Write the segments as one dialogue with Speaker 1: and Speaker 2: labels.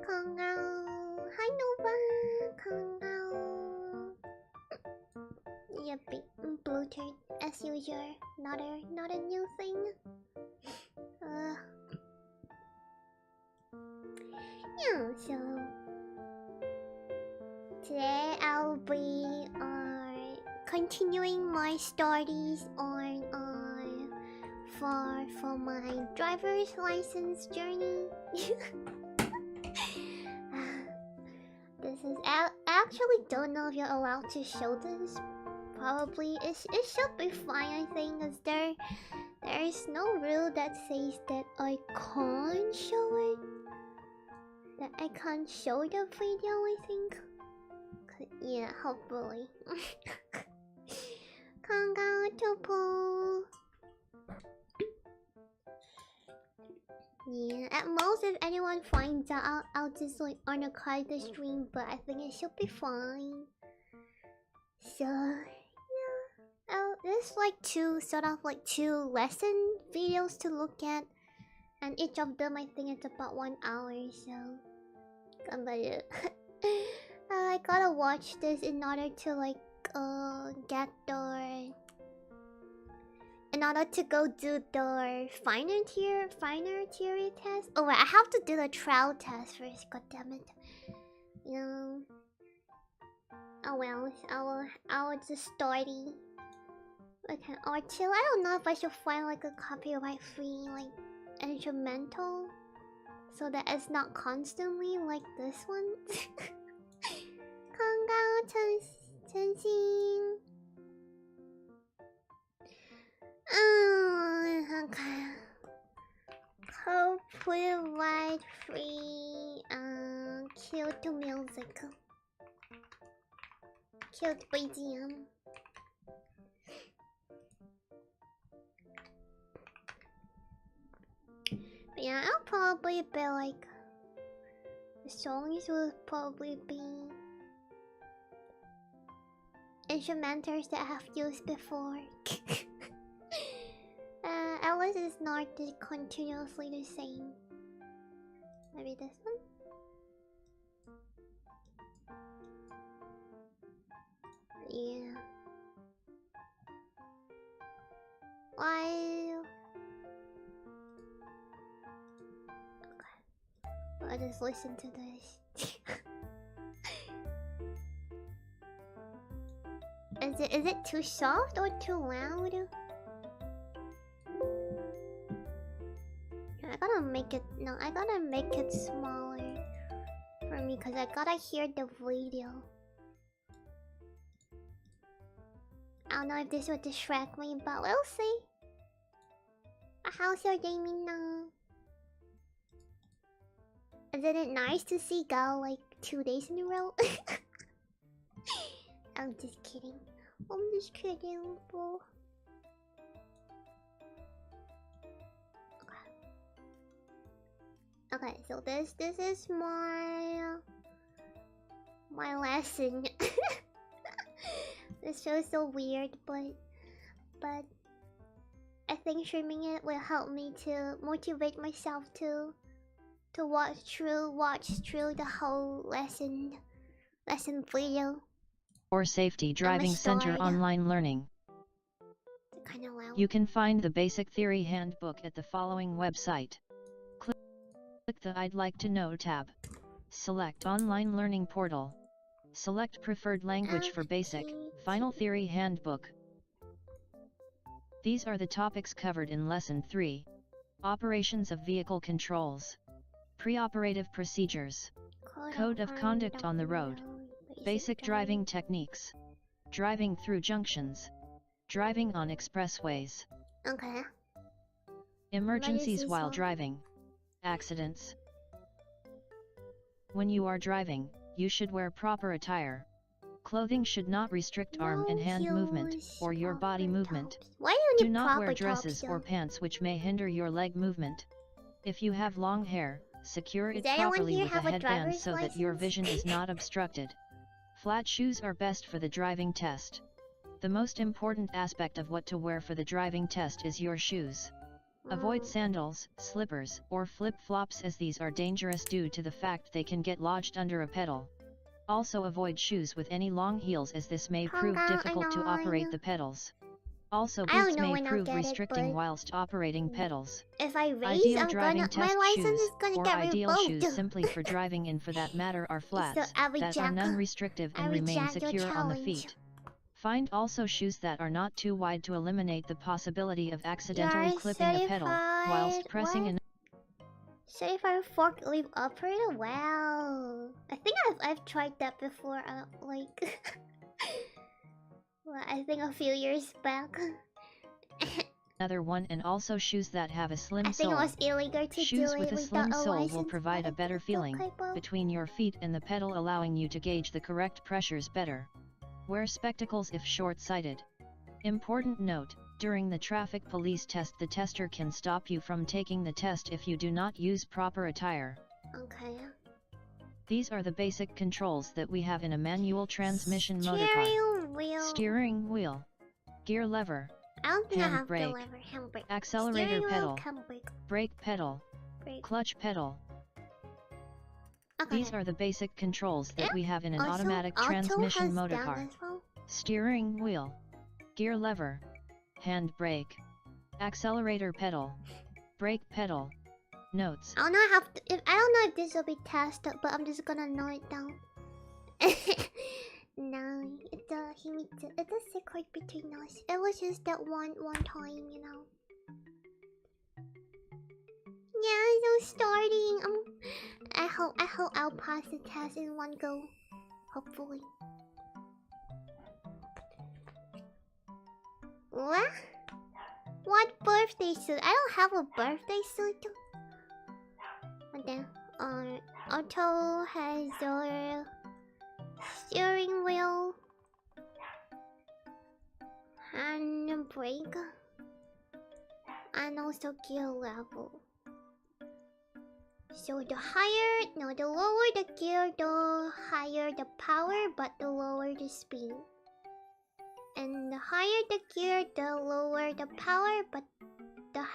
Speaker 1: Kongao. Hi Nova. Kongao. Yep, Bluetooth as usual. Not a new thing. Yeah, so today I'll be continuing my studies on for my driver's license journey. This is I actually don't know if you're allowed to show this. Probably it should be fine, I think, as there is no rule that says that I can't show it. That I can't show the video, I think. Yeah, hopefully. Congratulations. Yeah, at most if anyone finds out, I'll just like unarchive the stream, but I think it should be fine. So yeah, there's like two lesson videos to look at, and each of them I think it's about 1 hour. So I gotta watch this in order to like in order to go do the finer theory test. Oh wait, I have to do the trial test first. God damn it. Yeah. Oh well, I will just start it. Okay, or chill. I don't know if I should find like a copyright free like instrumental, so that it's not constantly like this one. Congratulations. Okay. Copyright free cute music. Cute BGM. But yeah, I'll probably be like the songs will probably be instrumentals that I have used before. At least it's not continuously the same. Maybe this one? Yeah. Why? Okay. I'll just listen to this. Is it too soft or too loud? I gotta make it. No, I gotta make it smaller for me because I gotta hear the video. I don't know if this would distract me, but we'll see. How's your gaming now? Isn't it nice to see Gao like 2 days in a row? I'm just kidding. I'm just kidding, bro. Okay, so this is my lesson. This feels so weird, but I think streaming it will help me to motivate myself to watch through the whole lesson video.
Speaker 2: Or Safety Driving Center Online Learning.
Speaker 1: Kinda loud.
Speaker 2: You can find the Basic Theory Handbook at the following website. Click the I'd Like to Know tab. Select Online Learning Portal. Select Preferred Language for Basic, Final Theory Handbook. These are the topics covered in Lesson 3. Operations of Vehicle Controls. Preoperative Procedures. Code of Conduct on the Road. Basic Driving Techniques. Driving through junctions. Driving on expressways.
Speaker 1: Okay.
Speaker 2: Emergencies while driving. Accidents. When you are driving, you should wear proper attire. Clothing should not restrict arm and hand movement, or your body movement.
Speaker 1: Why do you
Speaker 2: Do not wear dresses or pants which may hinder your leg movement. If you have long hair, secure it properly with a headband so that your vision is not obstructed. Flat shoes are best for the driving test. The most important aspect of what to wear for the driving test is your shoes. Avoid sandals, slippers, or flip-flops as these are dangerous due to the fact they can get lodged under a pedal. Also avoid shoes with any long heels as this may prove difficult to operate the pedals. Also boots may prove restricting whilst operating pedals.
Speaker 1: If I race,
Speaker 2: Ideal driving test
Speaker 1: my license
Speaker 2: shoes,
Speaker 1: is gonna
Speaker 2: or
Speaker 1: get
Speaker 2: ideal
Speaker 1: revoked.
Speaker 2: shoes simply for driving in for that matter are flats, that are non-restrictive and remain secure on the feet. Find also shoes that are not too wide to eliminate the possibility of accidentally clipping a pedal, whilst pressing an
Speaker 1: certified forklift operator? Wow. I think I've tried that before, like... well, I think a few years back.
Speaker 2: another one, and also shoes that have a slim
Speaker 1: I think
Speaker 2: sole.
Speaker 1: it was illegal to
Speaker 2: Shoes
Speaker 1: do
Speaker 2: with
Speaker 1: it
Speaker 2: a
Speaker 1: without
Speaker 2: slim
Speaker 1: a
Speaker 2: sole
Speaker 1: license,
Speaker 2: will provide a better feeling between your feet and the pedal, allowing you to gauge the correct pressures better. Wear spectacles if short-sighted. Important note, during the traffic police test the tester can stop you from taking the test if you do not use proper attire.
Speaker 1: Okay.
Speaker 2: These are the basic controls that we have in a manual transmission motorcar. Steering wheel. Gear lever.
Speaker 1: I don't think I have
Speaker 2: Handbrake.
Speaker 1: the lever. Handbrake.
Speaker 2: Accelerator pedal.
Speaker 1: Handbrake.
Speaker 2: Brake pedal. Clutch pedal.
Speaker 1: Okay.
Speaker 2: These are the basic controls that we have in an
Speaker 1: Also,
Speaker 2: automatic
Speaker 1: auto
Speaker 2: transmission
Speaker 1: has
Speaker 2: motorcar.
Speaker 1: down as well.
Speaker 2: Steering wheel. Gear lever. Handbrake. Accelerator pedal. Brake pedal. Notes.
Speaker 1: I don't know if this will be tested, but I'm just gonna note it down. No, it's a secret between us. It was just that one time, you know. Yeah, so starting. I hope I'll pass the test in one go. Hopefully. What? What birthday suit? I don't have a birthday suit. And then, auto has the steering wheel, handbrake, and also gear level. So the lower the gear, the higher the power, but the lower the speed. And the higher the gear, the lower the power, but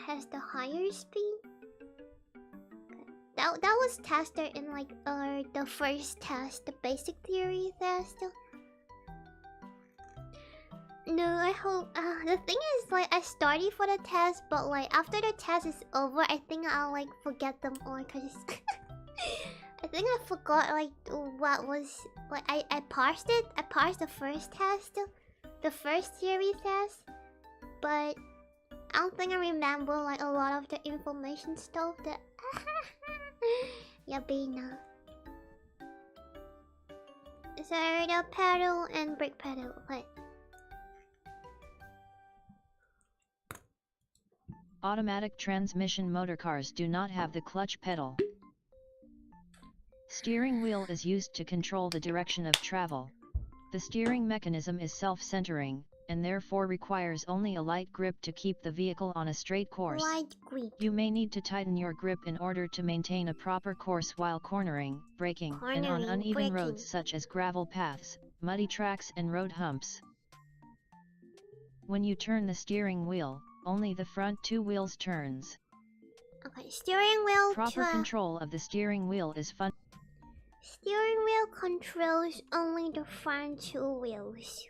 Speaker 1: has the higher speed. That was tested in like the first test, the basic theory test. No, I hope the thing is like I studied for the test, but like after the test is over, I think I'll like forget them all because I think I forgot like what was like I parsed it. I parsed the first test, the first theory test, but I don't think I remember like a lot of the information stuff that Yabina. So the pedal and brake pedal, what?
Speaker 2: Automatic transmission motorcars do not have the clutch pedal. Steering wheel is used to control the direction of travel. The steering mechanism is self-centering, and therefore requires only a light grip to keep the vehicle on a straight course.
Speaker 1: Light grip.
Speaker 2: You may need to tighten your grip in order to maintain a proper course while cornering, braking, and on uneven roads such as gravel paths, muddy tracks and road humps. When you turn the steering wheel, only the front two wheels turns.
Speaker 1: Okay, steering wheel.
Speaker 2: Proper control of the steering wheel is fun.
Speaker 1: Steering wheel controls only the front two wheels.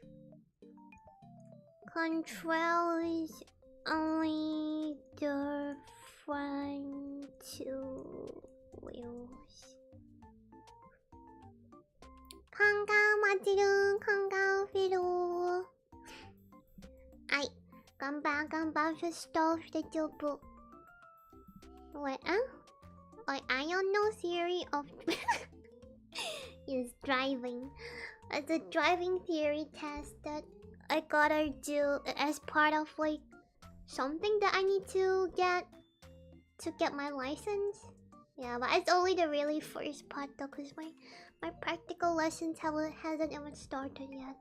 Speaker 1: Controls only the front two wheels. 건강하지롱. I come back to start the double. Wait, I don't know theory of is driving. The driving theory test that I gotta do as part of like something that I need to get my license. Yeah, but it's only the really first part though, cause my practical lessons hasn't even started yet.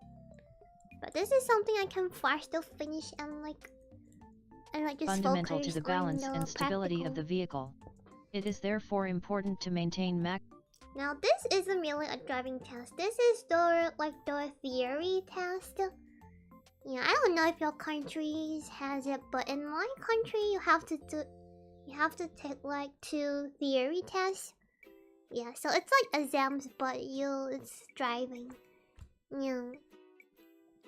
Speaker 1: But this is something I can fast to finish and like just
Speaker 2: fundamental
Speaker 1: focus
Speaker 2: to the balance
Speaker 1: on
Speaker 2: and stability of the vehicle. It is therefore important to maintain
Speaker 1: Now this isn't really a driving test. This is the theory test. Yeah, I don't know if your country has it, but in my country you have to take like 2 theory tests. Yeah, so it's like exams, but it's driving. Yeah.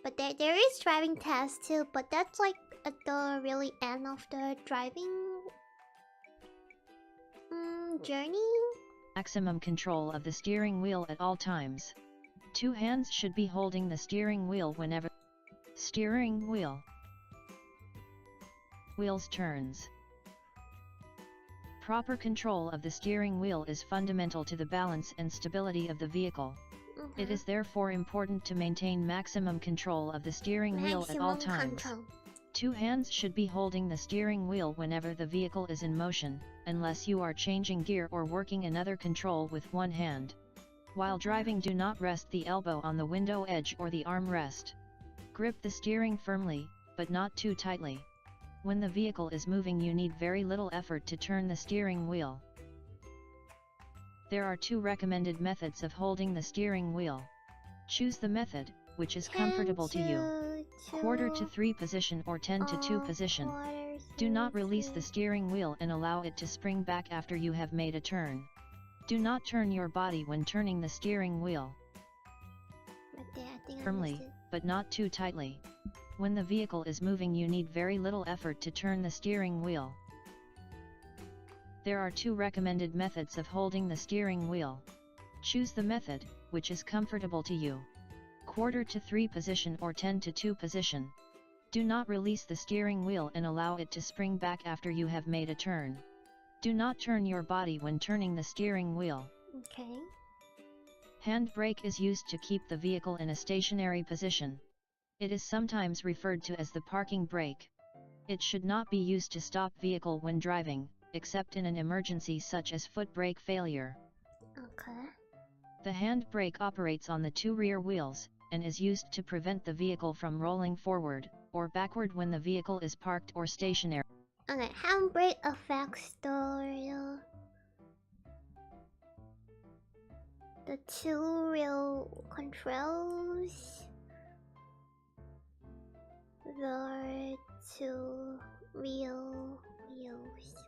Speaker 1: But there is driving tests too, but that's like at the really end of the driving journey.
Speaker 2: Maximum control of the steering wheel at all times. 2 hands should be holding the steering wheel whenever. Steering wheel. Wheels turns. Proper control of the steering wheel is fundamental to the balance and stability of the vehicle. It is therefore important to maintain maximum control of the steering wheel at all times. 2 hands should be holding the steering wheel whenever the vehicle is in motion, unless you are changing gear or working another control with 1 hand. While driving, do not rest the elbow on the window edge or the armrest. Grip the steering firmly, but not too tightly. When the vehicle is moving, you need very little effort to turn the steering wheel. There are 2 recommended methods of holding the steering wheel. Choose the method which is comfortable to you. Quarter to 3 position or 10 to 2 position. Do not release the steering wheel and allow it to spring back after you have made a turn. Do not turn your body when turning the steering wheel. Firmly, but not too tightly. When the vehicle is moving, you need very little effort to turn the steering wheel. There are 2 recommended methods of holding the steering wheel. Choose the method which is comfortable to you. Quarter to 3 position or 10 to 2 position. Do not release the steering wheel and allow it to spring back after you have made a turn. Do not turn your body when turning the steering wheel.
Speaker 1: Okay.
Speaker 2: Hand brake is used to keep the vehicle in a stationary position. It is sometimes referred to as the parking brake. It should not be used to stop vehicle when driving, except in an emergency such as foot brake failure.
Speaker 1: Okay.
Speaker 2: The hand brake operates on the 2 rear wheels, and is used to prevent the vehicle from rolling forward or backward when the vehicle is parked or stationary.
Speaker 1: Okay, handbrake affects the 2 real controls. The 2 real wheels.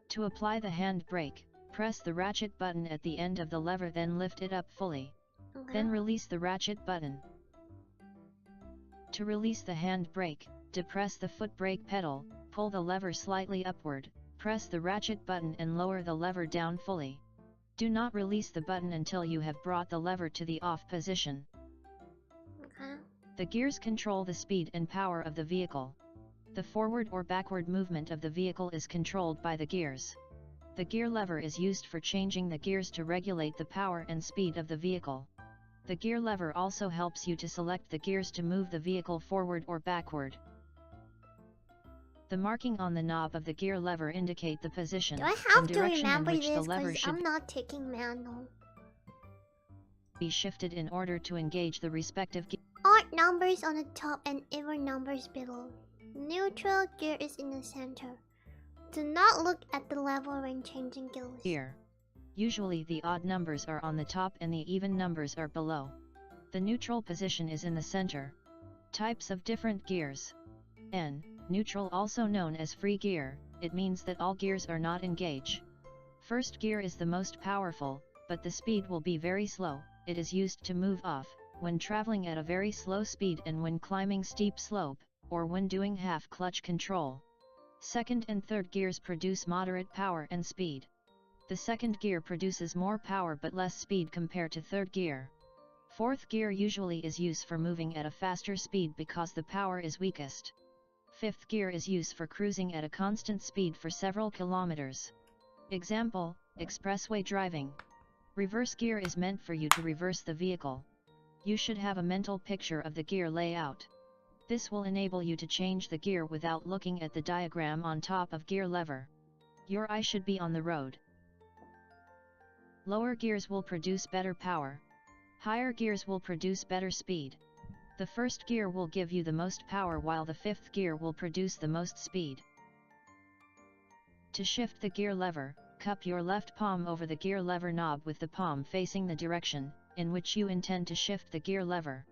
Speaker 2: To apply the hand brake, press the ratchet button at the end of the lever, then lift it up fully.
Speaker 1: Okay.
Speaker 2: Then release the ratchet button. To release the hand brake, depress the foot brake pedal, pull the lever slightly upward, press the ratchet button and lower the lever down fully. Do not release the button until you have brought the lever to the off position.
Speaker 1: Okay.
Speaker 2: The gears control the speed and power of the vehicle. The forward or backward movement of the vehicle is controlled by the gears. The gear lever is used for changing the gears to regulate the power and speed of the vehicle. The gear lever also helps you to select the gears to move the vehicle forward or backward. The marking on the knob of the gear lever indicate the position
Speaker 1: Do I have
Speaker 2: and
Speaker 1: to
Speaker 2: direction in
Speaker 1: remember
Speaker 2: which the
Speaker 1: this
Speaker 2: lever
Speaker 1: because
Speaker 2: should
Speaker 1: I'm not taking manual.
Speaker 2: be shifted in order to engage the respective gear.
Speaker 1: Odd numbers on the top and even numbers below. Neutral gear is in the center. Do not look at the level when changing gears.
Speaker 2: Usually the odd numbers are on the top and the even numbers are below. The neutral position is in the center. Types of different gears. N, neutral, also known as free gear, it means that all gears are not engaged. First gear is the most powerful, but the speed will be very slow. It is used to move off, when traveling at a very slow speed and when climbing steep slope, or when doing half clutch control. Second and third gears produce moderate power and speed. The second gear produces more power but less speed compared to third gear. Fourth gear usually is used for moving at a faster speed because the power is weakest. Fifth gear is used for cruising at a constant speed for several kilometers. Example, expressway driving. Reverse gear is meant for you to reverse the vehicle. You should have a mental picture of the gear layout. This will enable you to change the gear without looking at the diagram on top of gear lever. Your eye should be on the road. Lower gears will produce better power. Higher gears will produce better speed. The first gear will give you the most power while the fifth gear will produce the most speed. To shift the gear lever, cup your left palm over the gear lever knob with the palm facing the direction in which you intend to shift the gear lever.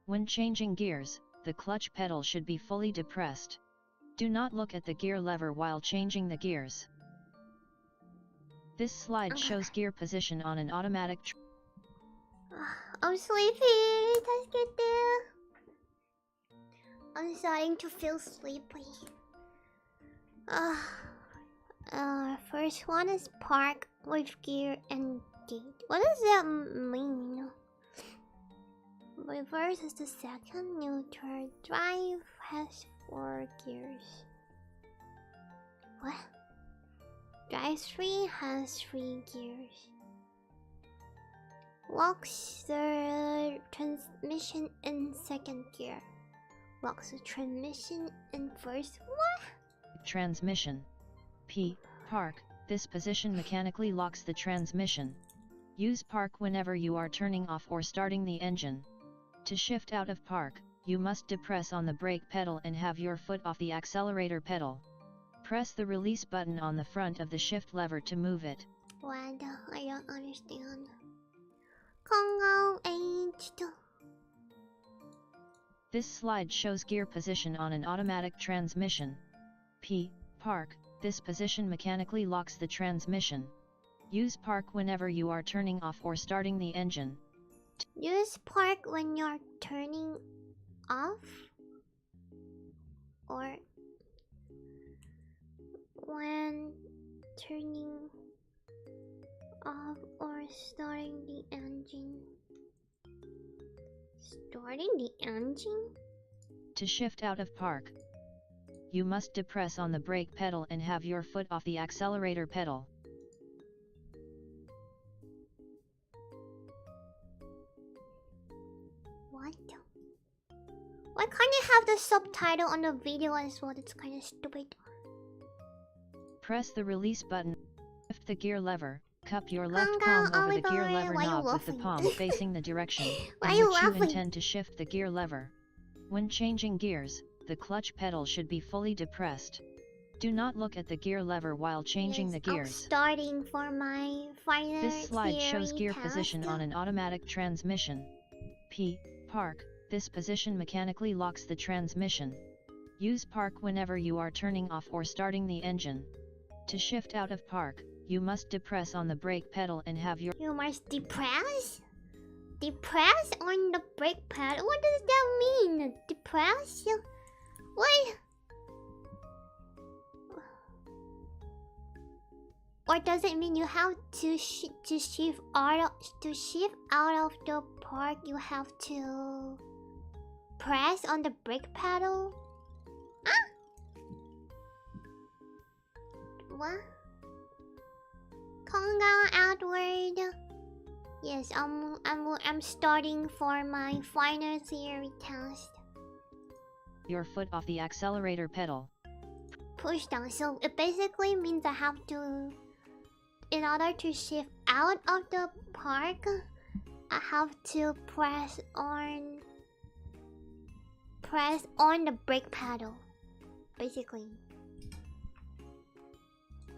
Speaker 2: When changing gears, the clutch pedal should be fully depressed. Do not look at the gear lever while changing the gears. This slide shows gear position on an automatic.
Speaker 1: I'm sleepy. Let's get there. I'm starting to feel sleepy. First one is park with gear and gate. What does that mean? Reverse is the second. Neutral. Drive has 4 gears. What? Drive 3 has 3 gears. Locks the transmission in second gear. Locks the transmission in first. What?
Speaker 2: Transmission. P. Park. This position mechanically locks the transmission. Use park whenever you are turning off or starting the engine. To shift out of park, you must depress on the brake pedal and have your foot off the accelerator pedal. Press the release button on the front of the shift lever to move it.
Speaker 1: What? I don't understand. Congo H2.
Speaker 2: This slide shows gear position on an automatic transmission. P. Park. This position mechanically locks the transmission. Use park whenever you are turning off or starting the engine.
Speaker 1: Use park when you're turning off or when turning off or starting the engine. Starting the engine?
Speaker 2: To shift out of park, you must depress on the brake pedal and have your foot off the accelerator pedal.
Speaker 1: What? Why can't you have the subtitle on the video as well? It's kind of stupid.
Speaker 2: Press the release button, lift the gear lever, cup your left palm over the gear lever knob with the palm facing the direction in which you intend to shift the gear lever. When changing gears, the clutch pedal should be fully depressed. Do not look at the gear lever while changing the gears.
Speaker 1: Starting for my final
Speaker 2: This slide shows gear position on an automatic transmission. P. Park. This position mechanically locks the transmission. Use park whenever you are turning off or starting the engine. To shift out of park, you must depress on the brake pedal and have your...
Speaker 1: You must depress? Depress on the brake pedal? What does that mean? Depress? What? Or does it mean you have to shift out of the park? You have to press on the brake pedal? What? Congo outward. Yes, I'm starting for my final theory test.
Speaker 2: Your foot off the accelerator pedal.
Speaker 1: Push down. So it basically means I have to, in order to shift out of the park, I have to press on the brake pedal. Basically.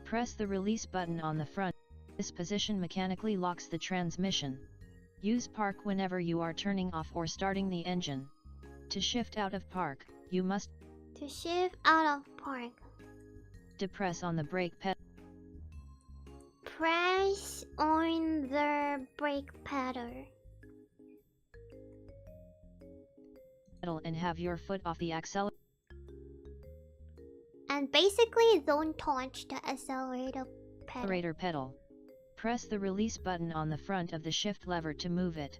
Speaker 2: Press the release button on the front. This position mechanically locks the transmission. Use park whenever you are turning off or starting the engine. To shift out of park, you must...
Speaker 1: To shift out of park,
Speaker 2: depress on the brake pedal.
Speaker 1: Press on the brake pedal.
Speaker 2: And have your foot off the accelerator.
Speaker 1: And basically don't touch the accelerator
Speaker 2: pedal. Press the release button on the front of the shift lever to move it.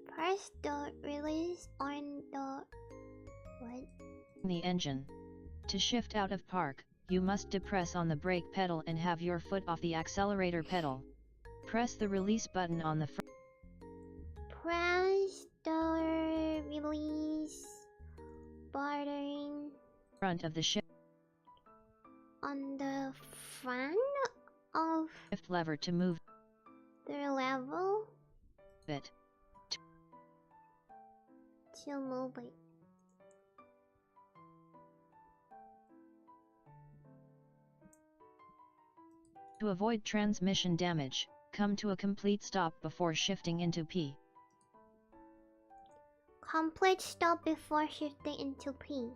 Speaker 1: Press the release on the... What?
Speaker 2: The engine. To shift out of park, you must depress on the brake pedal and have your foot off the accelerator pedal. Press the release button on the front.
Speaker 1: Press the release button
Speaker 2: front of the shift.
Speaker 1: On the front of
Speaker 2: shift lever to move
Speaker 1: the level
Speaker 2: it.
Speaker 1: To move it.
Speaker 2: To avoid transmission damage, come to a complete stop before shifting into P.
Speaker 1: Complete stop before shifting into P.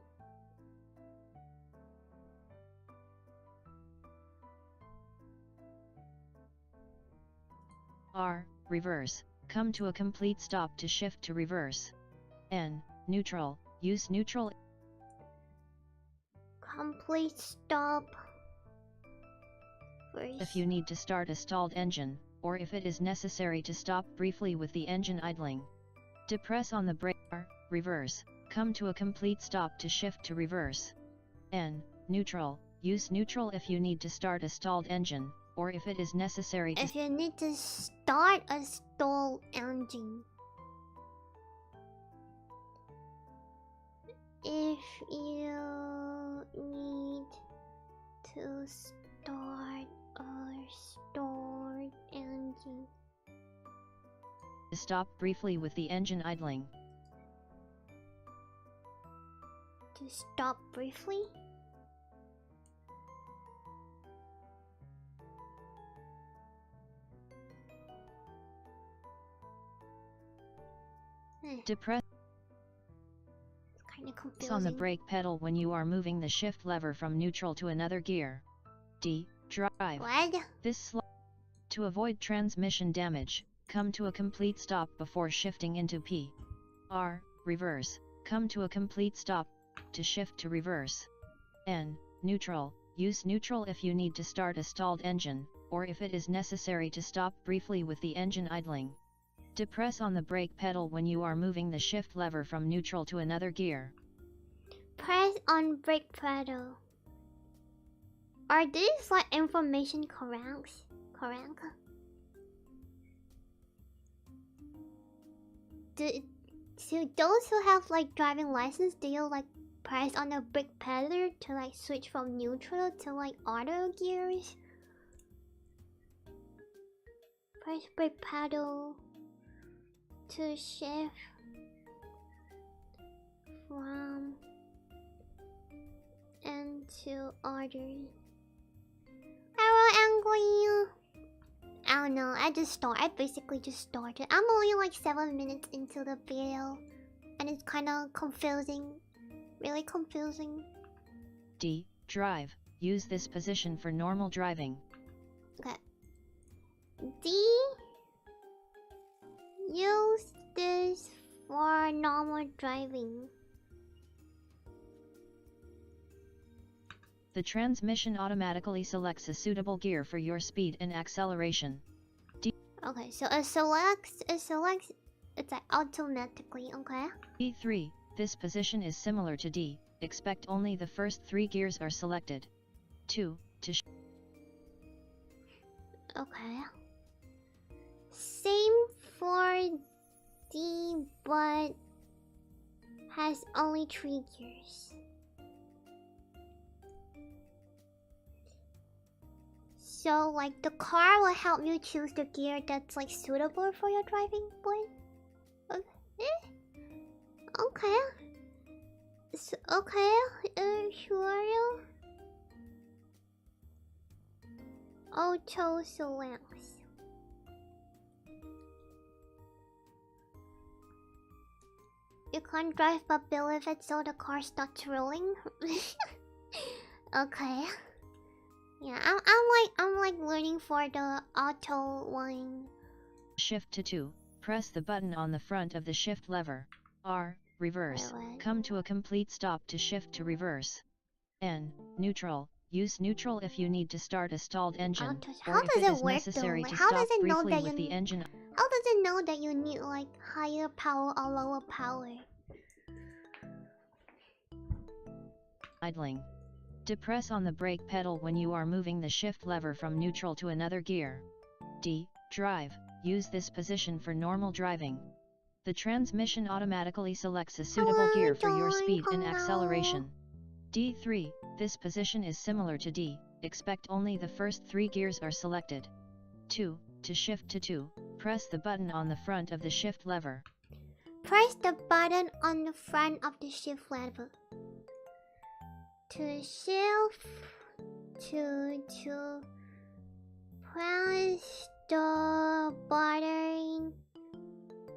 Speaker 2: R. Reverse. Come to a complete stop to shift to reverse. N. Neutral. Use neutral.
Speaker 1: Complete stop. First.
Speaker 2: If you need to start a stalled engine, or if it is necessary to stop briefly with the engine idling. Depress on the brake. R. Reverse. Come to a complete stop to shift to reverse. N. Neutral. Use neutral if you need to start a stalled engine, or if it is necessary to...
Speaker 1: If you need to start a stalled engine. If you need to start a stalled engine.
Speaker 2: Stop briefly with the engine idling.
Speaker 1: To stop briefly?
Speaker 2: Depress
Speaker 1: Kinda confusing.
Speaker 2: on the brake pedal when you are moving the shift lever from neutral to another gear. D. Drive.
Speaker 1: What?
Speaker 2: To avoid transmission damage, come to a complete stop before shifting into P. R. Reverse. Come to a complete stop to shift to reverse. N. Neutral. Use neutral if you need to start a stalled engine, or if it is necessary to stop briefly with the engine idling. Depress on the brake pedal when you are moving the shift lever from neutral to another gear.
Speaker 1: Press on brake pedal. Are these like information correct? So those who have like driving license, do you like press on the brake pedal to like switch from neutral to like auto gears? Press brake pedal to shift from into order. Hello, Angry. I don't know. I basically just started. I'm only like 7 minutes into the video, and it's kind of confusing. Really confusing.
Speaker 2: D. Drive. Use this position for normal driving.
Speaker 1: Okay. D. Use this for normal driving.
Speaker 2: The transmission automatically selects a suitable gear for your speed and acceleration. D.
Speaker 1: Okay, so it selects, it's like automatically, okay?
Speaker 2: D3. This position is similar to D, expect only the first 3 gears are selected. 2.
Speaker 1: Okay. Same for D, but has only 3 gears. So, like, the car will help you choose the gear that's, like, suitable for your driving, boy? Okay. So, okay, sure. Auto selects. You can't drive but believe it, so the car starts rolling. Okay. Yeah, I'm like learning for the auto one.
Speaker 2: Shift to 2. Press the button on the front of the shift lever. R. Reverse.
Speaker 1: Wait.
Speaker 2: Come to a complete stop to shift to reverse. N. Neutral. Use neutral if you need to start a stalled engine,
Speaker 1: How
Speaker 2: or if
Speaker 1: does
Speaker 2: it
Speaker 1: it
Speaker 2: is
Speaker 1: work
Speaker 2: necessary
Speaker 1: though?
Speaker 2: to
Speaker 1: How
Speaker 2: stop
Speaker 1: does it know
Speaker 2: briefly
Speaker 1: that
Speaker 2: with the engine.
Speaker 1: How does it know that you need like higher power or lower power?
Speaker 2: Idling. Depress on the brake pedal when you are moving the shift lever from neutral to another gear. D. Drive. Use this position for normal driving. The transmission automatically selects a suitable gear for your speed and acceleration. D3. This position is similar to D, expect only the first 3 gears are selected. 2. To shift to 2, press the button on the front of the shift lever.
Speaker 1: Press the button on the front of the shift lever. To shift to Press the button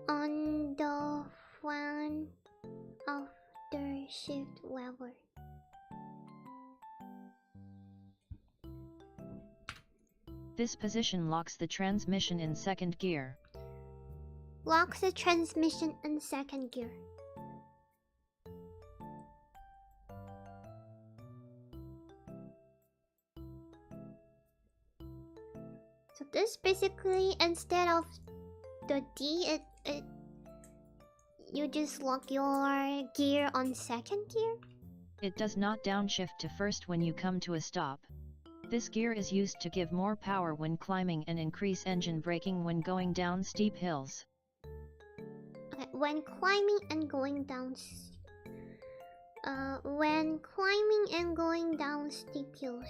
Speaker 1: on the front of the shift lever.
Speaker 2: This position locks the transmission in second gear.
Speaker 1: Locks the transmission in second gear. So this basically, instead of the D, you just lock your gear on second gear?
Speaker 2: It does not downshift to first when you come to a stop. This gear is used to give more power when climbing and increase engine braking when going down steep hills.
Speaker 1: Okay, when climbing and going down steep hills.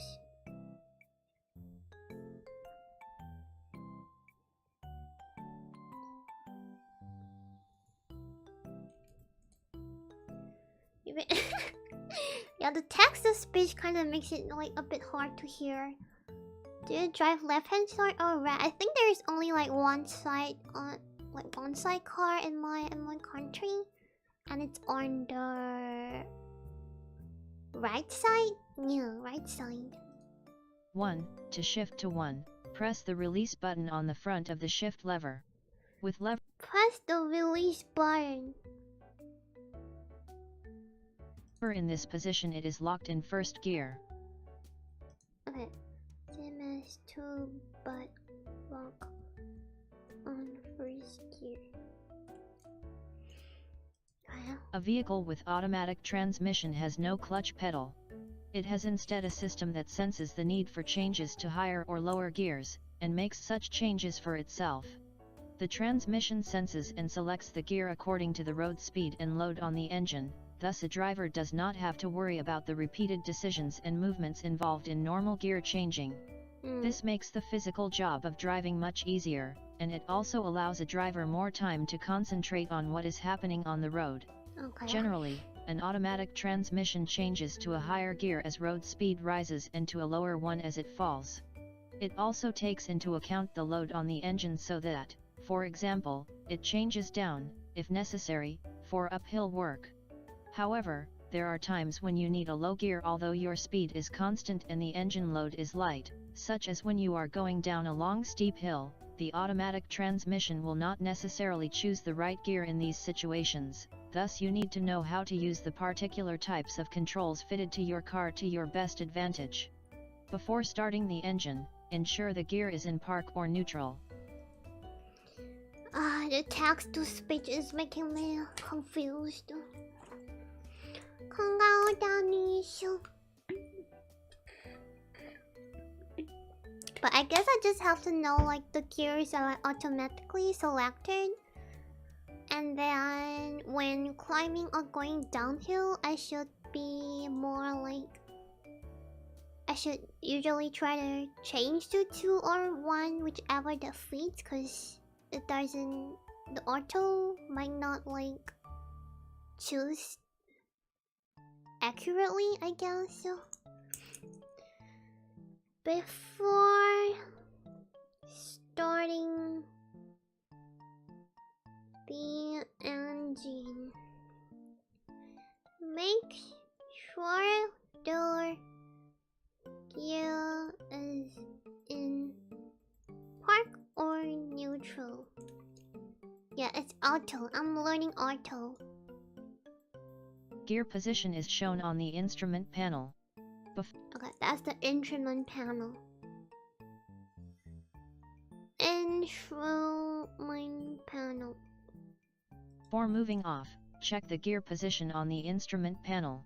Speaker 1: Yeah, the text to speech kind of makes it like a bit hard to hear. Do you drive left-hand side or right? I think there's only like one side car in my country, and it's on the right side. Yeah, right side.
Speaker 2: 1. To shift to 1, press the release button on the front of the shift lever. With lever,
Speaker 1: press the release button.
Speaker 2: In this position it is locked in first gear.
Speaker 1: Okay. Same as 2, but lock on first gear.
Speaker 2: A vehicle with automatic transmission has no clutch pedal. It has instead a system that senses the need for changes to higher or lower gears, and makes such changes for itself. The transmission senses and selects the gear according to the road speed and load on the engine. Thus a driver does not have to worry about the repeated decisions and movements involved in normal gear changing. This makes the physical job of driving much easier, and it also allows a driver more time to concentrate on what is happening on the road.
Speaker 1: Okay.
Speaker 2: Generally, an automatic transmission changes to a higher gear as road speed rises and to a lower one as it falls. It also takes into account the load on the engine so that, for example, it changes down, if necessary, for uphill work. However, there are times when you need a low gear although your speed is constant and the engine load is light, such as when you are going down a long steep hill. The automatic transmission will not necessarily choose the right gear in these situations, thus you need to know how to use the particular types of controls fitted to your car to your best advantage. Before starting the engine, ensure the gear is in park or neutral.
Speaker 1: The text-to-speech is making me confused. But I guess I just have to know like the gears are like automatically selected, and then when climbing or going downhill I should be more like, I should usually try to change to 2 or 1, whichever that fits, cause it doesn't, the auto might not like choose accurately, I guess. So before starting the engine, make sure the gear is in park or neutral. Yeah, it's auto. I'm learning auto.
Speaker 2: Gear position is shown on the instrument panel.
Speaker 1: Okay, that's the instrument panel. Instrument panel.
Speaker 2: Before moving off, check the gear position on the instrument panel.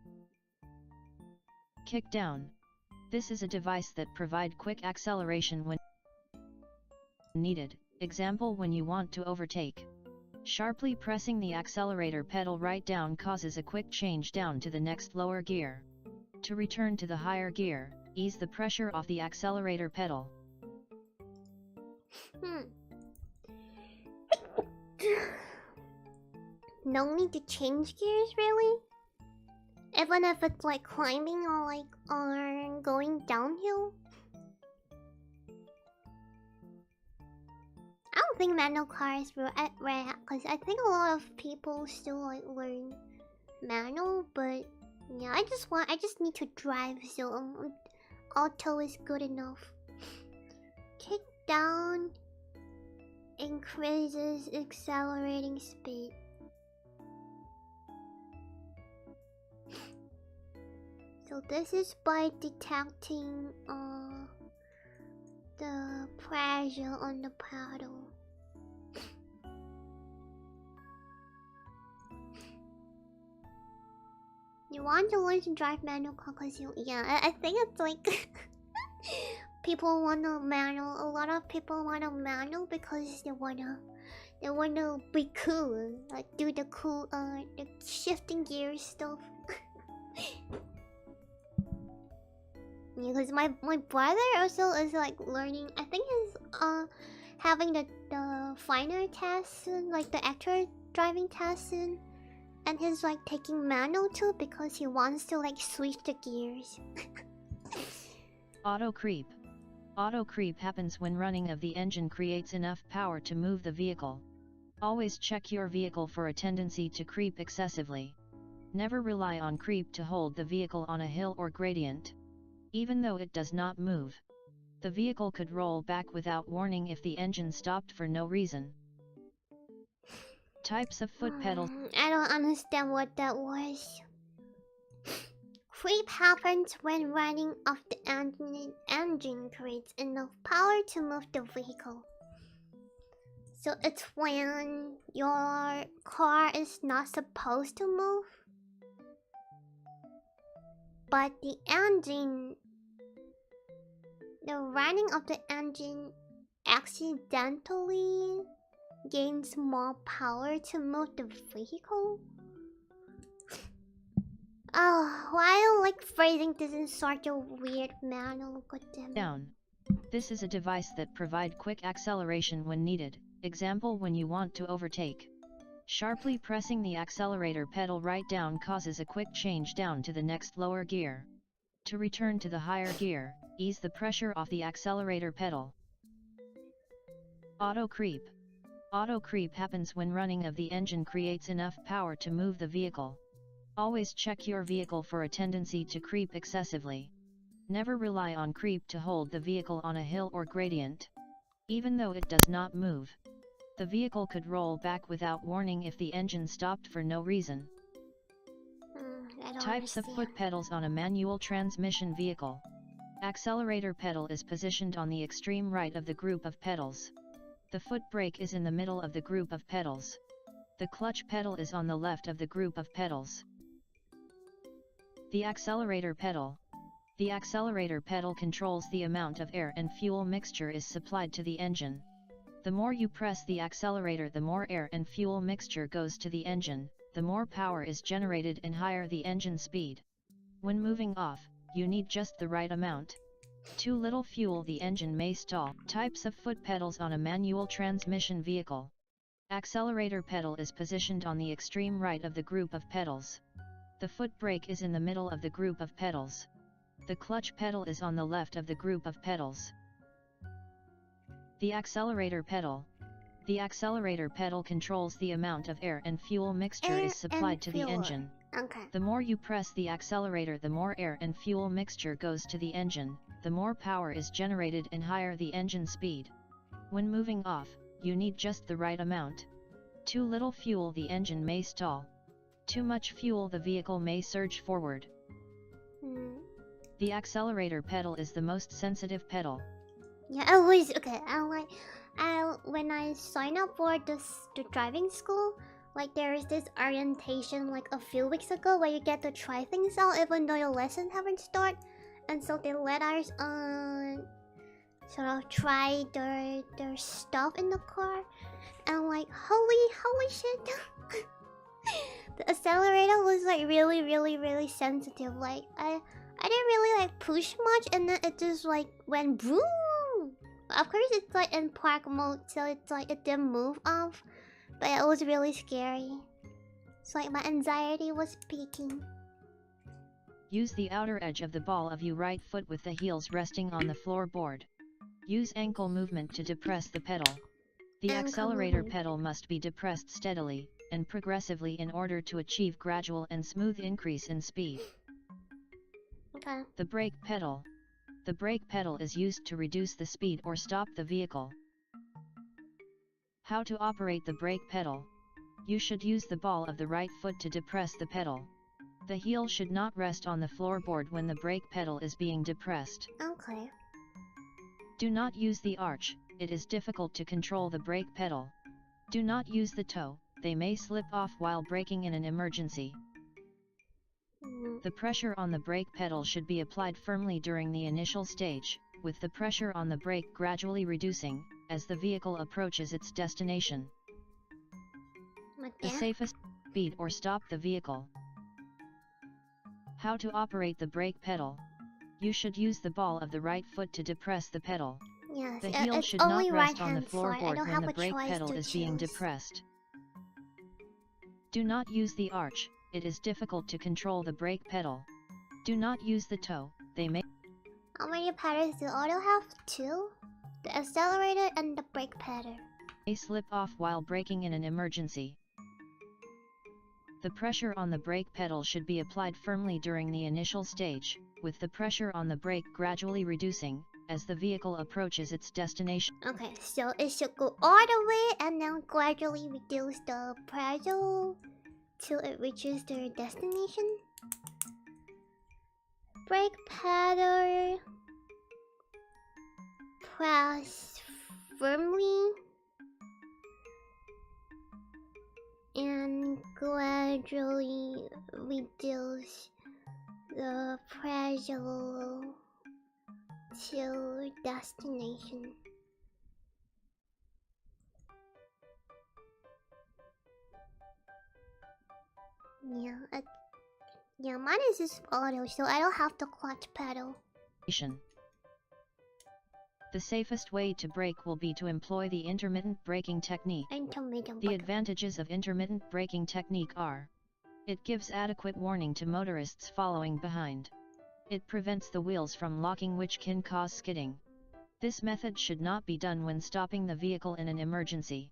Speaker 2: Kick down. This is a device that provides quick acceleration when needed, example when you want to overtake. Sharply pressing the accelerator pedal right down causes a quick change down to the next lower gear. To return to the higher gear, ease the pressure off the accelerator pedal.
Speaker 1: No need to change gears, really? Even if it's like climbing or going downhill? think manual cars were at rare because I think a lot of people still like learn manual, but yeah, I just need to drive, so auto is good enough. Kick down increases accelerating speed. So this is by detecting the pressure on the paddle. You want to learn to drive manual car because I think it's like people want a manual. A lot of people want a manual because they wanna be cool, like do the cool the shifting gears stuff. Yeah, because my brother also is like learning. I think he's having the final test soon, like the actual driving test soon, and he's like taking manual too because he wants to like switch the gears.
Speaker 2: Auto creep. Auto creep happens when running of the engine creates enough power to move the vehicle. Always check your vehicle for a tendency to creep excessively. Never rely on creep to hold the vehicle on a hill or gradient. Even though it does not move, the vehicle could roll back without warning if the engine stopped for no reason. Types of foot pedals.
Speaker 1: I don't understand what that was. Creep happens when running of the engine creates enough power to move the vehicle. So it's when your car is not supposed to move, but the running of the engine accidentally gains more power to move the vehicle. Oh, why I don't like phrasing this in such a weird manner, goddamn.
Speaker 2: Down. This is a device that provides quick acceleration when needed. Example, when you want to overtake. Sharply pressing the accelerator pedal right down causes a quick change down to the next lower gear. To return to the higher gear, ease the pressure off the accelerator pedal. Auto creep. Auto creep happens when running of the engine creates enough power to move the vehicle. Always check your vehicle for a tendency to creep excessively. Never rely on creep to hold the vehicle on a hill or gradient. Even though it does not move, the vehicle could roll back without warning if the engine stopped for no reason. Types of foot pedals on a manual transmission vehicle. Accelerator pedal is positioned on the extreme right of the group of pedals. The foot brake is in the middle of the group of pedals. The clutch pedal is on the left of the group of pedals. The accelerator pedal. The accelerator pedal controls the amount of air and fuel mixture is supplied to the engine. The more you press the accelerator, the more air and fuel mixture goes to the engine, the more power is generated and higher the engine speed. When moving off, you need just the right amount. Too little fuel, the engine may stall. Types of foot pedals on a manual transmission vehicle. Accelerator pedal is positioned on the extreme right of the group of pedals. The foot brake is in the middle of the group of pedals. The clutch pedal is on the left of the group of pedals. The accelerator pedal. The accelerator pedal controls the amount of air and fuel mixture is supplied to the engine.
Speaker 1: Okay.
Speaker 2: The more you press the accelerator, the more air and fuel mixture goes to the engine, the more power is generated and higher the engine speed. When moving off, you need just the right amount. Too little fuel, the engine may stall. Too much fuel, the vehicle may surge forward. The accelerator pedal is the most sensitive pedal.
Speaker 1: Yeah, I was okay. When I sign up for the driving school, like there is this orientation like a few weeks ago where you get to try things out even though your lesson haven't started, and so they let us sort of try their stuff in the car, and like holy shit. The accelerator was like really sensitive. Like I didn't really like push much, and then it just like went boom. Of course it's like in park mode, so it's like it didn't move off, but it was really scary. So like my anxiety was peaking.
Speaker 2: Use the outer edge of the ball of your right foot with the heels resting on the floorboard. Use ankle movement to depress the pedal. The accelerator pedal must be depressed steadily and progressively in order to achieve gradual and smooth increase in speed.
Speaker 1: Okay.
Speaker 2: The brake pedal. The brake pedal is used to reduce the speed or stop the vehicle. How to operate the brake pedal? You should use the ball of the right foot to depress the pedal. The heel should not rest on the floorboard when the brake pedal is being depressed.
Speaker 1: Okay.
Speaker 2: Do not use the arch, it is difficult to control the brake pedal. Do not use the toe, they may slip off while braking in an emergency. The pressure on the brake pedal should be applied firmly during the initial stage, with the pressure on the brake gradually reducing, as the vehicle approaches its destination. The safest speed or stop the vehicle. How to operate the brake pedal? You should use the ball of the right foot to depress the pedal.
Speaker 1: Yes,
Speaker 2: the heel should not rest on the floorboard when the brake pedal is being depressed. Do not use the arch, it is difficult to control the brake pedal. Do not use the toe, they may...
Speaker 1: How many pedals do auto have? 2? The accelerator and the brake pedal.
Speaker 2: May slip off while braking in an emergency. The pressure on the brake pedal should be applied firmly during the initial stage, with the pressure on the brake gradually reducing, as the vehicle approaches its destination.
Speaker 1: Okay, so it should go all the way and then gradually reduce the pressure till it reaches their destination. Brake pedal. Press firmly and gradually reduce the pressure to destination. Yeah, mine is just auto, so I don't have the clutch pedal.
Speaker 2: The safest way to brake will be to employ the intermittent braking technique. The advantages of intermittent braking technique are: it gives adequate warning to motorists following behind. It prevents the wheels from locking, which can cause skidding. This method should not be done when stopping the vehicle in an emergency.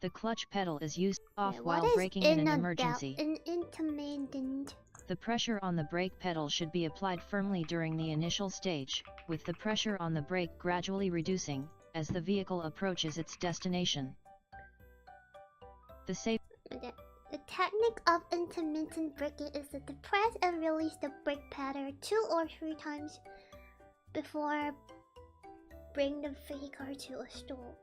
Speaker 2: The clutch pedal is used off while braking in an emergency.
Speaker 1: Intermittent.
Speaker 2: The pressure on the brake pedal should be applied firmly during the initial stage, with the pressure on the brake gradually reducing, as the vehicle approaches its destination. The
Speaker 1: technique of intermittent braking is to depress and release the brake pedal 2 or 3 times before bringing the vehicle to a stop.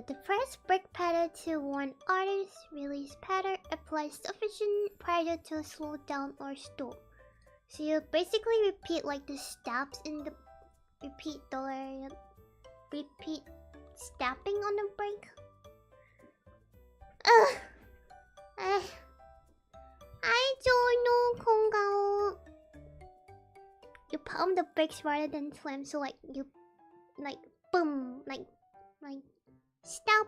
Speaker 1: Depress brake pedal to warn others, release pedal, apply sufficient pressure to slow down or stop. So you basically repeat like the steps in the repeat stepping on the brake. I don't know, Kongao. You pump the brakes rather than slam, so like you boom, like stop,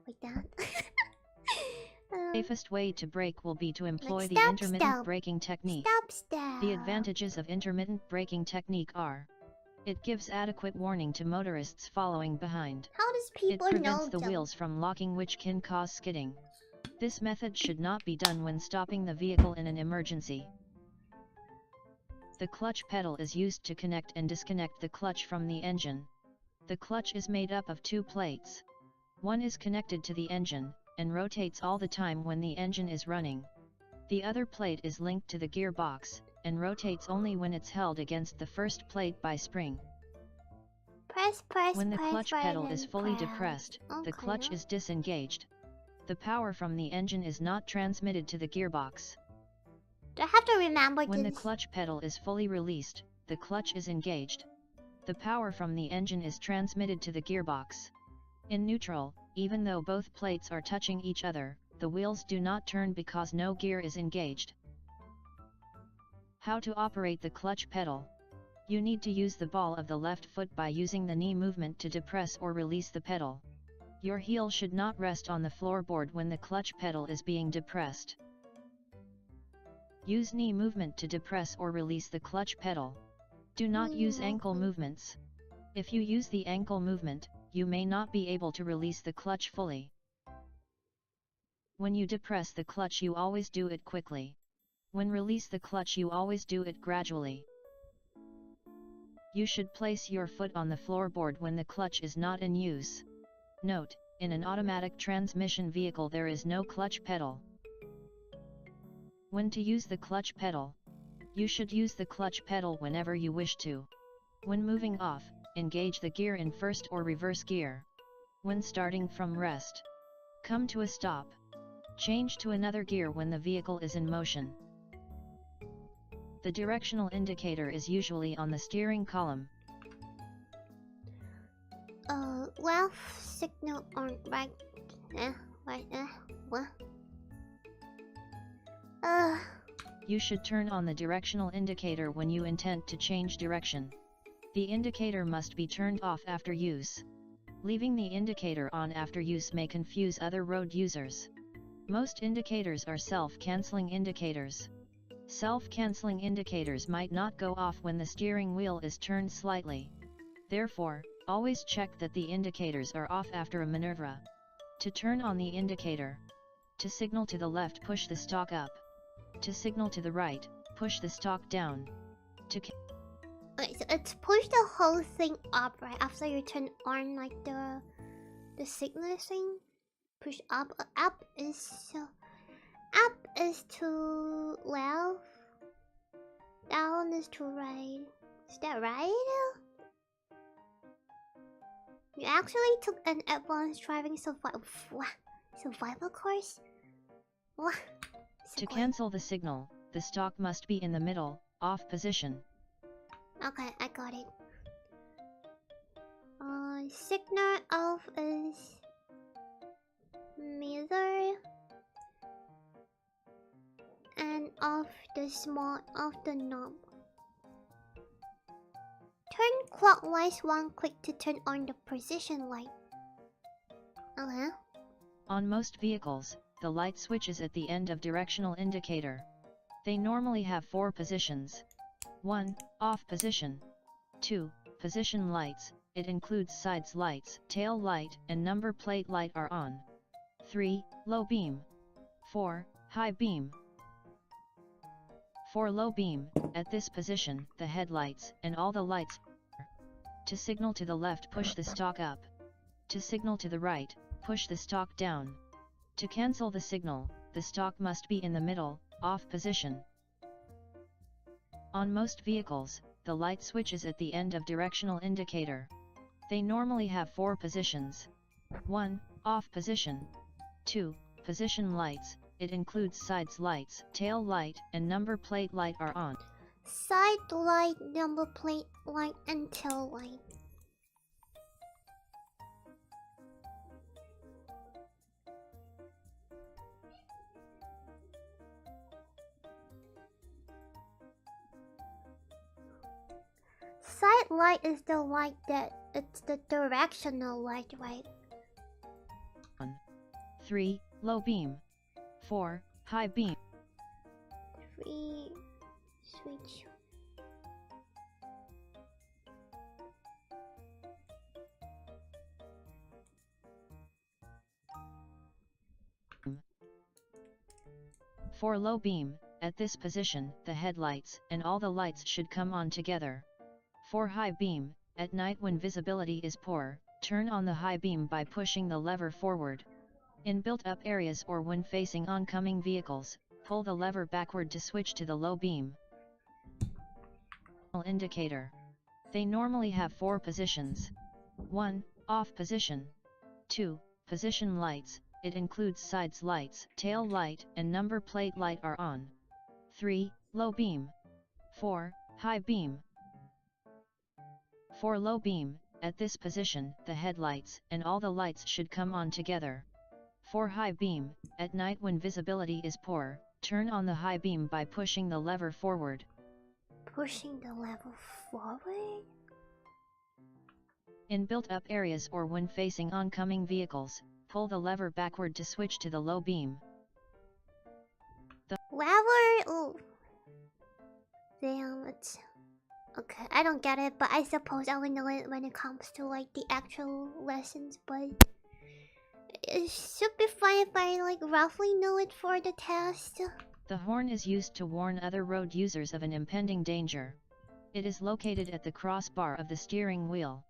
Speaker 1: like that.
Speaker 2: Safest way to brake will be to employ the intermittent braking technique. The advantages of intermittent braking technique are: it gives adequate warning to motorists following behind.
Speaker 1: How does people know?
Speaker 2: It prevents the wheels from locking, which can cause skidding. This method should not be done when stopping the vehicle in an emergency. The clutch pedal is used to connect and disconnect the clutch from the engine. The clutch is made up of 2 plates. One is connected to the engine, and rotates all the time when the engine is running. The other plate is linked to the gearbox, and rotates only when it's held against the first plate by spring. When the clutch pedal is fully depressed, the clutch is disengaged. The power from the engine is not transmitted to the gearbox.
Speaker 1: Do I have to remember
Speaker 2: When the clutch pedal is fully released, the clutch is engaged. The power from the engine is transmitted to the gearbox. In neutral, even though both plates are touching each other, the wheels do not turn because no gear is engaged. How to operate the clutch pedal? You need to use the ball of the left foot by using the knee movement to depress or release the pedal. Your heel should not rest on the floorboard when the clutch pedal is being depressed. Use knee movement to depress or release the clutch pedal. Do not use ankle movements. If you use the ankle movement, you may not be able to release the clutch fully. When you depress the clutch, you always do it quickly. When release the clutch, you always do it gradually. You should place your foot on the floorboard when the clutch is not in use. Note, in an automatic transmission vehicle there is no clutch pedal. When to use the clutch pedal? You should use the clutch pedal whenever you wish to. When moving off, engage the gear in first or reverse gear. When starting from rest, come to a stop. Change to another gear when the vehicle is in motion. The directional indicator is usually on the steering column.
Speaker 1: Left signal on right. What?
Speaker 2: You should turn on the directional indicator when you intend to change direction. The indicator must be turned off after use. Leaving the indicator on after use may confuse other road users. Most indicators are self-canceling indicators. Self-canceling indicators might not go off when the steering wheel is turned slightly. Therefore, always check that the indicators are off after a maneuver. To turn on the indicator. To signal to the left, push the stalk up. To signal to the right, push the stalk down.
Speaker 1: Okay, so it's push the whole thing up, right? After you turn on like the signal thing. Push up. Up is to left. Down is to right. Is that right? You actually took an advanced driving survival course? What?
Speaker 2: To cancel the signal, the stalk must be in the middle, off position.
Speaker 1: Okay, I got it. Signal off is middle and off the knob. Turn clockwise one click to turn on the position light.
Speaker 2: On most vehicles, the light switch is at the end of directional indicator. They normally have 4 positions. 1. Off position. 2. Position lights, it includes sides lights, tail light and number plate light are on. 3. Low beam. 4. High beam. For low beam, at this position, the headlights and all the lights are. To signal to the left, push the stalk up. To signal to the right, push the stalk down. To cancel the signal, the stalk must be in the middle, off position. On most vehicles, the light switch is at the end of directional indicator. They normally have 4 positions. 1. Off position. 2. Position lights, it includes sides lights, tail light and number plate light are on.
Speaker 1: Side light, number plate light and tail light. Side light is the light it's the directional light, right?
Speaker 2: 3. Low beam. 4. High beam.
Speaker 1: 3. Switch.
Speaker 2: For low beam, at this position, the headlights and all the lights should come on together. For high beam, at night when visibility is poor, turn on the high beam by pushing the lever forward. In built-up areas or when facing oncoming vehicles, pull the lever backward to switch to the low beam. Indicator. They normally have 4 positions. 1. Off position. 2. Position lights, it includes sides lights, tail light and number plate light are on. 3. Low beam. 4. High beam. For low beam, at this position, the headlights and all the lights should come on together. For high beam, at night when visibility is poor, turn on the high beam by pushing the lever forward.
Speaker 1: Pushing the lever forward?
Speaker 2: In built-up areas or when facing oncoming vehicles, pull the lever backward to switch to the low beam. The
Speaker 1: lever... Oh. Damn it. Okay, I don't get it, but I suppose I will know it when it comes to like the actual lessons, but it should be fine if I like roughly know it for the test.
Speaker 2: The horn is used to warn other road users of an impending danger. It is located at the crossbar of the steering wheel.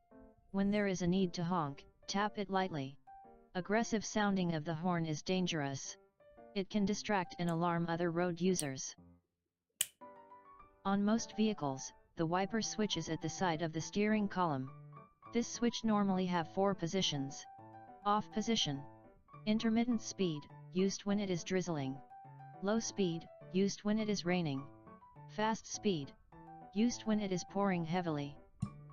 Speaker 2: When there is a need to honk, tap it lightly. Aggressive sounding of the horn is dangerous. It can distract and alarm other road users. On most vehicles, the wiper switch is at the side of the steering column. This switch normally have 4 positions. Off position. Intermittent speed, used when it is drizzling. Low speed, used when it is raining. Fast speed, used when it is pouring heavily.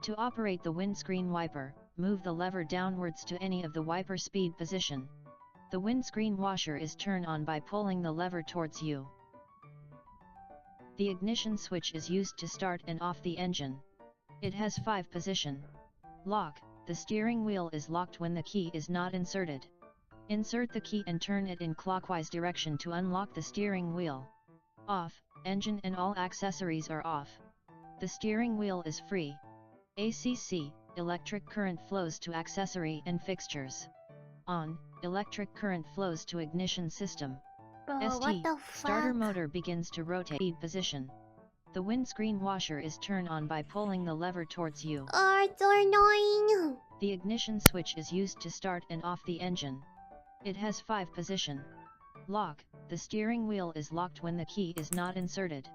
Speaker 2: To operate the windscreen wiper, move the lever downwards to any of the wiper speed position. The windscreen washer is turned on by pulling the lever towards you. The ignition switch is used to start and off the engine. It has 5 position. Lock, the steering wheel is locked when the key is not inserted. Insert the key and turn it in clockwise direction to unlock the steering wheel. Off, engine and all accessories are off. The steering wheel is free. ACC, electric current flows to accessory and fixtures. On, electric current flows to ignition system.
Speaker 1: Bro,
Speaker 2: ST,
Speaker 1: what the fuck?
Speaker 2: starter motor begins to rotate speed position. The windscreen washer is turned on by pulling the lever towards you.
Speaker 1: Oh, it's so annoying.
Speaker 2: The ignition switch is used to start and off the engine. It has 5 position. Lock, the steering wheel is locked when the key is not inserted.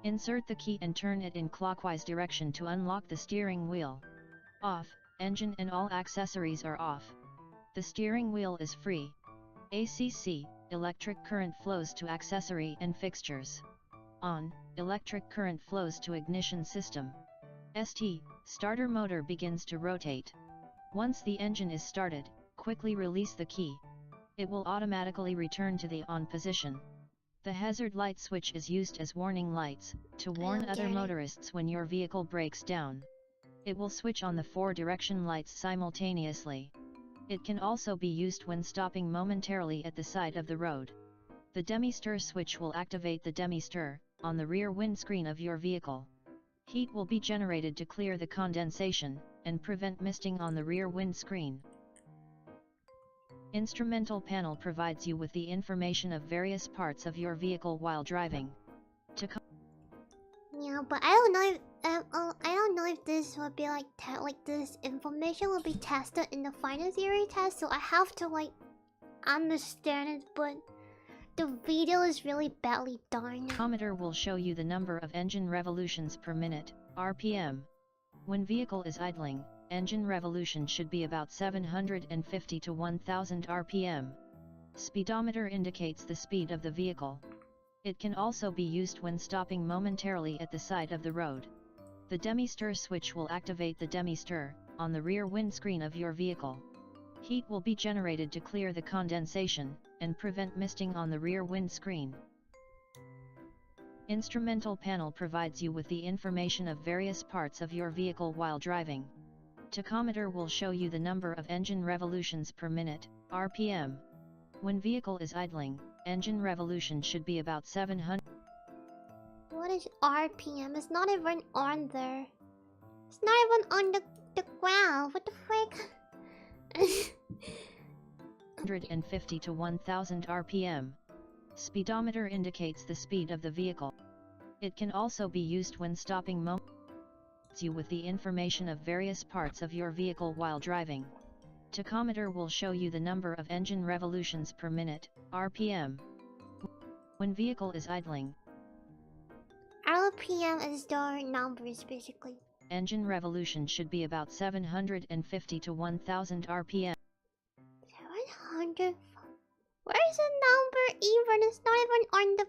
Speaker 2: Insert the key and turn it in clockwise direction to unlock the steering wheel. Off, engine and all accessories are off. The steering wheel is free. ACC, electric current flows to accessory and fixtures. On, electric current flows to ignition system. ST, starter motor begins to rotate. Once the engine is started, quickly release the key. It will automatically return to the on position. The hazard light switch is used as warning lights, to warn other motorists when your vehicle breaks down. It will switch on the 4 direction lights simultaneously. It can also be used when stopping momentarily at the side of the road. The demi-stir switch will activate the demi-stir, on the rear windscreen of your vehicle. Heat will be generated to clear the condensation, and prevent misting on the rear windscreen. Instrumental panel provides you with the information of various parts of your vehicle while driving.
Speaker 1: Yeah, but I don't know if I don't know if this will be like this information will be tested in the final theory test, so I have to like understand it, but the video is really badly done.
Speaker 2: Tachometer will show you the number of engine revolutions per minute, RPM. When vehicle is idling, engine revolution should be about 750 to 1000 RPM. Speedometer indicates the speed of the vehicle. It can also be used when stopping momentarily at the side of the road. The demi-stir switch will activate the demi-stir, on the rear windscreen of your vehicle. Heat will be generated to clear the condensation, and prevent misting on the rear windscreen. Instrumental panel provides you with the information of various parts of your vehicle while driving. Tachometer will show you the number of engine revolutions per minute, RPM. When vehicle is idling, engine revolution should be about 700.
Speaker 1: What is RPM? It's not even on there. It's not even on the ground. What the frick?
Speaker 2: 150 to 1000 RPM. Speedometer indicates the speed of the vehicle. It can also be used when stopping you with the information of various parts of your vehicle while driving. Tachometer will show you the number of engine revolutions per minute, RPM. When vehicle is idling,
Speaker 1: RPM is the numbers basically.
Speaker 2: Engine revolution should be about 750 to 1000 RPM.
Speaker 1: 700? Where is the number even? It's not even on the...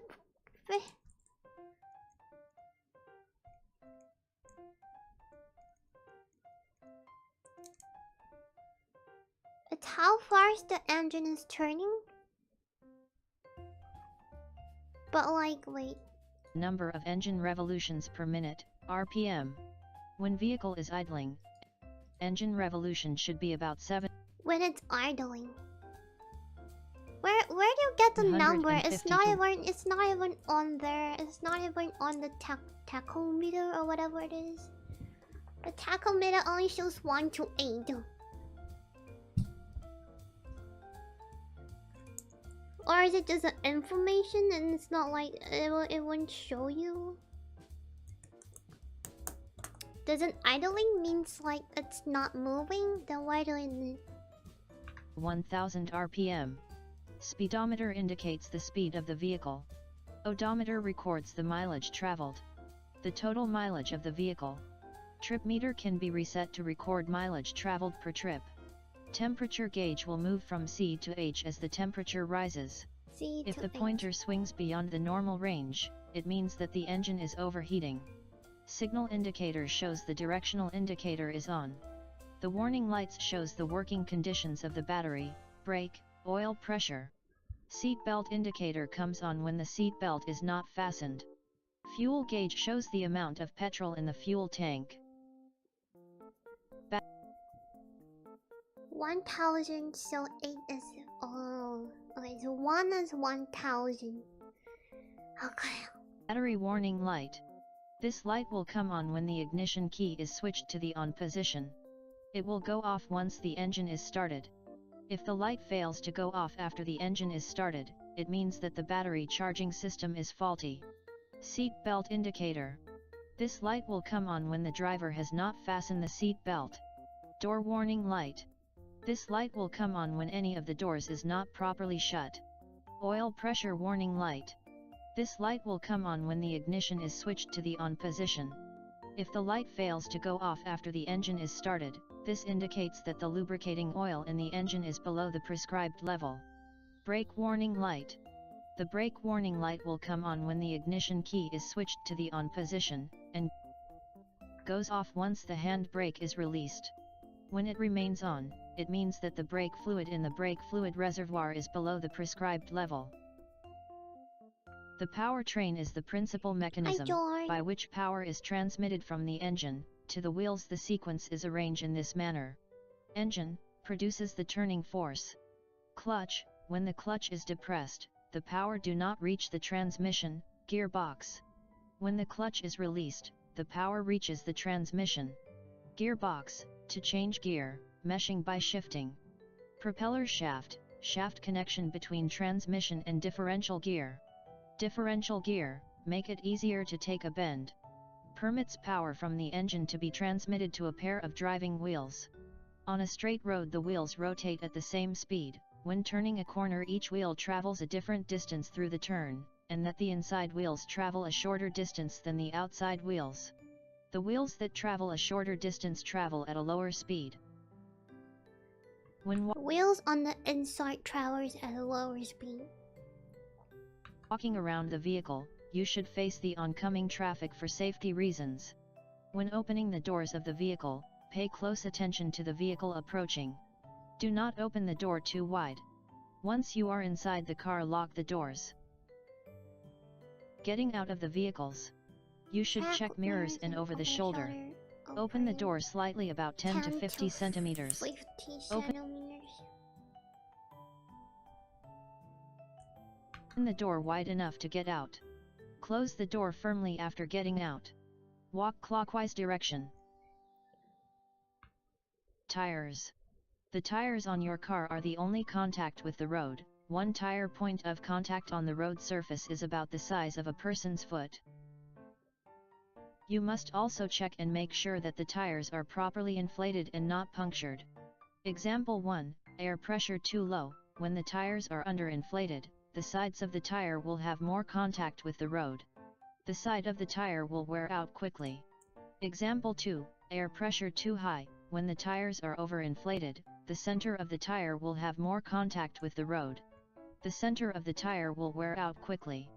Speaker 1: It's how fast the engine is turning? But like, wait.
Speaker 2: Number of engine revolutions per minute, RPM. When vehicle is idling, engine revolution should be about 7.
Speaker 1: When it's idling. Where do you get the number? It's not
Speaker 2: 152.
Speaker 1: even on there. It's not even on the tachometer or whatever it is. The tachometer only shows 1 to 8. Or is it just an information and it's not like it won't show you? Doesn't idling means like it's not moving? Then why do it need
Speaker 2: 1000 RPM. Speedometer indicates the speed of the vehicle. Odometer records the mileage traveled. The total mileage of the vehicle. Trip meter can be reset to record mileage traveled per trip. Temperature gauge will move from C to H as the temperature rises. If the pointer swings beyond the normal range, it means that the engine is overheating. Signal indicator shows the directional indicator is on. The warning lights shows the working conditions of the battery, brake, oil pressure. Seat belt indicator comes on when the seat belt is not fastened. Fuel gauge shows the amount of petrol in the fuel tank.
Speaker 1: 1000, so 8 is... Oh... Okay, so 1 is 1000. Okay.
Speaker 2: Battery warning light. This light will come on when the ignition key is switched to the on position. It will go off once the engine is started. If the light fails to go off after the engine is started, it means that the battery charging system is faulty. Seat belt indicator. This light will come on when the driver has not fastened the seat belt. Door warning light. This light will come on when any of the doors is not properly shut. Oil pressure warning light. This light will come on when the ignition is switched to the on position. If the light fails to go off after the engine is started, this indicates that the lubricating oil in the engine is below the prescribed level. Brake warning light. The brake warning light will come on when the ignition key is switched to the on position, and goes off once the hand brake is released. When it remains on, it means that the brake fluid in the brake fluid reservoir is below the prescribed level. The powertrain is the principal mechanism by which power is transmitted from the engine to the wheels. The sequence is arranged in this manner. Engine produces the turning force. Clutch, when the clutch is depressed, the power do not reach the transmission, gearbox. When the clutch is released, the power reaches the transmission. Gearbox, to change gear, meshing by shifting. Propeller shaft, shaft connection between transmission and differential gear. Differential gear, make it easier to take a bend. Permits power from the engine to be transmitted to a pair of driving wheels. On a straight road the wheels rotate at the same speed. When turning a corner each wheel travels a different distance through the turn, and that the inside wheels travel a shorter distance than the outside wheels. The wheels that travel a shorter distance travel at a lower speed. When
Speaker 1: wheels on the inside travels at a lower speed.
Speaker 2: Walking around the vehicle, you should face the oncoming traffic for safety reasons. When opening the doors of the vehicle, pay close attention to the vehicle approaching. Do not open the door too wide. Once you are inside the car, lock the doors. Getting out of the vehicles. You should check mirrors and over the shoulder. Open the door slightly about 10 to 50 centimeters. Open the door wide enough to get out. Close the door firmly after getting out. Walk clockwise direction. Tires. The tires on your car are the only contact with the road. One tire point of contact on the road surface is about the size of a person's foot. You must also check and make sure that the tires are properly inflated and not punctured. Example 1, air pressure too low. When the tires are underinflated, the sides of the tire will have more contact with the road. The side of the tire will wear out quickly. Example 2, air pressure too high. When the tires are overinflated, the center of the tire will have more contact with the road. The center of the tire will wear out quickly.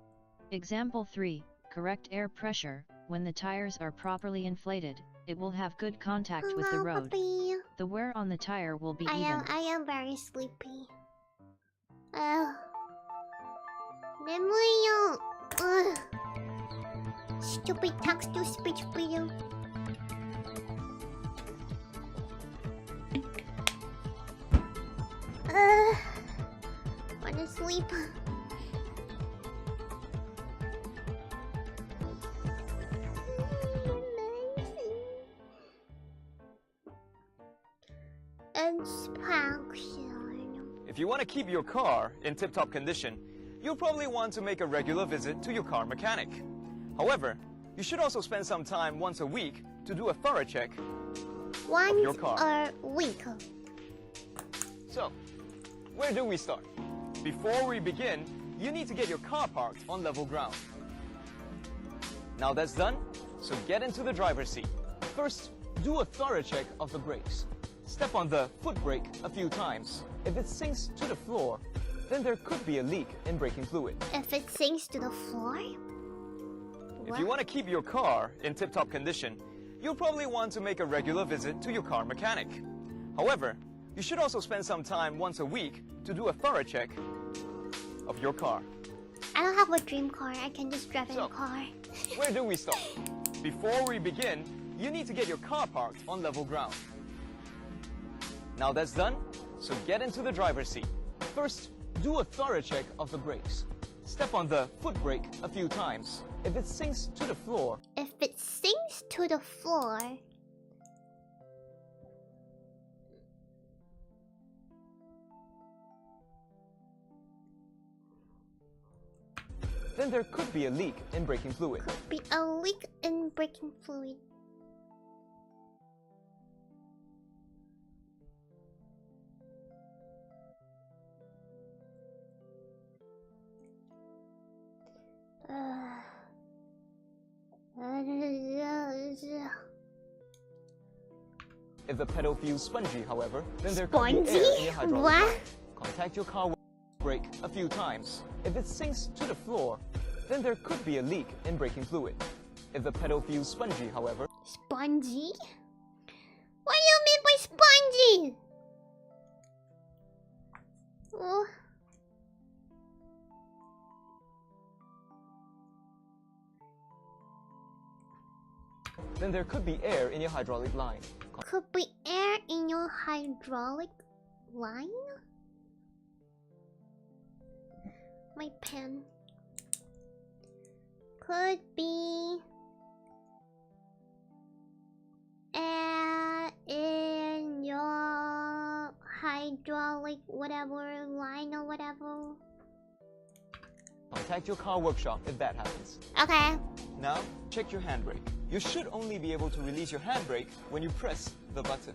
Speaker 2: Example 3, correct air pressure. When the tires are properly inflated, it will have good contact with the road.
Speaker 1: Puppy.
Speaker 2: The wear on the tire will be even.
Speaker 1: I am very sleepy. Memory. Stupid text-to-speech video. Honestly. sleep. Inspection.
Speaker 3: If you want to keep your car in tip-top condition, you'll probably want to make a regular visit to your car mechanic. However, you should also spend some time once a week to do a thorough check of your car.
Speaker 1: Once a week.
Speaker 3: So, where do we start? Before we begin, you need to get your car parked on level ground. Now that's done, so get into the driver's seat. First, do a thorough check of the brakes. Step on the foot brake a few times. If it sinks to the floor, then there could be a leak in braking fluid.
Speaker 1: If it sinks to the floor?
Speaker 3: If you want to keep your car in tip-top condition, you'll probably want to make a regular visit to your car mechanic. However, you should also spend some time once a week to do a thorough check of your car.
Speaker 1: I don't have a dream car. I can just drive in a car.
Speaker 3: Where do we start? Before we begin, you need to get your car parked on level ground. Now that's done, so get into the driver's seat. First, do a thorough check of the brakes. Step on the foot brake a few times. If it sinks to the floor...
Speaker 1: If it sinks to the floor...
Speaker 3: then there could be a leak in braking fluid.
Speaker 1: Could be a leak in braking fluid.
Speaker 3: If the pedal feels spongy, however, then there could be air in your hydraulic line. Contact your car brake a few times. If it sinks to the floor, then there could be a leak in braking fluid. If the pedal feels spongy, however...
Speaker 1: Spongy? What do you mean by spongy? Oh.
Speaker 3: Then there could be air in your hydraulic line.
Speaker 1: Could be air in your hydraulic line? My pen. Could be air in your hydraulic whatever line or whatever.
Speaker 3: Contact your car workshop if that happens.
Speaker 1: Okay.
Speaker 3: Now, check your handbrake. You should only be able to release your handbrake when you press the button.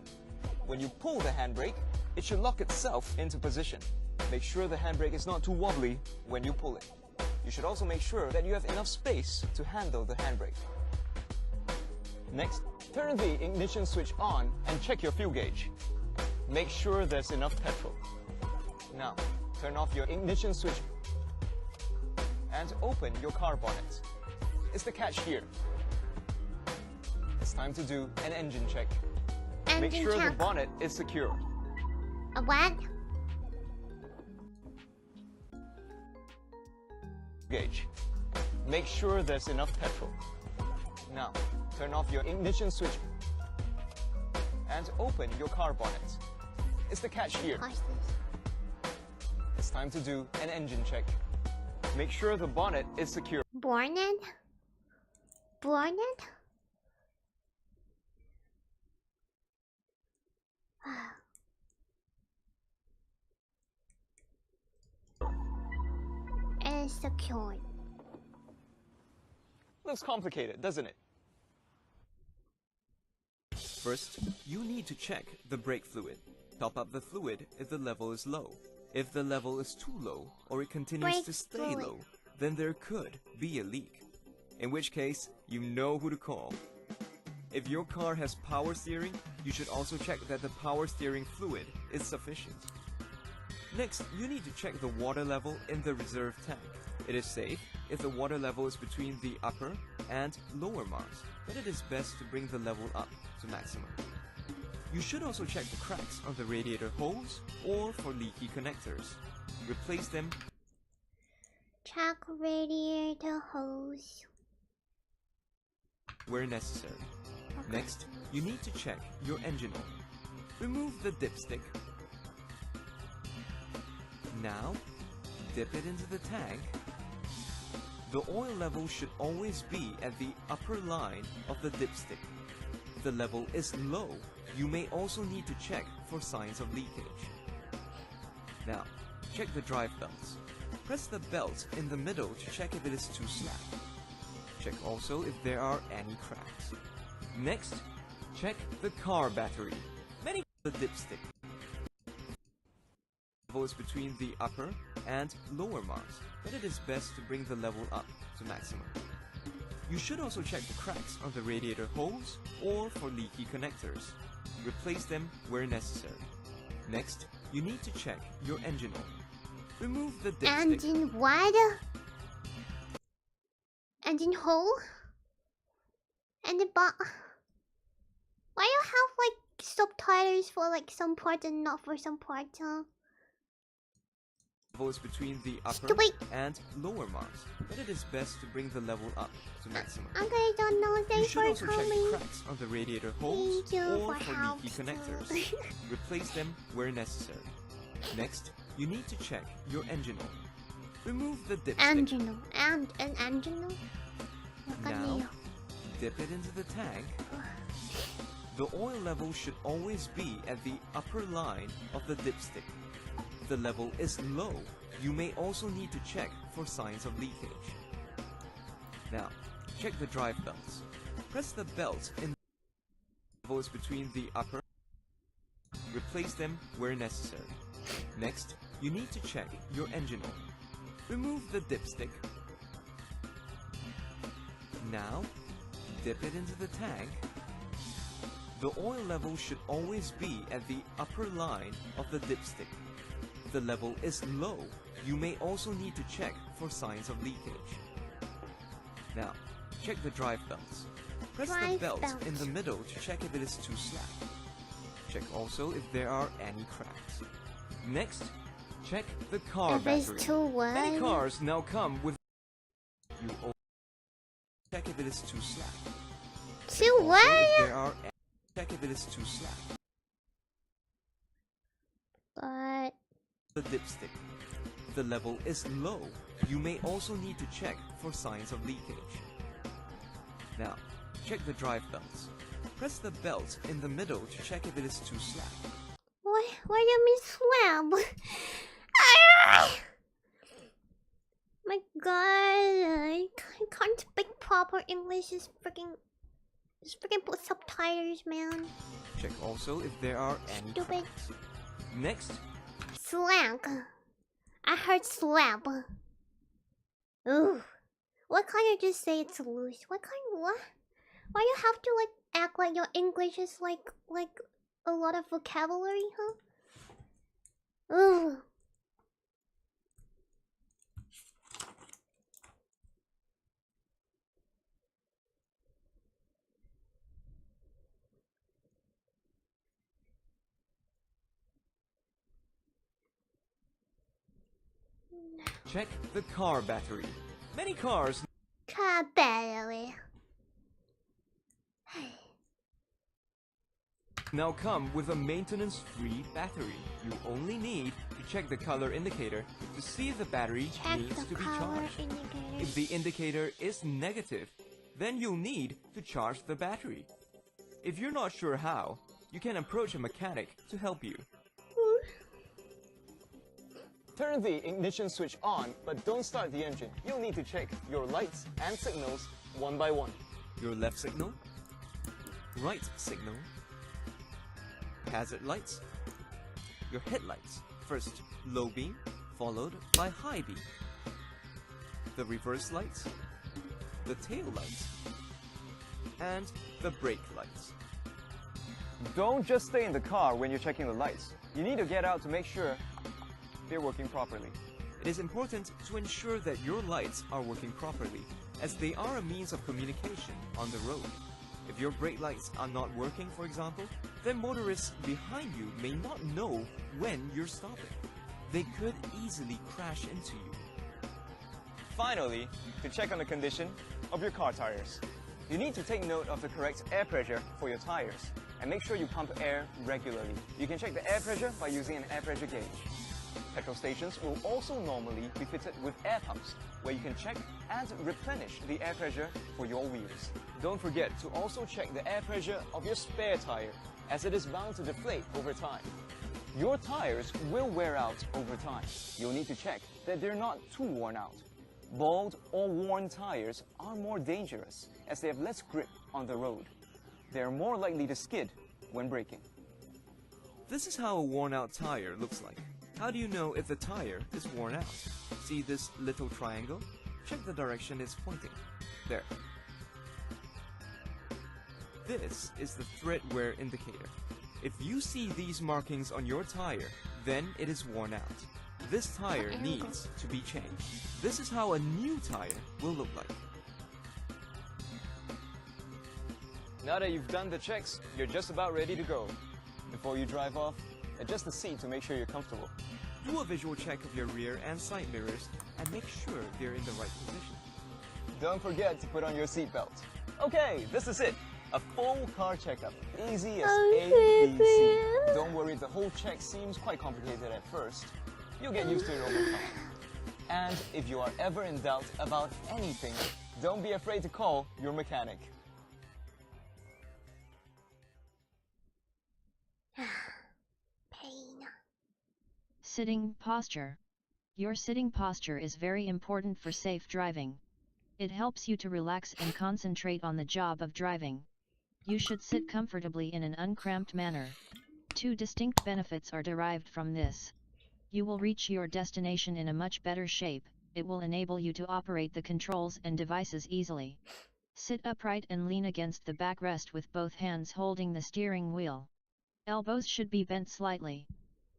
Speaker 3: When you pull the handbrake, it should lock itself into position. Make sure the handbrake is not too wobbly when you pull it. You should also make sure that you have enough space to handle the handbrake. Next, turn the ignition switch on and check your fuel gauge. Make sure there's enough petrol. Now, turn off your ignition switch and open your car bonnet. It's the catch here. It's time to do an engine check. Make sure the bonnet is secure.
Speaker 1: A what?
Speaker 3: Gauge. Make sure there's enough petrol. Now, turn off your ignition switch and open your car bonnet. It's the catch here. It's time to do an engine check. Make sure the bonnet is secure.
Speaker 1: Bonnet? Bonnet? And secured.
Speaker 3: Looks complicated, doesn't it? First, you need to check the brake fluid. Top up the fluid if the level is low. If the level is too low or it continues to stay low, then there could be a leak. In which case, you know who to call. If your car has power steering, you should also check that the power steering fluid is sufficient. Next, you need to check the water level in the reserve tank. It is safe if the water level is between the upper and lower marks, but it is best to bring the level up to maximum. You should also check the cracks on the radiator holes or for leaky connectors. Replace them.
Speaker 1: Check radiator hose
Speaker 3: where necessary. Okay. Next, you need to check your engine oil. Remove the dipstick. Now, dip it into the tank. The oil level should always be at the upper line of the dipstick. If the level is low, you may also need to check for signs of leakage. Now, check the drive belts. Press the belt in the middle to check if it is too slack. Check also if there are any cracks. Next, check the car battery. Many the dipstick. Level is between the upper and lower marks, but it is best to bring the level up to maximum. You should also check the cracks on the radiator holes or for leaky connectors. Replace them where necessary. Next, you need to check your engine oil. Remove the dipstick.
Speaker 1: Engine what? Engine hole? And the why you have like subtitles for like some parts and not for some parts, huh?
Speaker 3: Level is between the upper and lower marks, but it is best to bring the level up to maximum.
Speaker 1: Okay, don't know. Thanks for
Speaker 3: coming. You should also check the cracks on the radiator holes or for leaky connectors. Replace them where necessary. Next, you need to check your engine oil. Remove the dipstick.
Speaker 1: Engine oil. And an engine oil?
Speaker 3: Now, dip it into the tank. The oil level should always be at the upper line of the dipstick. If the level is low, you may also need to check for signs of leakage. Now, check the drive belts. Press the belt in the level is between the upper. Replace them where necessary. Next, you need to check your engine oil. Remove the dipstick. Now, dip it into the tank. The oil level should always be at the upper line of the dipstick. If the level is low, you may also need to check for signs of leakage. Now, check the drive belts. Press the belt in the middle to check if it is too slack. Check also if there are any cracks. Next, check the car battery. Many cars now come with you also check if it is too slack.
Speaker 1: Too what?
Speaker 3: Check if it is too slack.
Speaker 1: But
Speaker 3: the dipstick. If the level is low, you may also need to check for signs of leakage. Now, check the drive belts. Press the belt in the middle to check if it is too slack.
Speaker 1: Why do you mean slab? My god, I can't speak proper English. Just freaking put subtitles, man.
Speaker 3: Check also if there are any cracks. Next,
Speaker 1: slank. I heard slab. Ooh, why can't you just say it's loose? Why you have to like act like your English is like a lot of vocabulary, huh? Ooh.
Speaker 3: check the car battery. Many cars
Speaker 1: Car battery.
Speaker 3: now come with a maintenance-free battery. You only need to check the color indicator to see if the battery needs to be charged. If the indicator is negative, then you'll need to charge the battery. If you're not sure how, you can approach a mechanic to help you.
Speaker 4: Turn the ignition switch on, but don't start the engine. You'll need to check your lights and signals one by one.
Speaker 3: Your left signal, right signal, hazard lights, your headlights. First, low beam, followed by high beam. The reverse lights, the tail lights, and the brake lights.
Speaker 4: Don't just stay in the car when you're checking the lights. You need to get out to make sure they're working properly.
Speaker 3: It is important to ensure that your lights are working properly, as they are a means of communication on the road. If your brake lights are not working, for example, then motorists behind you may not know when you're stopping. They could easily crash into you.
Speaker 4: Finally, to check on the condition of your car tires. You need to take note of the correct air pressure for your tires and make sure you pump air regularly. You can check the air pressure by using an air pressure gauge. Petrol stations will also normally be fitted with air pumps, where you can check and replenish the air pressure for your wheels. Don't forget to also check the air pressure of your spare tire, as it is bound to deflate over time. Your tires will wear out over time. You'll need to check that they're not too worn out. Bald or worn tires are more dangerous, as they have less grip on the road. They are more likely to skid when braking.
Speaker 3: This is how a worn-out tire looks like. How do you know if the tire is worn out? See this little triangle? Check the direction it's pointing. There. This is the thread wear indicator. If you see these markings on your tire, then it is worn out. This tire needs to be changed. This is how a new tire will look like.
Speaker 4: Now that you've done the checks, you're just about ready to go. Before you drive off, adjust the seat to make sure you're comfortable.
Speaker 3: Do a visual check of your rear and side mirrors and make sure they're in the right position.
Speaker 4: Don't forget to put on your seatbelt. Okay, this is it. A full car checkup. Easy as A, B, C. Don't worry, the whole check seems quite complicated at first. You'll get used to it over time. And if you are ever in doubt about anything, don't be afraid to call your mechanic.
Speaker 1: Pain.
Speaker 2: Sitting posture. Your sitting posture is very important for safe driving. It helps you to relax and concentrate on the job of driving. You should sit comfortably in an uncramped manner. Two distinct benefits are derived from this. You will reach your destination in a much better shape. It will enable you to operate the controls and devices easily. Sit upright and lean against the backrest with both hands holding the steering wheel. Elbows should be bent slightly.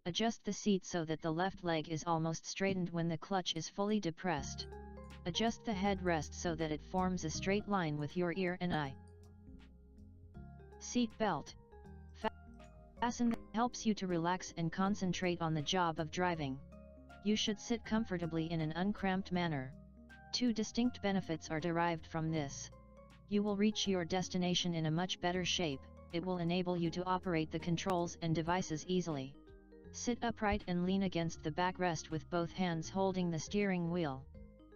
Speaker 2: Adjust the seat so that the left leg is almost straightened when the clutch is fully depressed. Adjust the headrest so that it forms a straight line with your ear and eye. Seat belt. Fasten helps you to relax and concentrate on the job of driving. You should sit comfortably in an uncramped manner. Two distinct benefits are derived from this. You will reach your destination in a much better shape. It will enable you to operate the controls and devices easily. Sit upright and lean against the backrest with both hands holding the steering wheel.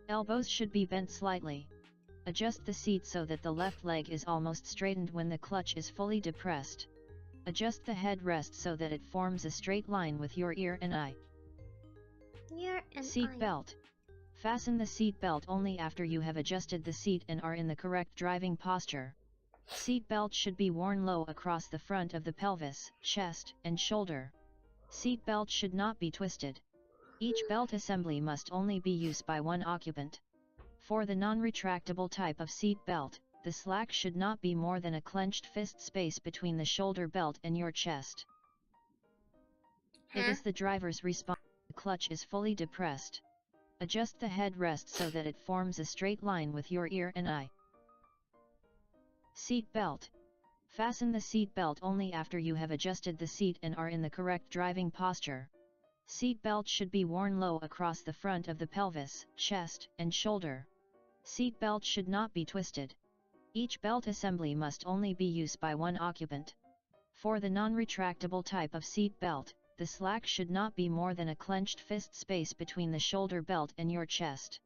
Speaker 2: Elbows should be bent slightly. Adjust the seat so that the left leg is almost straightened when the clutch is fully depressed. Adjust the headrest so that it forms a straight line with your ear and eye. Seat belt. Fasten the seat belt only after you have adjusted the seat and are in the correct driving posture. Seat belt should be worn low across the front of the pelvis, chest, and shoulder. Seat belt should not be twisted. Each belt assembly must only be used by one occupant. For the non-retractable type of seat belt, the slack should not be more than a clenched fist space between the shoulder belt and your chest. It is the driver's response. The clutch is fully depressed. Adjust the headrest so that it forms a straight line with your ear and eye. Seat belt. Fasten the seat belt only after you have adjusted the seat and are in the correct driving posture. Seat belt should be worn low across the front of the pelvis, chest, and shoulder. Seat belt should not be twisted. Each belt assembly must only be used by one occupant. For the non-retractable type of seat belt, the slack should not be more than a clenched fist space between the shoulder belt and your chest.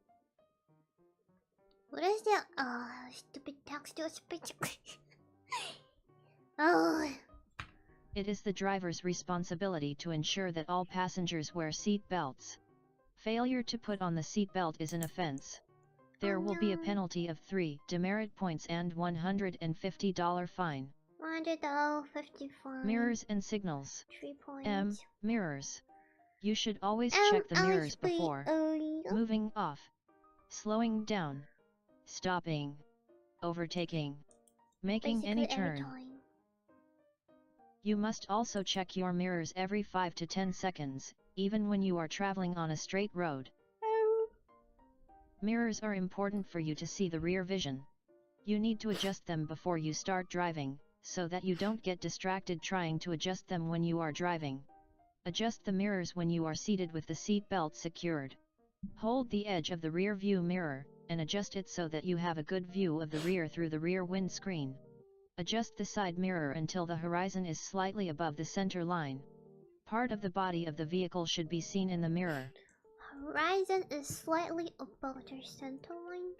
Speaker 1: What is that? Oh, stupid textile speech. Oh.
Speaker 2: It is the driver's responsibility to ensure that all passengers wear seat belts. Failure to put on the seat belt is an offense. There will be a penalty of 3 demerit points and $150 fine.
Speaker 1: $150 fine.
Speaker 2: Mirrors and signals.
Speaker 1: 3 points.
Speaker 2: Mirrors. You should always check the mirrors before moving off, slowing down, stopping, overtaking, making any turn. You must also check your mirrors every 5 to 10 seconds, even when you are traveling on a straight road. Mirrors are important for you to see the rear vision. You need to adjust them before you start driving, so that you don't get distracted trying to adjust them when you are driving. Adjust the mirrors when you are seated with the seat belt secured. Hold the edge of the rear view mirror, and adjust it so that you have a good view of the rear through the rear windscreen. Adjust the side mirror until the horizon is slightly above the center line. part of the body of the vehicle should be seen in the mirror.
Speaker 1: Horizon is slightly above the center line.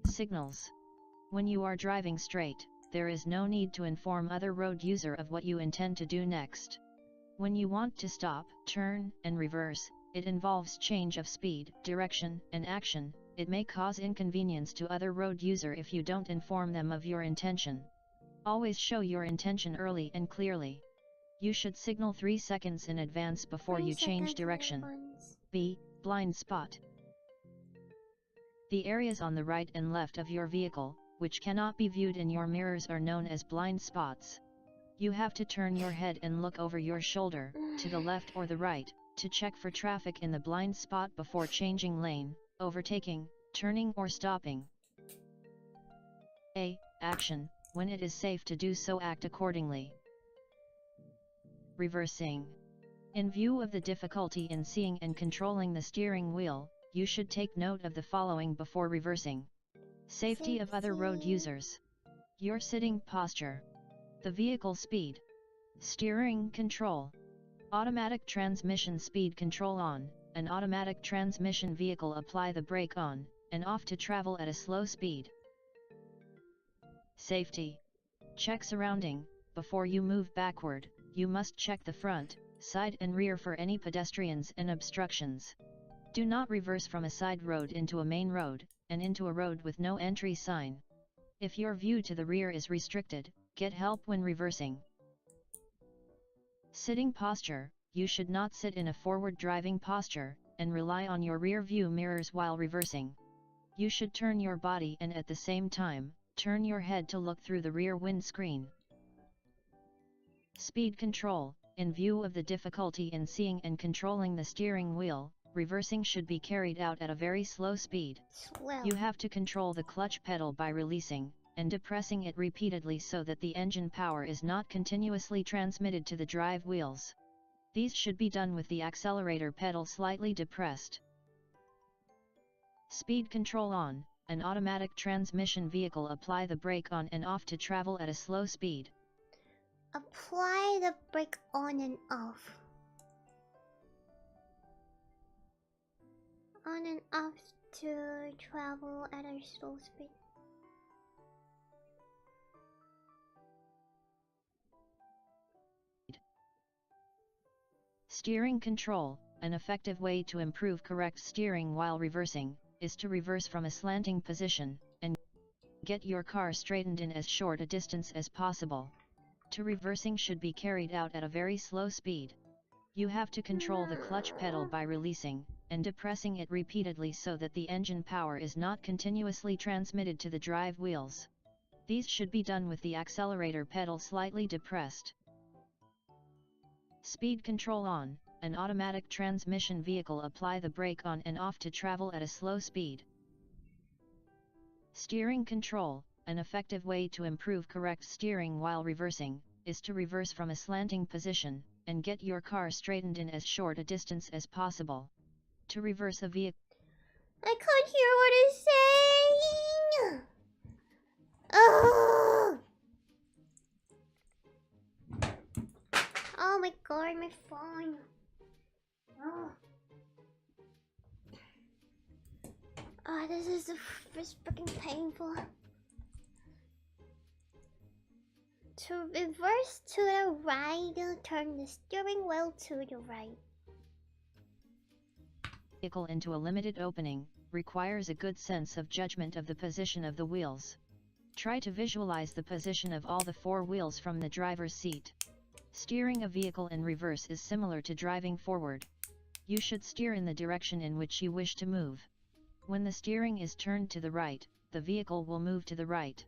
Speaker 2: Signals. When you are driving straight, there is no need to inform other road user of what you intend to do next. When you want to stop, turn, and reverse, it involves change of speed, direction, and action. It may cause inconvenience to other road user if you don't inform them of your intention. Always show your intention early and clearly. You should signal 3 seconds in advance before you change direction. B. Blind spot. The areas on the right and left of your vehicle, which cannot be viewed in your mirrors, are known as blind spots. You have to turn your head and look over your shoulder, to the left or the right, to check for traffic in the blind spot before changing lane, overtaking, turning or stopping. A. Action. When it is safe to do so, act accordingly. Reversing. In view of the difficulty in seeing and controlling the steering wheel, you should take note of the following before reversing. Safety of other road users. Your sitting posture. The vehicle speed. Steering control. Automatic transmission speed control on. An automatic transmission vehicle apply the brake on and off to travel at a slow speed. Safety. Check surrounding. Before you move backward, you must check the front, side and rear for any pedestrians and obstructions. Do not reverse from a side road into a main road, and into a road with no entry sign. If your view to the rear is restricted, get help when reversing. Sitting posture. You should not sit in a forward driving posture, and rely on your rear view mirrors while reversing. You should turn your body and at the same time, turn your head to look through the rear windscreen. Speed control. In view of the difficulty in seeing and controlling the steering wheel, reversing should be carried out at a very slow speed. You have to control the clutch pedal by releasing and depressing it repeatedly so that the engine power is not continuously transmitted to the drive wheels. These should be done with the accelerator pedal slightly depressed. Speed control on. An automatic transmission vehicle apply the brake on and off to travel at a slow speed.
Speaker 1: Apply the brake on and off. On and off to travel at a slow speed.
Speaker 2: Steering control. An effective way to improve correct steering while reversing is to reverse from a slanting position and get your car straightened in as short a distance as possible. To reversing should be carried out at a very slow speed. You have to control the clutch pedal by releasing and depressing it repeatedly so that the engine power is not continuously transmitted to the drive wheels. These should be done with the accelerator pedal slightly depressed. Speed control on. An automatic transmission vehicle apply the brake on and off to travel at a slow speed. Steering control. An effective way to improve correct steering while reversing is to reverse from a slanting position and get your car straightened in as short a distance as possible. To reverse a vehicle.
Speaker 1: I can't hear what it's saying. Oh, oh my god, my phone. Oh, oh, this is freaking painful. To reverse to the right, turn the steering wheel to the right.
Speaker 2: Vehicle into a limited opening requires a good sense of judgment of the position of the wheels. Try to visualize the position of all the 4 wheels from the driver's seat. Steering a vehicle in reverse is similar to driving forward. You should steer in the direction in which you wish to move. When the steering is turned to the right, the vehicle will move to the right.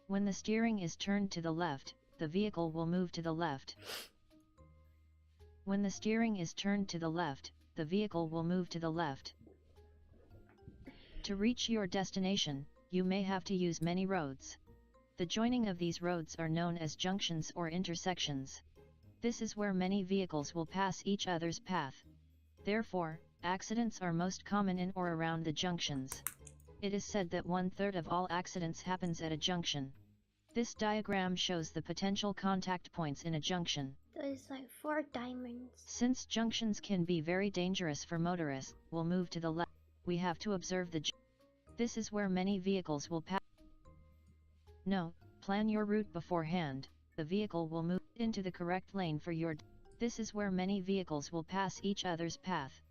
Speaker 2: When the steering is turned to the left, the vehicle will move to the left. When the steering is turned to the left, the vehicle will move to the left. To reach your destination, you may have to use many roads. The joining of these roads are known as junctions or intersections. This is where many vehicles will pass each other's path. Therefore, accidents are most common in or around the junctions. It is said that 1/3 of all accidents happens at a junction. This diagram shows the potential contact points in a junction.
Speaker 1: There's like 4 diamonds.
Speaker 2: Since junctions can be very dangerous for motorists, we'll move to the left. We have to observe the This is where many vehicles will pass. No, plan your route beforehand. The vehicle will move into the correct lane for your. This is where many vehicles will pass each other's path.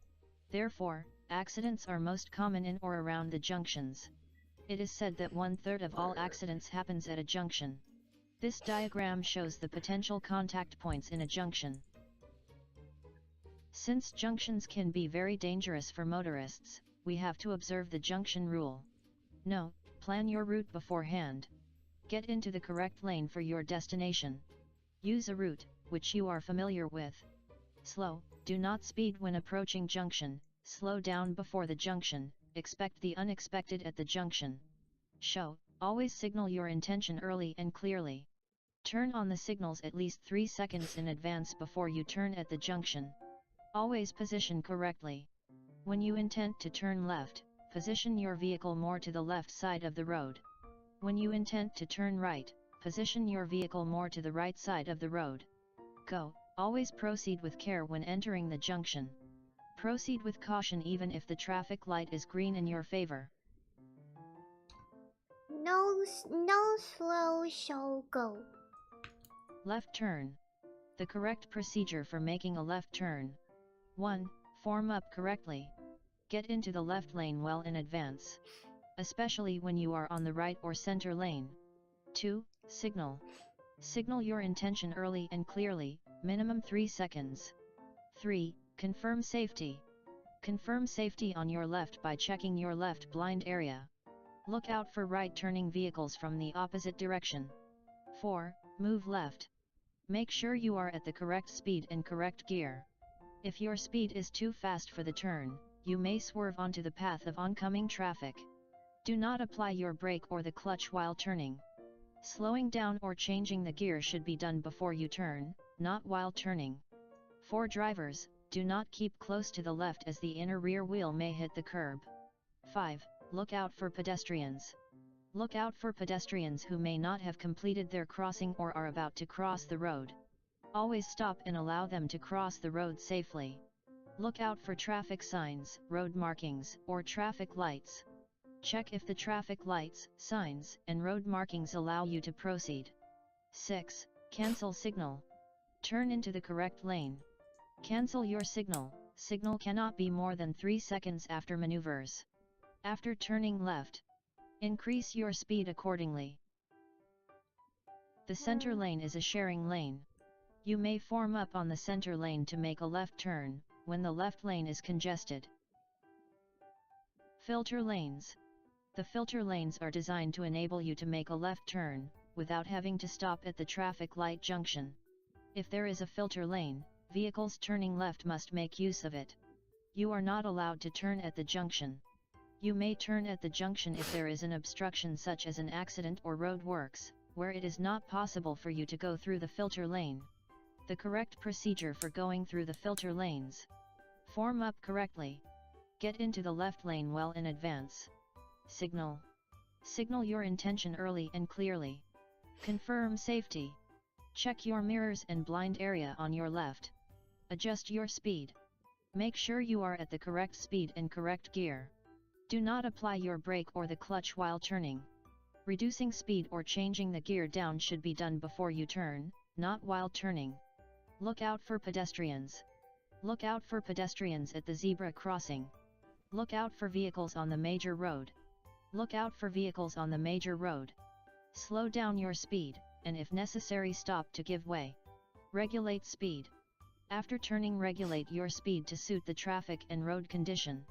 Speaker 2: Therefore, accidents are most common in or around the junctions. It is said that 1/3 of all accidents happens at a junction. This diagram shows the potential contact points in a junction. Since junctions can be very dangerous for motorists, we have to observe the junction rule. No, plan your route beforehand. Get into the correct lane for your destination. Use a route which you are familiar with. Slow, do not speed when approaching junction, slow down before the junction, expect the unexpected at the junction. Show, always signal your intention early and clearly. Turn on the signals at least 3 seconds in advance before you turn at the junction. Always position correctly. When you intend to turn left, position your vehicle more to the left side of the road. When you intend to turn right, position your vehicle more to the right side of the road. Go, always proceed with care when entering the junction. Proceed with caution even if the traffic light is green in your favor.
Speaker 1: No slow show go.
Speaker 2: Left turn. The correct procedure for making a left turn. 1. Form up correctly. Get into the left lane well in advance, especially when you are on the right or center lane. 2. Signal. Signal your intention early and clearly, minimum 3 seconds. 3. Confirm safety. Confirm safety on your left by checking your left blind area. Look out for right turning vehicles from the opposite direction. 4. Move left. Make sure you are at the correct speed and correct gear. If your speed is too fast for the turn, you may swerve onto the path of oncoming traffic. Do not apply your brake or the clutch while turning. Slowing down or changing the gear should be done before you turn, not while turning. For drivers, do not keep close to the left as the inner rear wheel may hit the curb. 5. Look out for pedestrians. Look out for pedestrians who may not have completed their crossing or are about to cross the road. Always stop and allow them to cross the road safely. Look out for traffic signs, road markings, or traffic lights. Check if the traffic lights, signs, and road markings allow you to proceed. 6. Cancel signal. Turn into the correct lane. Cancel your signal. Signal cannot be more than 3 seconds after maneuvers. After turning left, increase your speed accordingly. The center lane is a sharing lane. You may form up on the center lane to make a left turn, when the left lane is congested. Filter lanes. The filter lanes are designed to enable you to make a left turn, without having to stop at the traffic light junction. If there is a filter lane, vehicles turning left must make use of it. You are not allowed to turn at the junction. You may turn at the junction if there is an obstruction such as an accident or road works, where it is not possible for you to go through the filter lane. The correct procedure for going through the filter lanes. Form up correctly. Get into the left lane well in advance. Signal. Signal your intention early and clearly. Confirm safety. Check your mirrors and blind area on your left. Adjust your speed. Make sure you are at the correct speed and correct gear. Do not apply your brake or the clutch while turning. Reducing speed or changing the gear down should be done before you turn, not while turning. Look out for pedestrians. Look out for pedestrians at the zebra crossing. Look out for vehicles on the major road. Look out for vehicles on the major road. Slow down your speed, and if necessary stop to give way. Regulate speed. After turning, regulate your speed to suit the traffic and road condition.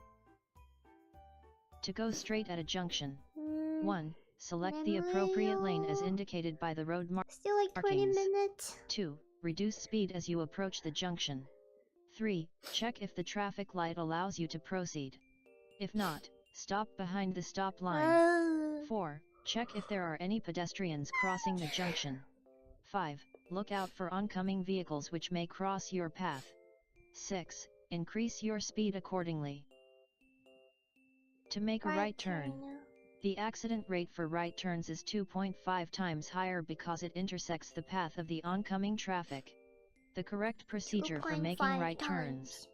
Speaker 2: To go straight at a junction. 1. Select the appropriate lane as indicated by the road markings.
Speaker 1: Still like 20 minutes.
Speaker 2: 2. Reduce speed as you approach the junction. 3. Check if the traffic light allows you to proceed. If not, stop behind the stop line. 4. Check if there are any pedestrians crossing the junction. 5. Look out for oncoming vehicles which may cross your path. 6. increase your speed accordingly. To make a right turn, the accident rate for right turns is 2.5 times higher because it intersects the path of the oncoming traffic. The correct procedure for making right turns: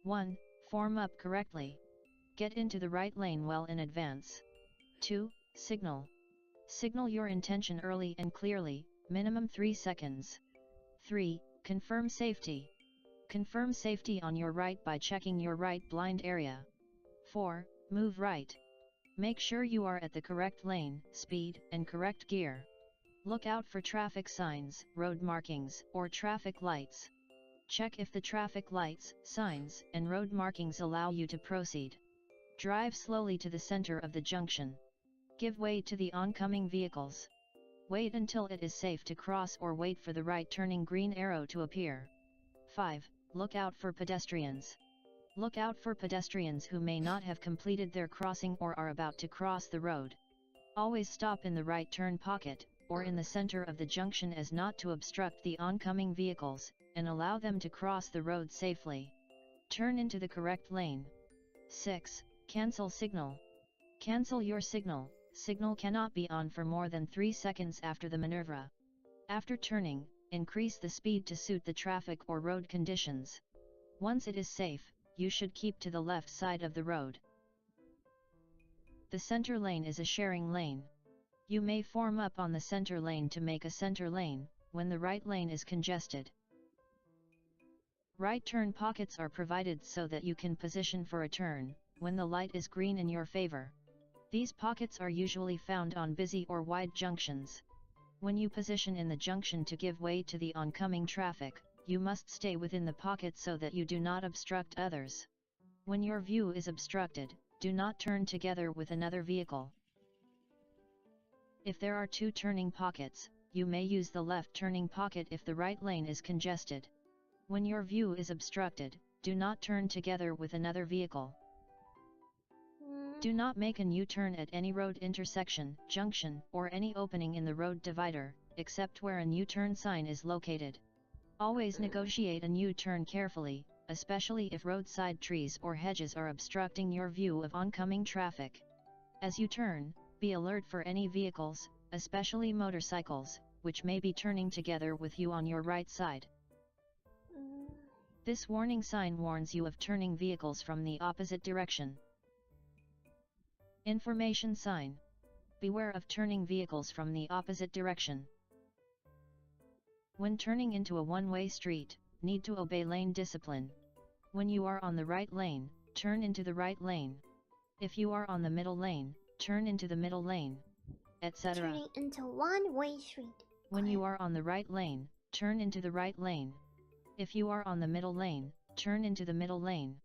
Speaker 2: 1. Form up correctly. Get into the right lane well in advance. 2. Signal. Signal your intention early and clearly, minimum 3 seconds. 3. Confirm safety. Confirm safety on your right by checking your right blind area. 4. Move right. Make sure you are at the correct lane, speed, and correct gear. Look out for traffic signs, road markings, or traffic lights. Check if the traffic lights, signs, and road markings allow you to proceed. Drive slowly to the center of the junction. Give way to the oncoming vehicles. Wait until it is safe to cross or wait for the right turning green arrow to appear. 5. Look out for pedestrians. Look out for pedestrians who may not have completed their crossing or are about to cross the road. Always stop in the right turn pocket, or in the center of the junction as not to obstruct the oncoming vehicles, and allow them to cross the road safely. Turn into the correct lane. 6. Cancel signal. Cancel your signal. Signal cannot be on for more than 3 seconds after the maneuver. After turning, increase the speed to suit the traffic or road conditions. Once it is safe, you should keep to the left side of the road. The center lane is a sharing lane. You may form up on the center lane to make a center lane, when the right lane is congested. Right turn pockets are provided so that you can position for a turn, when the light is green in your favor. These pockets are usually found on busy or wide junctions. When you position in the junction to give way to the oncoming traffic, you must stay within the pocket so that you do not obstruct others. When your view is obstructed, do not turn together with another vehicle. If there are 2 turning pockets, you may use the left turning pocket if the right lane is congested. When your view is obstructed, do not turn together with another vehicle. Do not make a U-turn at any road intersection, junction, or any opening in the road divider, except where a U-turn sign is located. Always negotiate a U-turn carefully, especially if roadside trees or hedges are obstructing your view of oncoming traffic. As you turn, be alert for any vehicles, especially motorcycles, which may be turning together with you on your right side. This warning sign warns you of turning vehicles from the opposite direction. Information sign. Beware of turning vehicles from the opposite direction. When turning into a one-way street, need to obey lane discipline. When you are on the right lane, turn into the right lane. If you are on the middle lane, turn into the middle lane, etc.
Speaker 1: Turning into one-way street.
Speaker 2: When you are on the right lane, turn into the right lane. If you are on the middle lane, turn into the middle lane.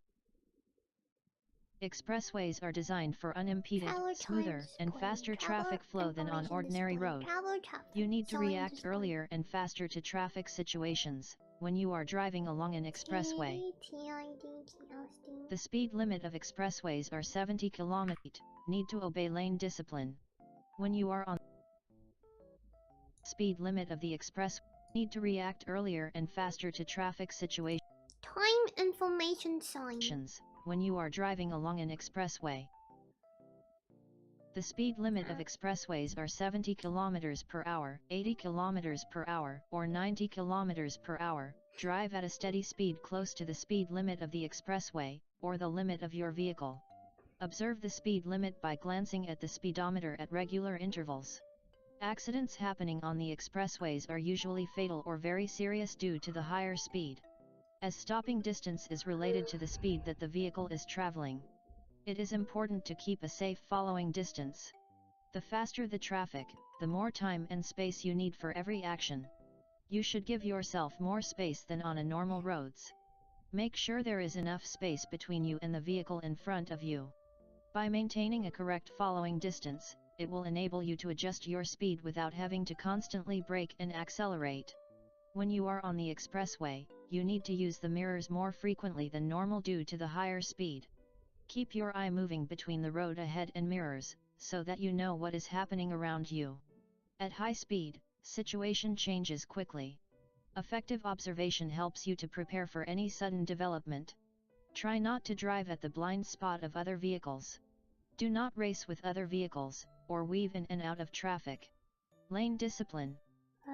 Speaker 2: Expressways are designed for unimpeded, smoother, and faster traffic flow than on ordinary road. You need to react earlier and faster to traffic situations when you are driving along an expressway. The speed limit of expressways are 70 km. Need to obey lane discipline. When you are on speed limit of the express, need to react earlier and faster to traffic situations.
Speaker 1: Time information signs.
Speaker 2: When you are driving along an expressway. The speed limit of expressways are 70 km per hour, 80 km per hour, or 90 km per hour. Drive at a steady speed close to the speed limit of the expressway, or the limit of your vehicle. Observe the speed limit by glancing at the speedometer at regular intervals. Accidents happening on the expressways are usually fatal or very serious due to the higher speed, as stopping distance is related to the speed that the vehicle is traveling. It is important to keep a safe following distance. The faster the traffic, the more time and space you need for every action. You should give yourself more space than on a normal roads. Make sure there is enough space between you and the vehicle in front of you. By maintaining a correct following distance, it will enable you to adjust your speed without having to constantly brake and accelerate. When you are on the expressway, you need to use the mirrors more frequently than normal due to the higher speed. Keep your eye moving between the road ahead and mirrors, so that you know what is happening around you. At high speed, situation changes quickly. Effective observation helps you to prepare for any sudden development. Try not to drive at the blind spot of other vehicles. Do not race with other vehicles, or weave in and out of traffic. Lane discipline.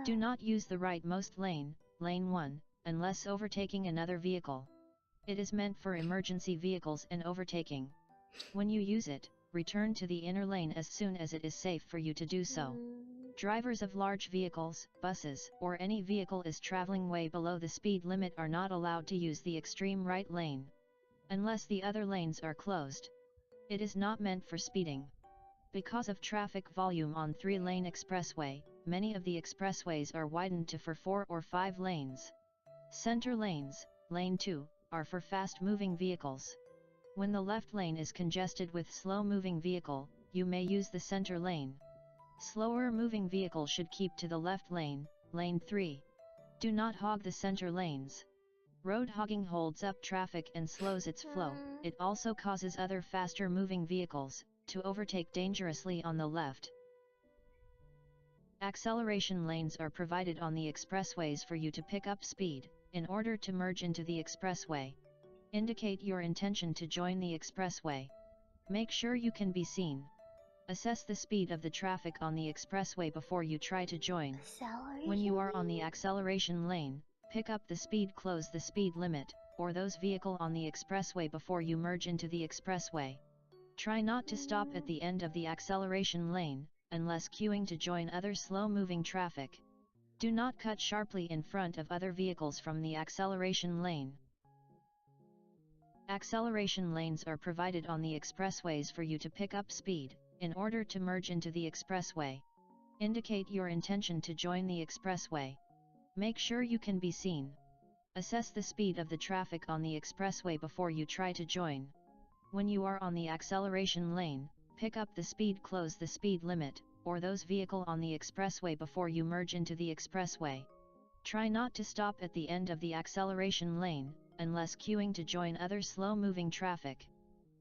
Speaker 2: Do not use the rightmost lane, lane 1, unless overtaking another vehicle. It is meant for emergency vehicles and overtaking. When you use it, return to the inner lane as soon as it is safe for you to do so. Drivers of large vehicles, buses, or any vehicle is traveling way below the speed limit are not allowed to use the extreme right lane. Unless the other lanes are closed. It is not meant for speeding. Because of traffic volume on 3-lane expressway, many of the expressways are widened to for 4 or 5 lanes. Center lanes, lane 2, are for fast-moving vehicles. When the left lane is congested with slow-moving vehicle, you may use the center lane. Slower-moving vehicle should keep to the left lane, lane 3. Do not hog the center lanes. Road hogging holds up traffic and slows its flow. It also causes other faster-moving vehicles to overtake dangerously on the left. Acceleration lanes are provided on the expressways for you to pick up speed, in order to merge into the expressway. Indicate your intention to join the expressway. Make sure you can be seen. Assess the speed of the traffic on the expressway before you try to join. When you are on the acceleration lane, pick up the speed, close the speed limit, or those vehicle on the expressway before you merge into the expressway. Try not to stop at the end of the acceleration lane, unless queuing to join other slow-moving traffic. Do not cut sharply in front of other vehicles from the acceleration lane. Acceleration lanes are provided on the expressways for you to pick up speed, in order to merge into the expressway. Indicate your intention to join the expressway. Make sure you can be seen. Assess the speed of the traffic on the expressway before you try to join. When you are on the acceleration lane, pick up the speed, close the speed limit, or those vehicle on the expressway before you merge into the expressway. Try not to stop at the end of the acceleration lane, unless queuing to join other slow-moving traffic.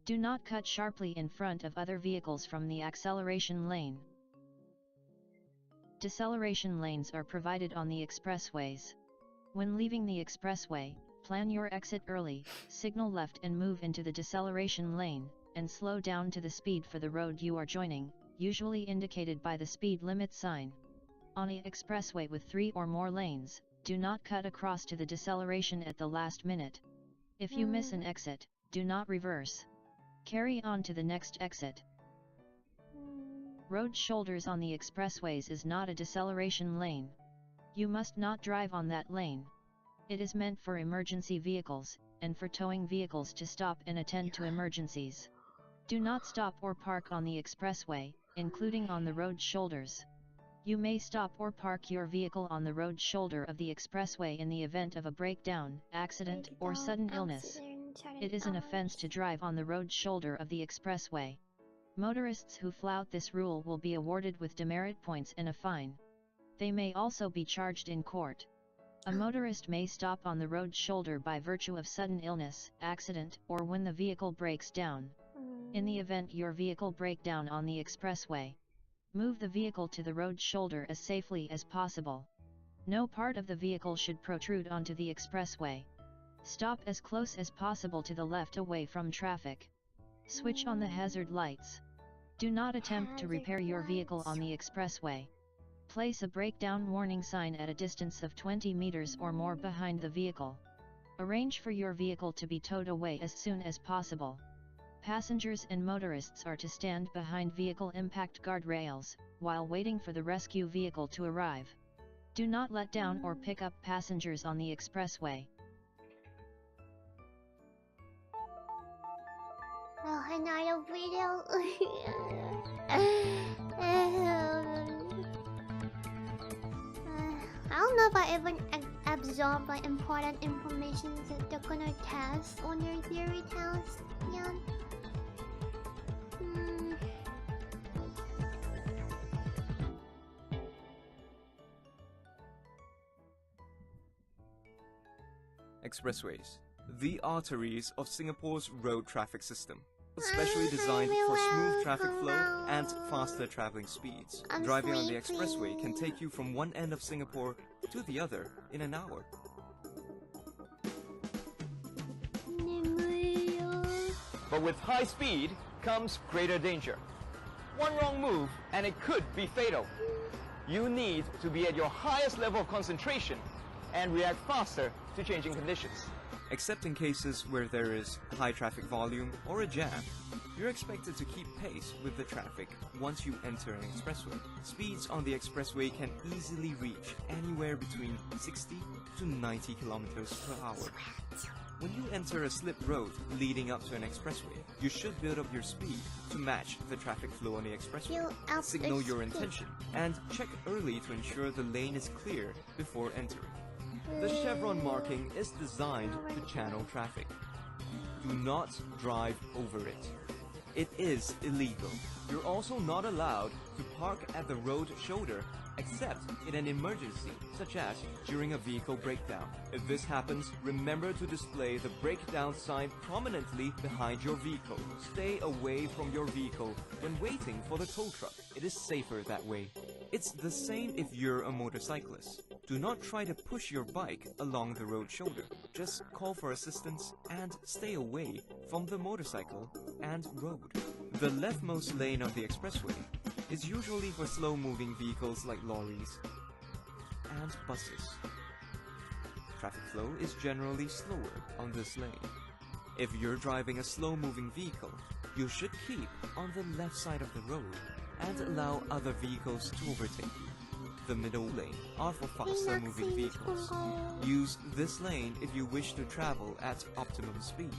Speaker 2: Do not cut sharply in front of other vehicles from the acceleration lane. Deceleration lanes are provided on the expressways. When leaving the expressway, plan your exit early, signal left and move into the deceleration lane, and slow down to the speed for the road you are joining, usually indicated by the speed limit sign. On an expressway with 3 or more lanes, do not cut across to the deceleration at the last minute. If you miss an exit, do not reverse. Carry on to the next exit. Road shoulders on the expressways is not a deceleration lane. You must not drive on that lane. It is meant for emergency vehicles, and for towing vehicles to stop and attend to emergencies. Do not stop or park on the expressway, including on the road shoulders. You may stop or park your vehicle on the road shoulder of the expressway in the event of a breakdown, accident, or sudden illness. It is an offense to drive on the road shoulder of the expressway. Motorists who flout this rule will be awarded with demerit points and a fine. They may also be charged in court. A motorist may stop on the road shoulder by virtue of sudden illness, accident, or when the vehicle breaks down. In the event your vehicle breaks down on the expressway, move the vehicle to the road shoulder as safely as possible. No part of the vehicle should protrude onto the expressway. Stop as close as possible to the left away from traffic. Switch on the hazard lights. Do not attempt to repair your vehicle on the expressway. Place a breakdown warning sign at a distance of 20 meters or more behind the vehicle. Arrange for your vehicle to be towed away as soon as possible. Passengers and motorists are to stand behind vehicle impact guardrails, while waiting for the rescue vehicle to arrive. Do not let down or pick up passengers on the expressway.
Speaker 1: Oh, another video. I don't know if I even absorb like important information that they're gonna test on your theory test. Yeah.
Speaker 3: Expressways, the arteries of Singapore's road traffic system, specially designed for smooth traffic flow and faster traveling speeds. Driving on the expressway can take you from one end of Singapore to the other in an hour.
Speaker 4: But with high speed comes greater danger. One wrong move and it could be fatal. You need to be at your highest level of concentration and react faster to changing conditions.
Speaker 3: Except in cases where there is high traffic volume or a jam, you're expected to keep pace with the traffic once you enter an expressway. Speeds on the expressway can easily reach anywhere between 60 to 90 kilometers per hour. When you enter a slip road leading up to an expressway, you should build up your speed to match the traffic flow on the expressway. Signal your intention and check early to ensure the lane is clear before entering. The chevron marking is designed to channel traffic. Do not drive over it. It is illegal. You're also not allowed to park at the road shoulder except in an emergency, such as during a vehicle breakdown. If this happens, remember to display the breakdown sign prominently behind your vehicle. Stay away from your vehicle when waiting for the tow truck. It is safer that way. It's the same if you're a motorcyclist. Do not try to push your bike along the road shoulder. Just call for assistance and stay away from the motorcycle and road. The leftmost lane of the expressway is usually for slow-moving vehicles like lorries and buses. Traffic flow is generally slower on this lane. If you're driving a slow-moving vehicle, you should keep on the left side of the road and allow other vehicles to overtake you. The middle lane are for faster moving vehicles. Use this lane if you wish to travel at optimum speed.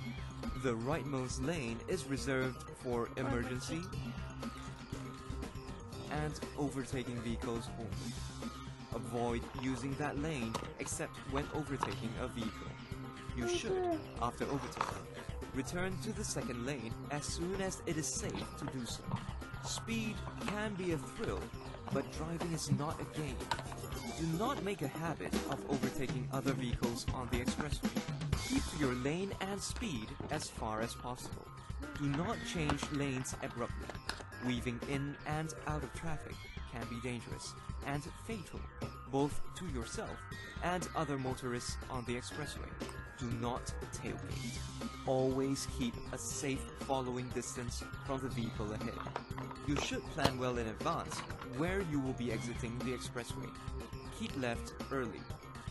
Speaker 3: The rightmost lane is reserved for emergency and overtaking vehicles only. Avoid using that lane except when overtaking a vehicle. You should, after overtaking, return to the second lane as soon as it is safe to do so. Speed can be a thrill, but driving is not a game. Do not make a habit of overtaking other vehicles on the expressway. Keep to your lane and speed as far as possible. Do not change lanes abruptly. Weaving in and out of traffic can be dangerous and fatal, both to yourself and other motorists on the expressway. Do not tailgate. Always keep a safe following distance from the vehicle ahead. You should plan well in advance where you will be exiting the expressway. Keep left early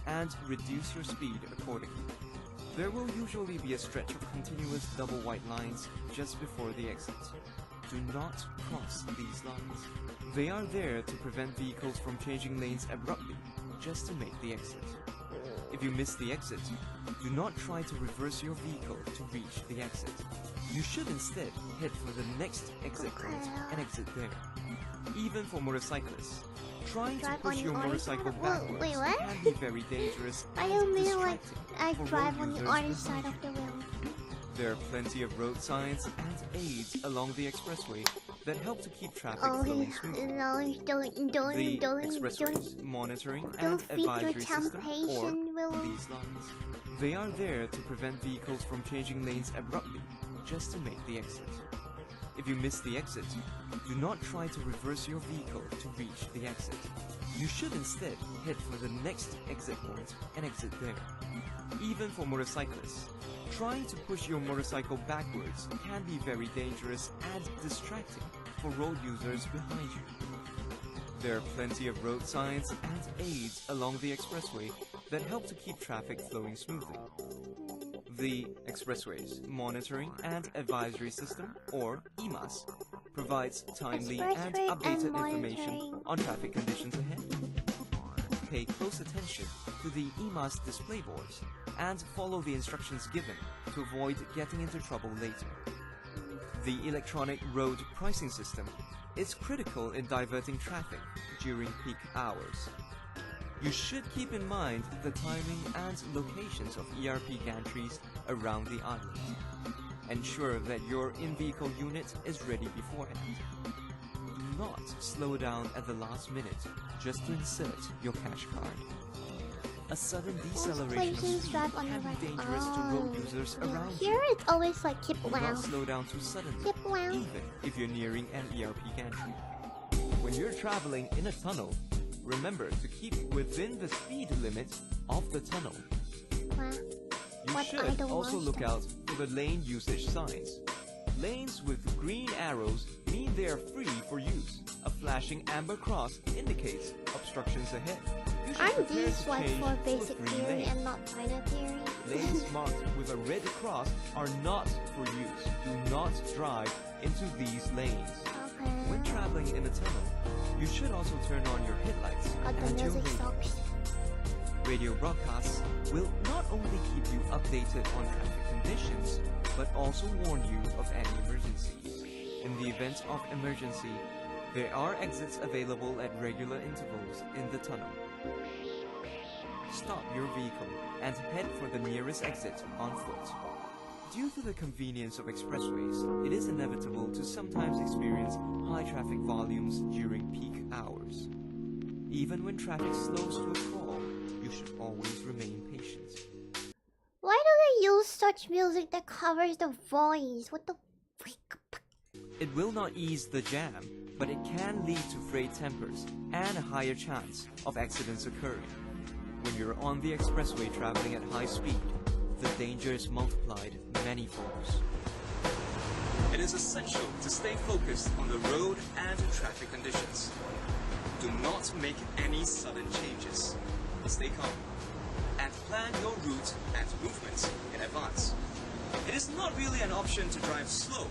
Speaker 3: and reduce your speed accordingly. There will usually be a stretch of continuous double white lines just before the exit. Do not cross these lines. They are there to prevent vehicles from changing lanes abruptly just to make the exit. If you miss the exit, do not try to reverse your vehicle to reach the exit. You should instead head for the next exit point and exit there. Even for motorcyclists, trying to push your motorcycle backwards can be very dangerous and distracting
Speaker 1: I
Speaker 3: for
Speaker 1: drive
Speaker 3: road
Speaker 1: on the
Speaker 3: users
Speaker 1: other
Speaker 3: behind
Speaker 1: side
Speaker 3: you.
Speaker 1: of the road.
Speaker 3: There are plenty of road signs and aids along the expressway that help to keep traffic
Speaker 1: Oh,
Speaker 3: flowing smoothly.
Speaker 1: no,
Speaker 3: The expressway's monitoring and
Speaker 1: feed your
Speaker 3: advisory system, or
Speaker 1: temptation, Will.
Speaker 3: these lines. They are there to prevent vehicles from changing lanes abruptly just to make the exit. If you miss the exit, do not try to reverse your vehicle to reach the exit. You should instead head for the next exit point and exit there. Even for motorcyclists, trying to push your motorcycle backwards can be very dangerous and distracting for road users behind you. There are plenty of road signs and aids along the expressway that help to keep traffic flowing smoothly. The expressway's monitoring and advisory system, or EMAS, provides timely and updated information on traffic conditions ahead. Pay close attention to the EMAS display boards and follow the instructions given to avoid getting into trouble later. The electronic road pricing system is critical in diverting traffic during peak hours. You should keep in mind the timing and locations of ERP gantries around the island. Ensure that your in-vehicle unit is ready beforehand. Do not slow down at the last minute just to insert your cash card. A sudden deceleration of speed can be dangerous to road users around you.
Speaker 1: Here it's always like keep
Speaker 3: Do not
Speaker 1: loud.
Speaker 3: slow down too suddenly,
Speaker 1: Keep loud.
Speaker 3: even if you're nearing an ERP gantry. When you're traveling in a tunnel, remember to keep within the speed limit of the tunnel.
Speaker 1: Wow.
Speaker 3: You
Speaker 1: But I
Speaker 3: should
Speaker 1: don't
Speaker 3: also
Speaker 1: want
Speaker 3: look
Speaker 1: that.
Speaker 3: out for the lane usage signs. Lanes with green arrows mean they are free for use. A flashing amber cross indicates obstructions ahead. You should
Speaker 1: Aren't
Speaker 3: prepare
Speaker 1: these
Speaker 3: to
Speaker 1: like
Speaker 3: change
Speaker 1: for
Speaker 3: to a
Speaker 1: basic
Speaker 3: green
Speaker 1: theory
Speaker 3: lane.
Speaker 1: and not minor theory?
Speaker 3: Lanes marked with a red cross are not for use. Do not drive into these lanes.
Speaker 1: Okay.
Speaker 3: When traveling in a tunnel, you should also turn on your headlights
Speaker 1: God, the
Speaker 3: and your
Speaker 1: music
Speaker 3: radio.
Speaker 1: sucks.
Speaker 3: Radio broadcasts will not only keep you updated on traffic conditions, but also warn you of any emergencies. In the event of emergency, there are exits available at regular intervals in the tunnel. Stop your vehicle and head for the nearest exit on foot. Due to the convenience of expressways, it is inevitable to sometimes experience high traffic volumes during peak hours. Even when traffic slows to a crawl, you should always remain patient.
Speaker 1: Why do they use such music that covers the voice? What the freak?
Speaker 3: It will not ease the jam, but it can lead to frayed tempers and a higher chance of accidents occurring. When you're on the expressway traveling at high speed, the danger is multiplied many folds. It is essential to stay focused on the road and traffic conditions. Do not make any sudden changes. Stay calm and plan your route and movements in advance. It is not really an option to drive slow,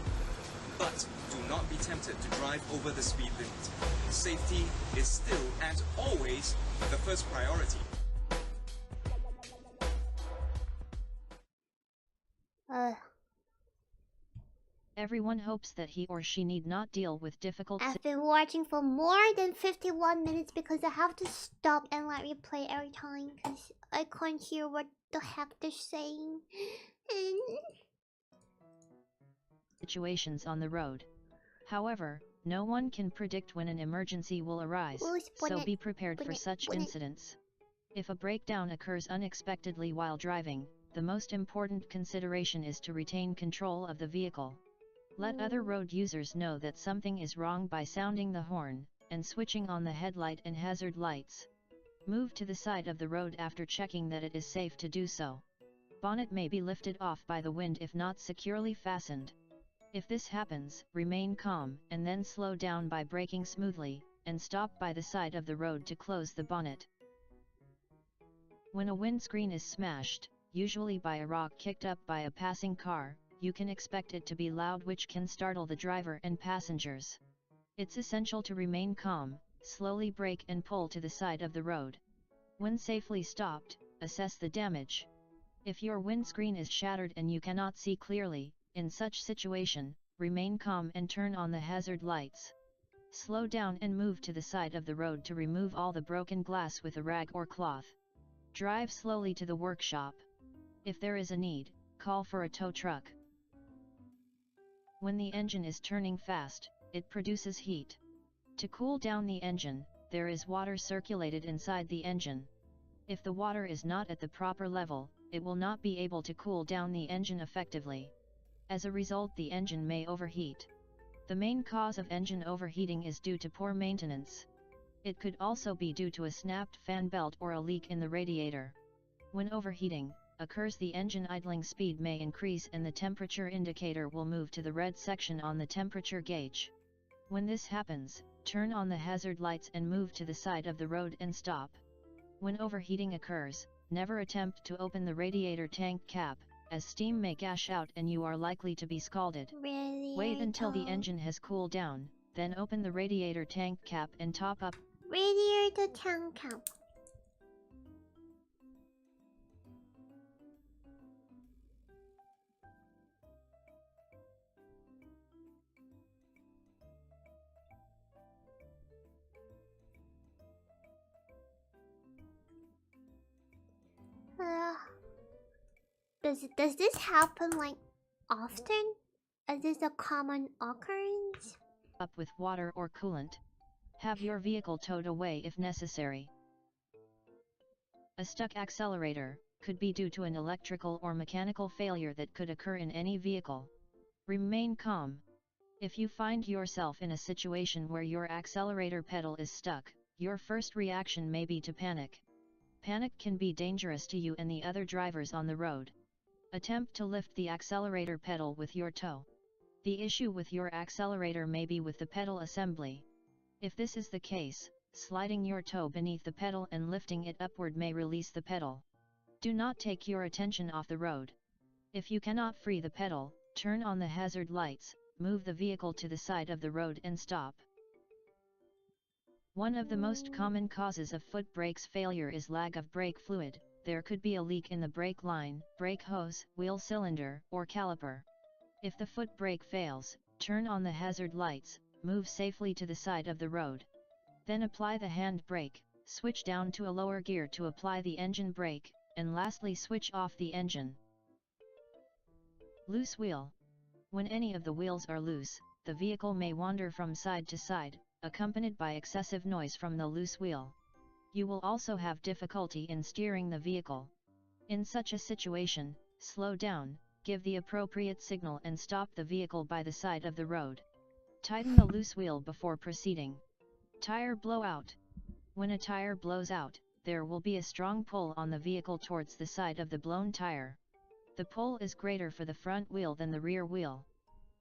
Speaker 3: but do not be tempted to drive over the speed limit. Safety is still and always the first priority.
Speaker 2: Everyone hopes that he or she need not deal with difficult
Speaker 1: I've been watching for more than 51 minutes because I have to stop and let replay every time because I can't hear what the heck they're saying.
Speaker 2: situations on the road. However, no one can predict when an emergency will arise, so be prepared for such incidents. If a breakdown occurs unexpectedly while driving, the most important consideration is to retain control of the vehicle. Let other road users know that something is wrong by sounding the horn, and switching on the headlight and hazard lights. Move to the side of the road after checking that it is safe to do so. Bonnet may be lifted off by the wind if not securely fastened. If this happens, remain calm, and then slow down by braking smoothly, and stop by the side of the road to close the bonnet. When a windscreen is smashed, usually by a rock kicked up by a passing car, you can expect it to be loud, which can startle the driver and passengers. It's essential to remain calm, slowly brake and pull to the side of the road. When safely stopped, assess the damage. If your windscreen is shattered and you cannot see clearly, in such situation, remain calm and turn on the hazard lights. Slow down and move to the side of the road to remove all the broken glass with a rag or cloth. Drive slowly to the workshop. If there is a need, call for a tow truck. When the engine is turning fast, it produces heat. To cool down the engine, there is water circulated inside the engine. If the water is not at the proper level, it will not be able to cool down the engine effectively. As a result, the engine may overheat. The main cause of engine overheating is due to poor maintenance. It could also be due to a snapped fan belt or a leak in the radiator. When overheating occurs, the engine idling speed may increase and the temperature indicator will move to the red section on the temperature gauge. When this happens, turn on the hazard lights and move to the side of the road and stop. When overheating occurs, never attempt to open the radiator tank cap, as steam may gush out and you are likely to be scalded. Wait until the engine has cooled down, then open the radiator tank cap and top up.
Speaker 1: Radiator tank cap. Does this happen like often? Is this a common occurrence?
Speaker 2: Up with water or coolant. Have your vehicle towed away if necessary. A stuck accelerator could be due to an electrical or mechanical failure that could occur in any vehicle. Remain calm. If you find yourself in a situation where your accelerator pedal is stuck, your first reaction may be to panic. Panic can be dangerous to you and the other drivers on the road. Attempt to lift the accelerator pedal with your toe. The issue with your accelerator may be with the pedal assembly. If this is the case, sliding your toe beneath the pedal and lifting it upward may release the pedal. Do not take your attention off the road. If you cannot free the pedal, turn on the hazard lights, move the vehicle to the side of the road and stop. One of the most common causes of foot brakes failure is lag of brake fluid. There could be a leak in the brake line, brake hose, wheel cylinder, or caliper. If the foot brake fails, turn on the hazard lights, move safely to the side of the road. Then apply the hand brake, switch down to a lower gear to apply the engine brake, and lastly switch off the engine. Loose wheel. When any of the wheels are loose, the vehicle may wander from side to side, accompanied by excessive noise from the loose wheel. You will also have difficulty in steering the vehicle. In such a situation, slow down, give the appropriate signal and stop the vehicle by the side of the road. Tighten the loose wheel before proceeding. Tire blowout. When a tire blows out, there will be a strong pull on the vehicle towards the side of the blown tire. The pull is greater for the front wheel than the rear wheel.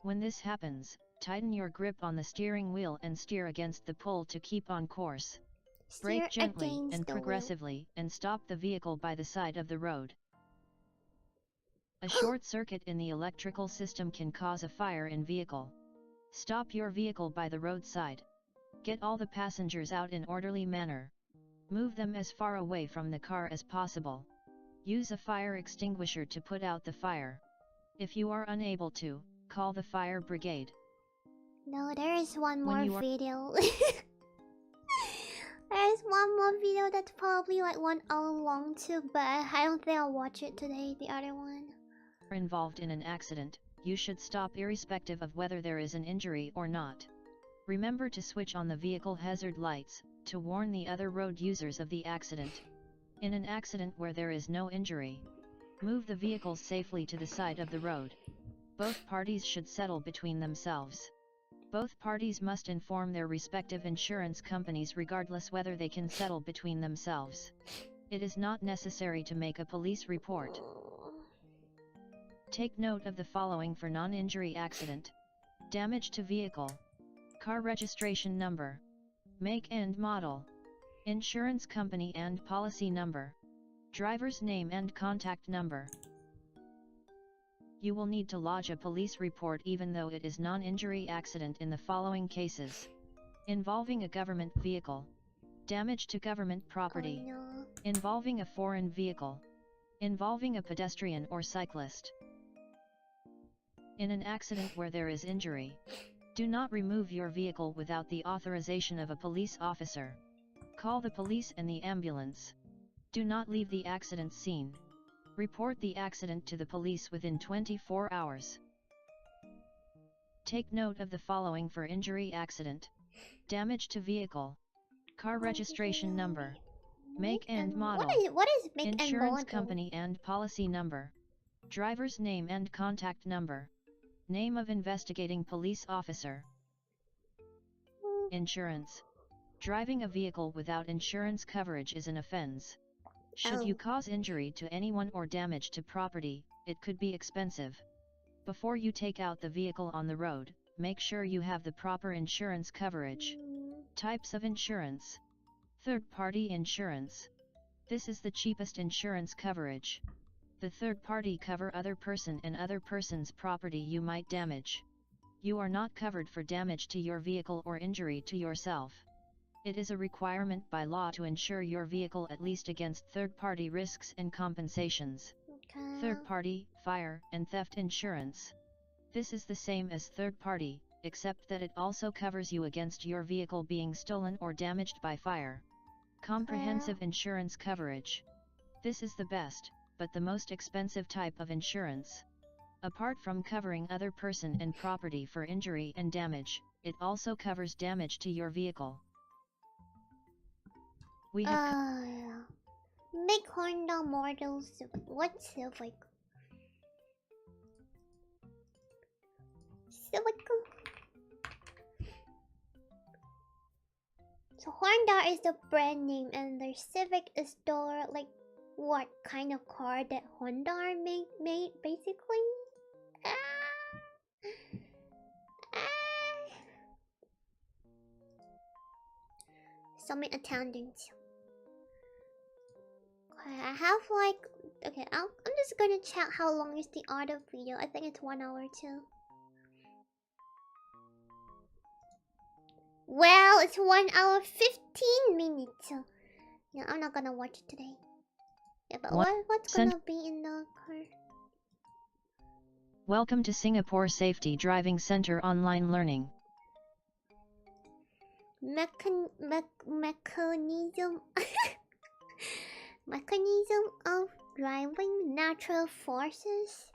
Speaker 2: When this happens, tighten your grip on the steering wheel and steer against the pull to keep on course. Brake gently and progressively and stop the vehicle by the side of the road. A short circuit in the electrical system can cause a fire in vehicle. Stop your vehicle by the roadside. Get all the passengers out in orderly manner. Move them as far away from the car as possible. Use a fire extinguisher to put out the fire. If you are unable to, call the fire brigade.
Speaker 1: No, there is one more video. There's one more video that's probably like 1 hour long too, but I don't think I'll watch it today, the other one.
Speaker 2: Involved in an accident, you should stop irrespective of whether there is an injury or not. Remember to switch on the vehicle hazard lights, to warn the other road users of the accident. In an accident where there is no injury, move the vehicles safely to the side of the road. Both parties should settle between themselves. Both parties must inform their respective insurance companies regardless whether they can settle between themselves. It is not necessary to make a police report. Take note of the following for non-injury accident. Damage to vehicle. Car registration number. Make and model. Insurance company and policy number. Driver's name and contact number. You will need to lodge a police report even though it is non-injury accident in the following cases. Involving a government vehicle. Damage to government property.
Speaker 1: Oh, no.
Speaker 2: Involving a foreign vehicle. Involving a pedestrian or cyclist. In an accident where there is injury, do not remove your vehicle without the authorization of a police officer. Call the police and the ambulance. Do not leave the accident scene. Report the accident to the police within 24 hours. Take note of the following for injury accident. Damage to vehicle. Car registration number. Make and model.
Speaker 1: What is make and model?
Speaker 2: Insurance company and policy number. Driver's name and contact number. Name of investigating police officer. Insurance. Driving a vehicle without insurance coverage is an offense. Should you cause injury to anyone or damage to property, it could be expensive. Before you take out the vehicle on the road, make sure you have the proper insurance coverage. Types of insurance. Third-party insurance. This is the cheapest insurance coverage. The third party cover other person and other person's property you might damage. You are not covered for damage to your vehicle or injury to yourself. It is a requirement by law to insure your vehicle at least against third-party risks and compensations.
Speaker 1: Okay.
Speaker 2: Third-party, fire, and theft insurance. This is the same as third-party, except that it also covers you against your vehicle being stolen or damaged by fire. Comprehensive insurance coverage. This is the best, but the most expensive type of insurance. Apart from covering other person and property for injury and damage, it also covers damage to your vehicle. We have
Speaker 1: make Honda models. What's Civic? Civic. So Honda is the brand name, and their Civic is the like what kind of car that Honda made basically. Submit attendance. Okay, I have like... Okay, I'm just gonna check how long is the other video. I think it's 1 hour too. Well, it's 1 hour 15 minutes. Yeah, I'm not gonna watch it today. Yeah, but what's gonna be in the car?
Speaker 2: Welcome to Singapore Safety Driving Center Online Learning.
Speaker 1: Mechanism mechanism of driving, natural forces,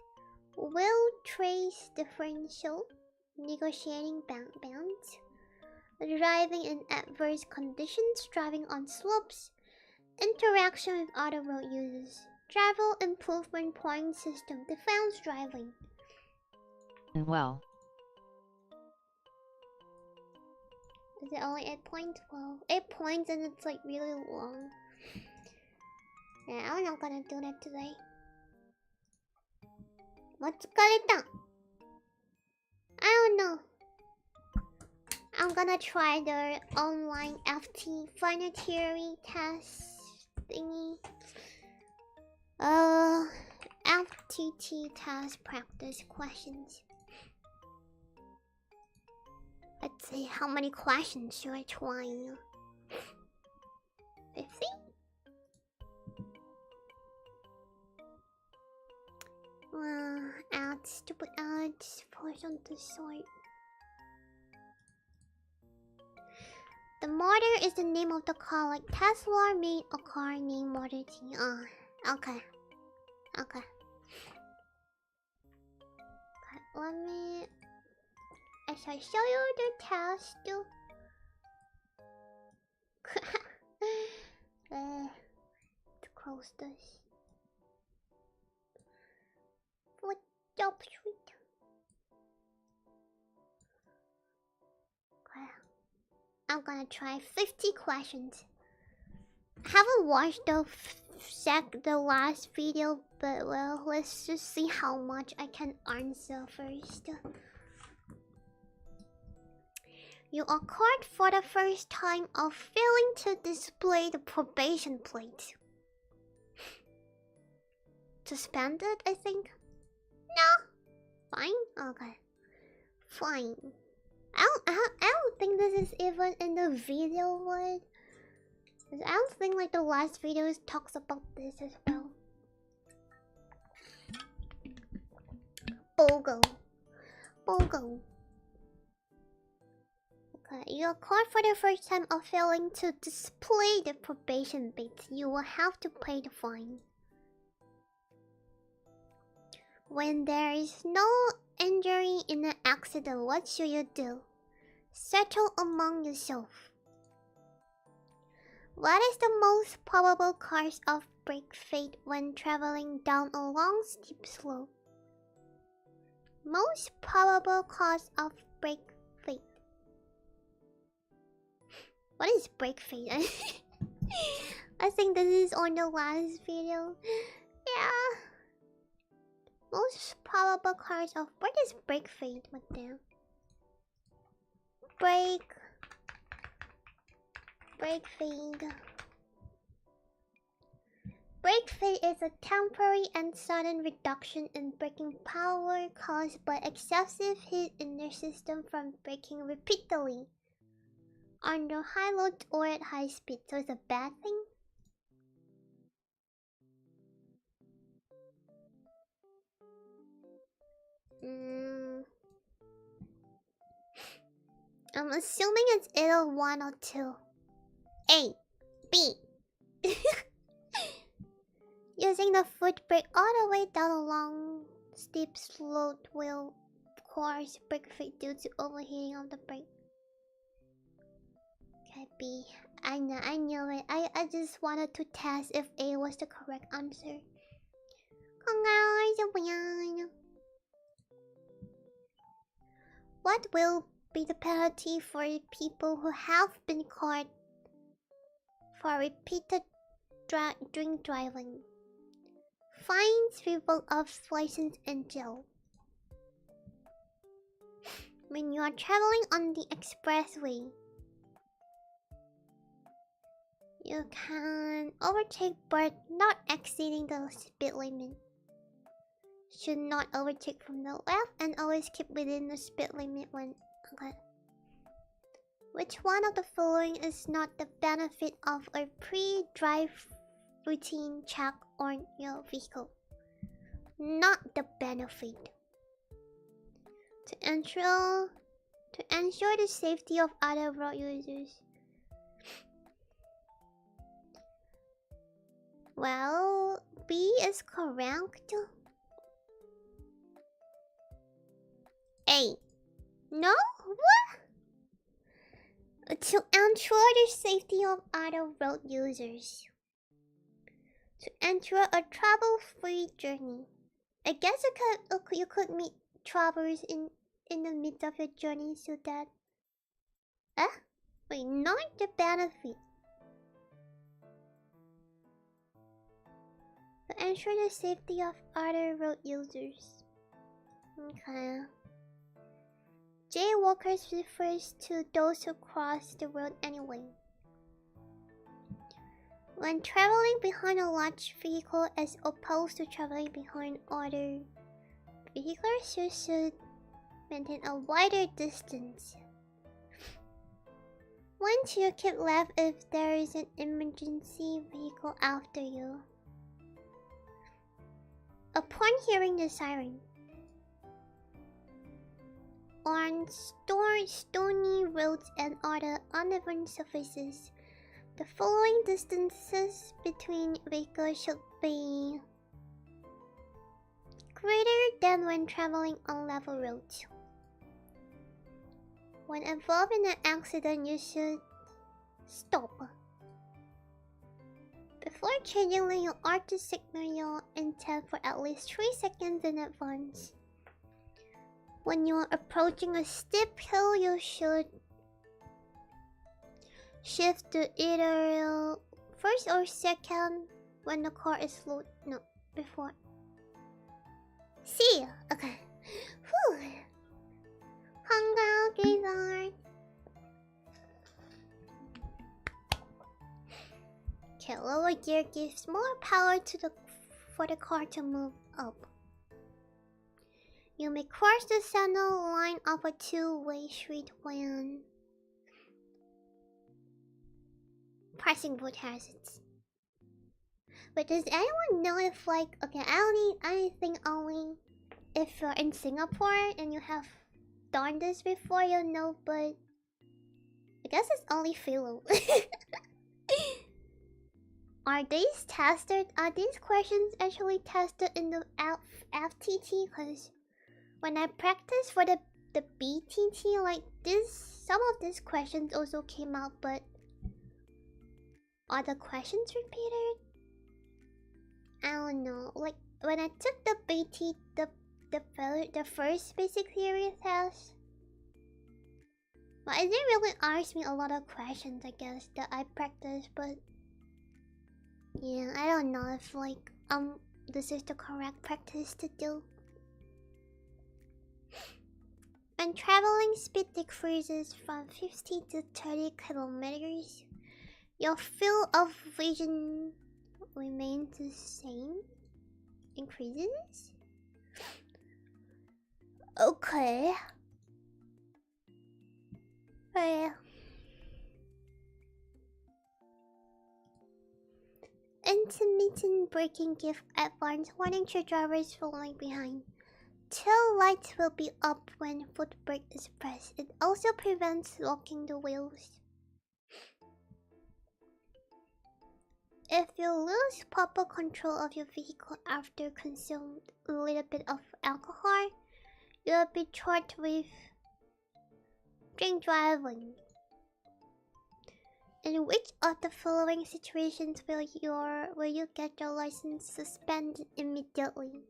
Speaker 1: will trace differential, negotiating bounds, driving in adverse conditions, driving on slopes, interaction with other road users, travel improvement point system, defense driving.
Speaker 2: Well.
Speaker 1: Is it only 8 points? Well, 8 points and it's like really long. Yeah, I'm not gonna do that today. What's done? I don't know. I'm gonna try the online FT final theory test thingy. FTT test practice questions. Let's see, how many questions should I try? 50? Add stupid ads, push on the site. The motor is the name of the car, like Tesla made a car named Model T. Okay. Okay. Let me... I shall show you the test. To close this. What job sweet? Okay. I'm gonna try 50 questions. I haven't watched the last video, but well, let's just see how much I can answer first. You are caught for the first time of failing to display the probation plate. Suspended, I think? No. Fine? Okay. Fine. I don't think this is even in the video word. I don't think like the last video talks about this as well. Bogo. Bogo. Okay, you are caught for the first time of failing to display the probation bit. You will have to pay the fine. When there is no injury in an accident, what should you do? Settle among yourself. What is the most probable cause of brake fade when traveling down a long steep slope? Most probable cause of brake fade. What is brake fade? I think this is on the last video. Yeah. Most probable cause of... What is brake fade? What the... Brake fade. Brake fade is a temporary and sudden reduction in braking power caused by excessive heat in the system from braking repeatedly under high load or at high speed. So it's a bad thing? I'm assuming it's either 1 or 2. A. B. Using the foot brake all the way down a long, steep slope will cause brake fade due to overheating of the brake. Okay, B. I knew it. I just wanted to test if A was the correct answer. What will be the penalty for people who have been caught for repeated drink driving? Fines, revoke of license, and jail. When you are traveling on the expressway, You can overtake but not exceeding the speed limit. Should not overtake from the left and always keep within the speed limit when... Okay. Which one of the following is not the benefit of a pre-drive routine check on your vehicle? Not the benefit. To ensure the safety of other road users. Well, B is correct. A. No? What? To ensure the safety of other road users. To ensure a trouble-free journey. I guess you could meet troubles in the midst of your journey so that... Wait, not the benefit. To ensure the safety of other road users. Okay. Jaywalkers refers to those who cross the road anyway. When traveling behind a large vehicle as opposed to traveling behind other vehicles, you should maintain a wider distance. Once you keep left if there is an emergency vehicle after you. Upon hearing the siren. On stony roads and other uneven surfaces, the following distances between vehicles should be greater than when traveling on level roads. When involved in an accident, you should stop. Before changing lane, you are to signal your intent for at least 3 seconds in advance. When you are approaching a steep hill, you should shift to either first or second when the car is slowed. No, before. C. Okay. Whew. Congrats. Okay, lower gear gives more power for the car to move up. You may cross the center line of a two-way street when pressing both hazards. But does anyone know if I think only if you're in Singapore and you have done this before, you'll know, but I guess it's only Philo. Are these tested? Are these questions actually tested in the FTT? Because when I practiced for the BTT, like some of these questions also came out, but are the questions repeated? I don't know. Like when I took the BT, the first basic theory test, well, it didn't really ask me a lot of questions, I guess, that I practiced, but yeah, I don't know if this is the correct practice to do. When traveling speed decreases from 50 to 30 kilometers, your field of vision remains the same? Increases? Okay. Well, intermittent braking gives advance warning to drivers falling behind. Tail lights will be up when foot brake is pressed. It also prevents locking the wheels. If you lose proper control of your vehicle after consuming a little bit of alcohol, you will be charged with drink driving. In which of the following situations will you get your license suspended immediately?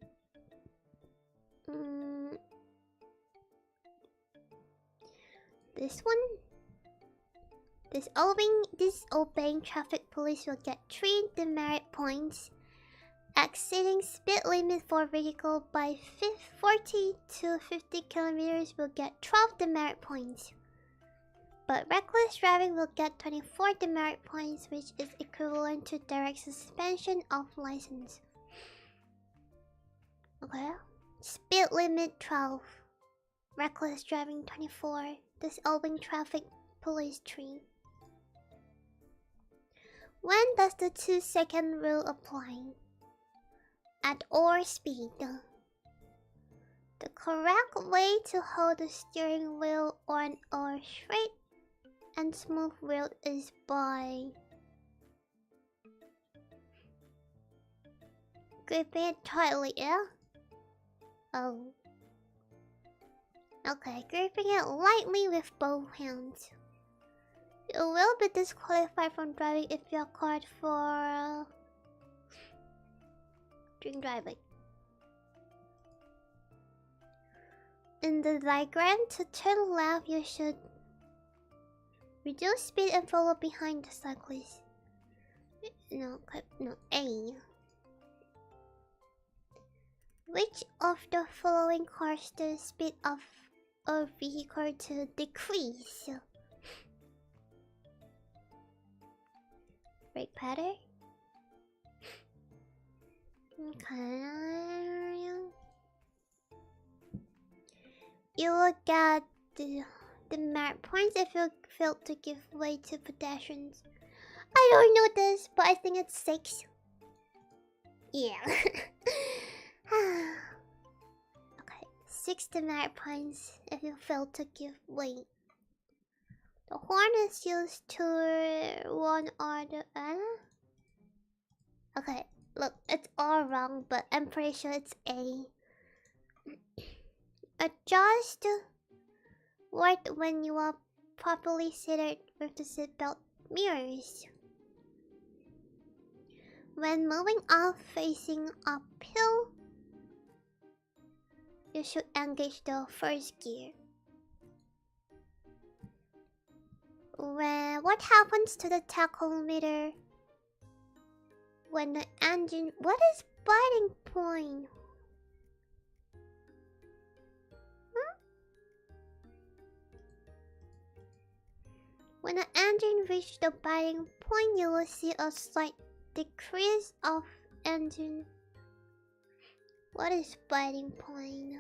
Speaker 1: This one? Disobeying traffic police will get 3 demerit points. Exceeding speed limit for vehicle by 40 to 50 kilometers will get 12 demerit points. But reckless driving will get 24 demerit points, which is equivalent to direct suspension of license. Okay. Speed limit 12. Reckless driving 24. Disobeying traffic police 3. When does the 2-second rule apply? At or speed. The correct way to hold the steering wheel on a straight and smooth road is by gripping it tightly, yeah? Oh. Okay, gripping it lightly with both hands. You will be disqualified from driving if you are caught for drink driving. In the diagram, to turn left, you should reduce speed and follow behind the cyclist. No, A. Which of the following causes the speed of a vehicle to decrease? Brake pedal? Okay. You will get the merit points if you fail to give way to pedestrians. I don't know this, but I think it's 6. Yeah. Okay, 6 demerit points if you fail to give way. The horn is used to warn other. Okay, look, it's all wrong, but I'm pretty sure it's A. Adjust right when you are properly seated with the seatbelt mirrors. When moving off facing uphill, you should engage the first gear. What happens to the tachometer when the engine... What is biting point? When the engine reaches the biting point, you will see a slight decrease of engine. What is biting point?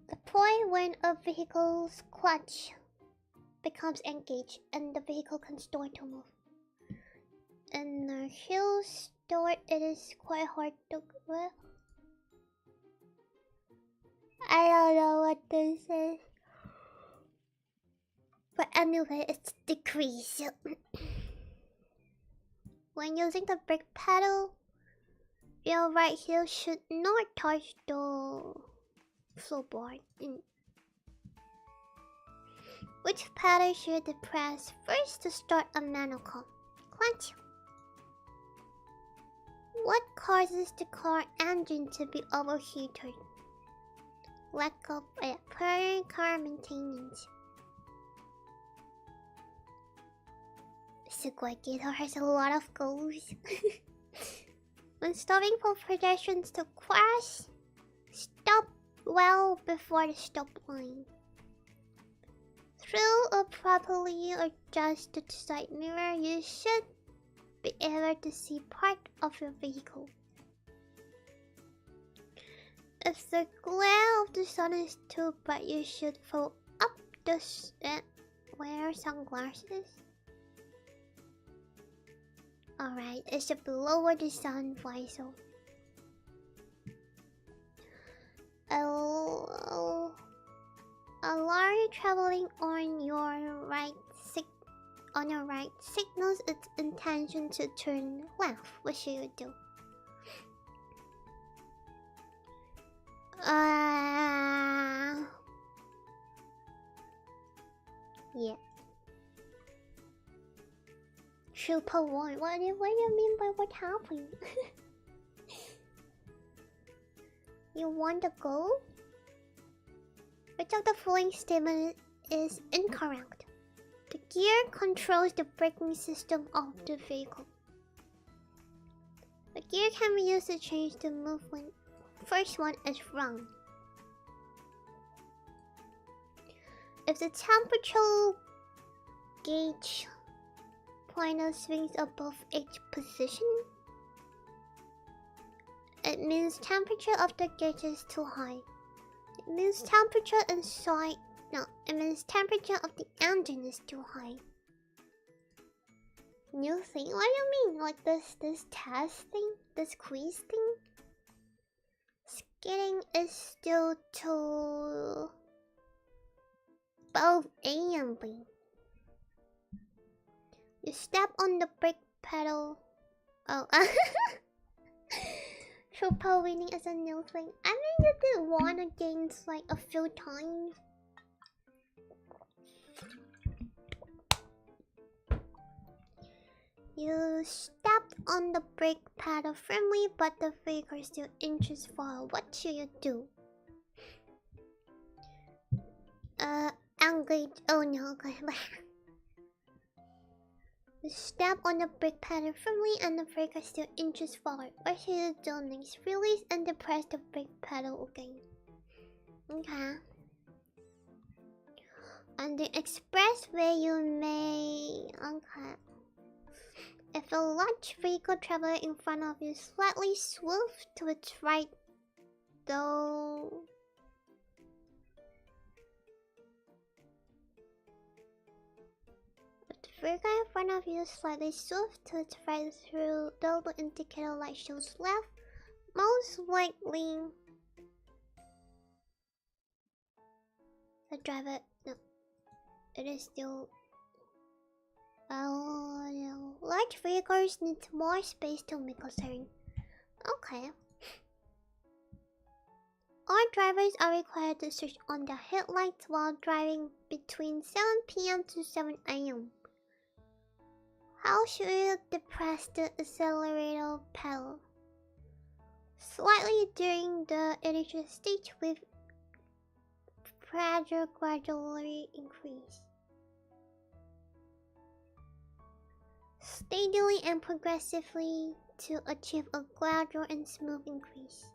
Speaker 1: The point when a vehicle's clutch becomes engaged and the vehicle can start to move. In the hill start, it is quite hard to... Well, I don't know what this is. But anyway, it's decrease. When using the brake pedal, your right heel should not touch the floorboard. Which pedal should you press first to start a manual car? Clutch. What causes the car engine to be overheated? Lack of prior car maintenance. Suguagitor has a lot of goals. When stopping for pedestrians to cross, stop well before the stop line. Through a properly adjusted side mirror, you should be able to see part of your vehicle. If the glare of the sun is too bright, you should fold up the wear sunglasses. Alright, it should lower the sun visor. A lorry traveling on your right signals its intention to turn left. What should you do? Yeah. Super one. What do you mean by what happened? You want to go? Which of the following statement is incorrect? The gear controls the braking system of the vehicle. The gear can be used to change the movement first one is wrong. If the temperature gauge pointer swings above each position, it means temperature of the gauge is too high. It means temperature inside. No, it means temperature of the engine is too high. New thing? What do you mean? Like this test thing? This quiz thing? Skating is still to both A and B. You step on the brake pedal. Oh, so pole winning is a new thing. I mean, you did one against like a few times. You stepped on the brake pedal firmly, but the vehicle is still inches forward. What should you do? Engage. Oh no, okay. You step on the brake pedal firmly, and the vehicle is still inches forward. What should you do next? Release and depress the brake pedal again. Okay. On the expressway, you may. Okay. If a large vehicle traveling in front of you slightly swerves to its right, though. If the vehicle in front of you slightly swerves to its right through though the indicator light shows left, most likely the driver. No, it is still. Oh no. Large vehicles need more space to make a turn. Okay. All drivers are required to switch on their headlights while driving between 7 PM to 7 AM. How should you depress the accelerator pedal? Slightly during the initial stage with pressure gradually increase. Steadily and progressively to achieve a gradual and smooth increase.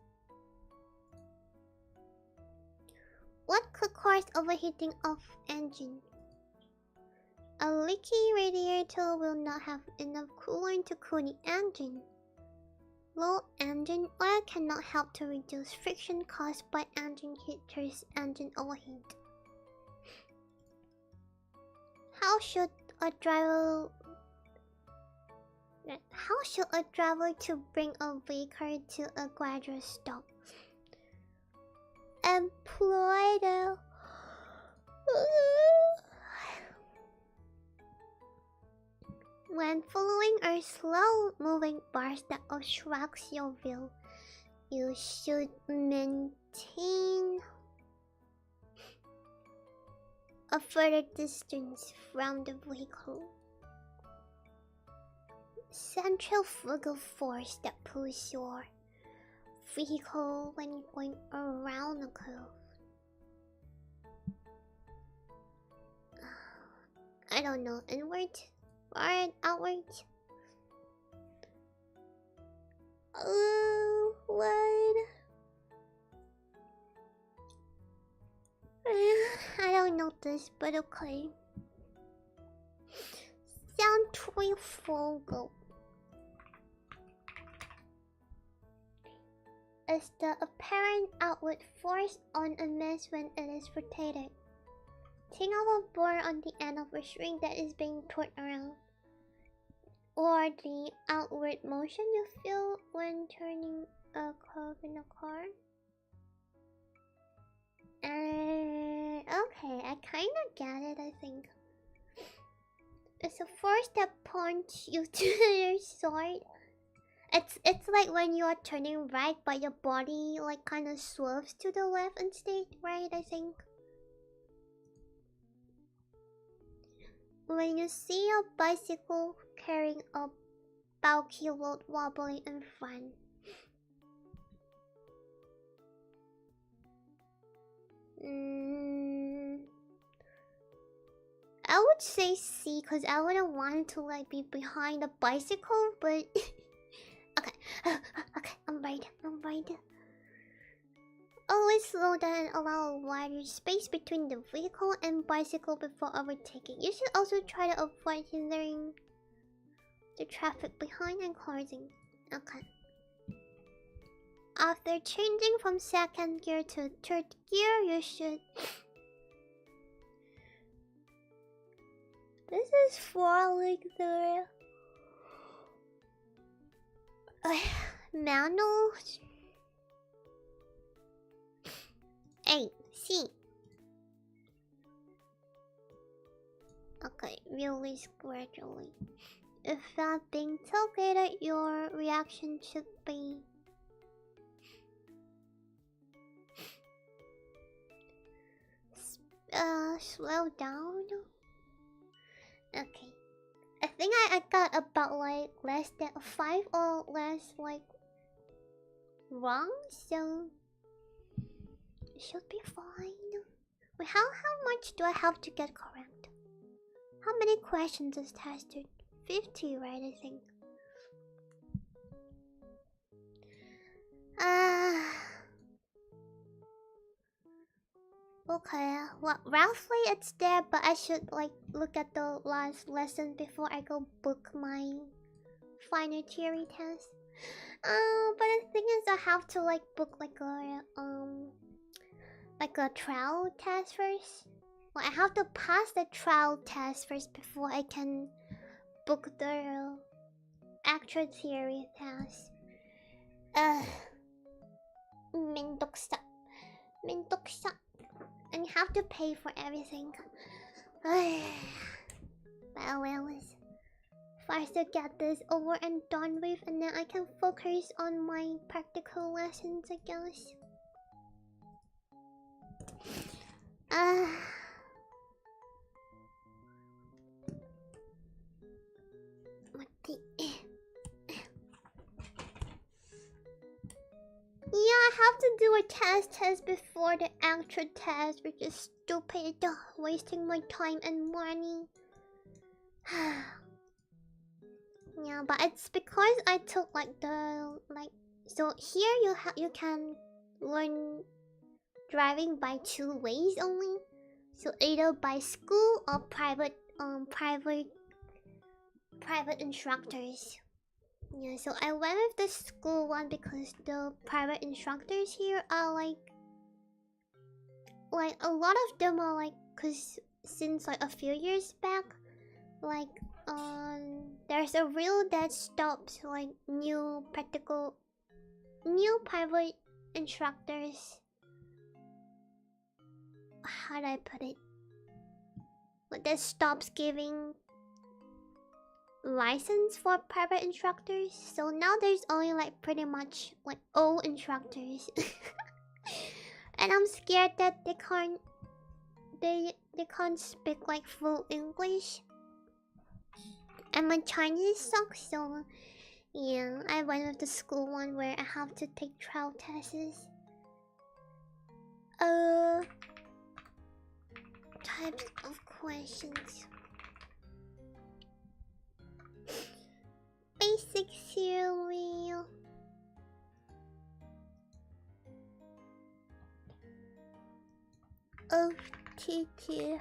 Speaker 1: What could cause overheating of engine? A leaky radiator will not have enough coolant to cool the engine. Low engine oil cannot help to reduce friction caused by engine heat to engine overheat. How should a driver to bring a vehicle to a gradual stop? Employ the when following a slow-moving bus that obstructs your view, you should maintain a further distance from the vehicle. Centrifugal force that pulls your vehicle when you're going around a curve. I don't know. Inward? Or outward? Oh, what? I don't know this, but okay. Centrifugal is the apparent outward force on a mass when it is rotated. Think of a board on the end of a string that is being pulled around, or the outward motion you feel when turning a curve in a car. Okay, I kinda get it, I think. It's a force that points you to your side. It's like when you are turning right, but your body like kind of swerves to the left instead, right? I think. When you see a bicycle carrying a bulky load wobbling in front, I would say C, because I wouldn't want to like be behind the bicycle, but okay, okay, I'm right. Always slow down and allow a wider space between the vehicle and bicycle before overtaking. You should also try to avoid hindering the traffic behind and crossing. Okay. After changing from second gear to third gear, you should... This is for like the... manual... A, C. Okay, release gradually. If that being calculated, your reaction should be... slow down. Okay. I think I got about like less than 5 or less like wrong, so it should be fine. Wait, how much do I have to get correct? How many questions is tested? 50, right? I think. Okay, well, roughly it's there, but I should like look at the last lesson before I go book my final theory test. But the thing is, I have to like book like a trial test first. Well, I have to pass the trial test first before I can book the actual theory test. Mindoksa. And you have to pay for everything. But well, first to get this over and done with, and then I can focus on my practical lessons, I guess. Yeah, I have to do a test before the actual test, which is stupid. Wasting my time and money. Yeah, but it's because I took like the so here you can learn driving by 2 ways only. So either by school or private instructors. Yeah, so I went with the school one because the private instructors here are like a lot of them are like, cause since like a few years back, like there's a rule that stops like new private instructors. How do I put it? Like that stops giving license for private instructors. So now there's only like pretty much like old instructors. And I'm scared that they can't speak like full English. And my Chinese sucks, so yeah, I went with the school one where I have to take trial tests. Types of questions. Basic theory. Of TT.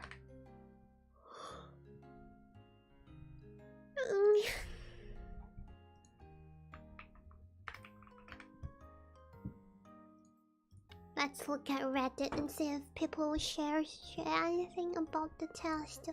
Speaker 1: Let's look at Reddit and see if people share anything about the test.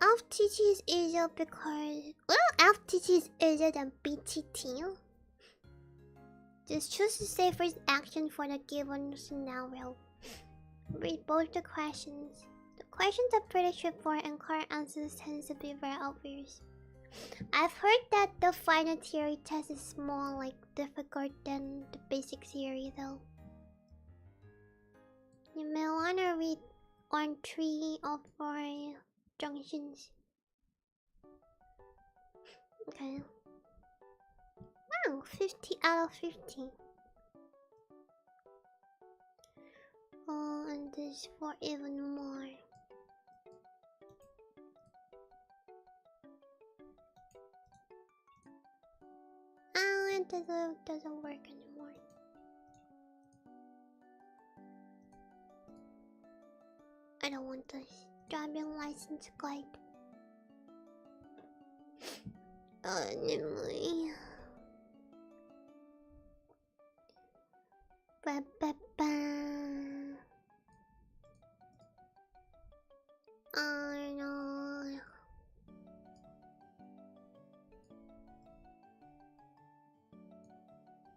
Speaker 1: FTT is easier because FTT is easier than BTT. Just choose the safest action for the given scenario. Read both the questions. The questions are pretty straightforward and correct answers tend to be very obvious. I've heard that the final theory test is more like difficult than the basic theory though. You may wanna read on 3 or 4 junctions. Okay. Wow, 50 out of 50. And this for even more. Oh, it doesn't work anymore. I don't want this driving license guide. Anyway. Ba ba ba. Oh no.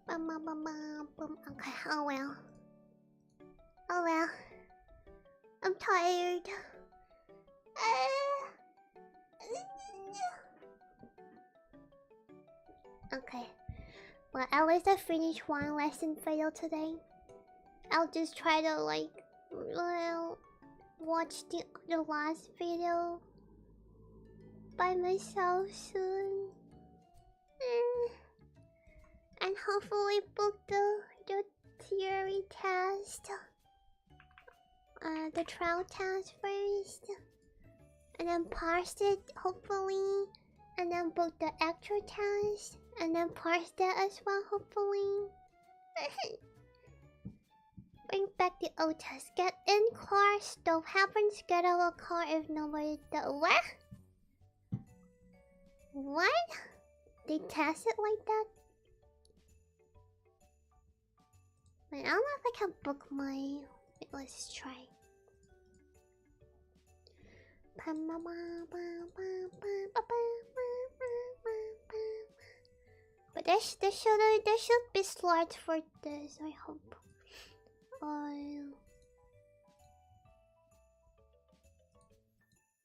Speaker 1: Bum, bum, bum, bum, bum. Okay, oh well. Oh well. I'm tired. Okay. Well, at least I finished one lesson video today. I'll just try to like, well, watch the last video by myself soon. And hopefully book the theory test. The trial test first. And then parse it, hopefully. And then book the actual test. And then parse that as well, hopefully. Bring back the old test. Get in car, stuff happens, get out of car if nobody does. What? What? They test it like that? Wait, I don't know if I can book my... Wait, let's try. But there should be slots for this, I hope.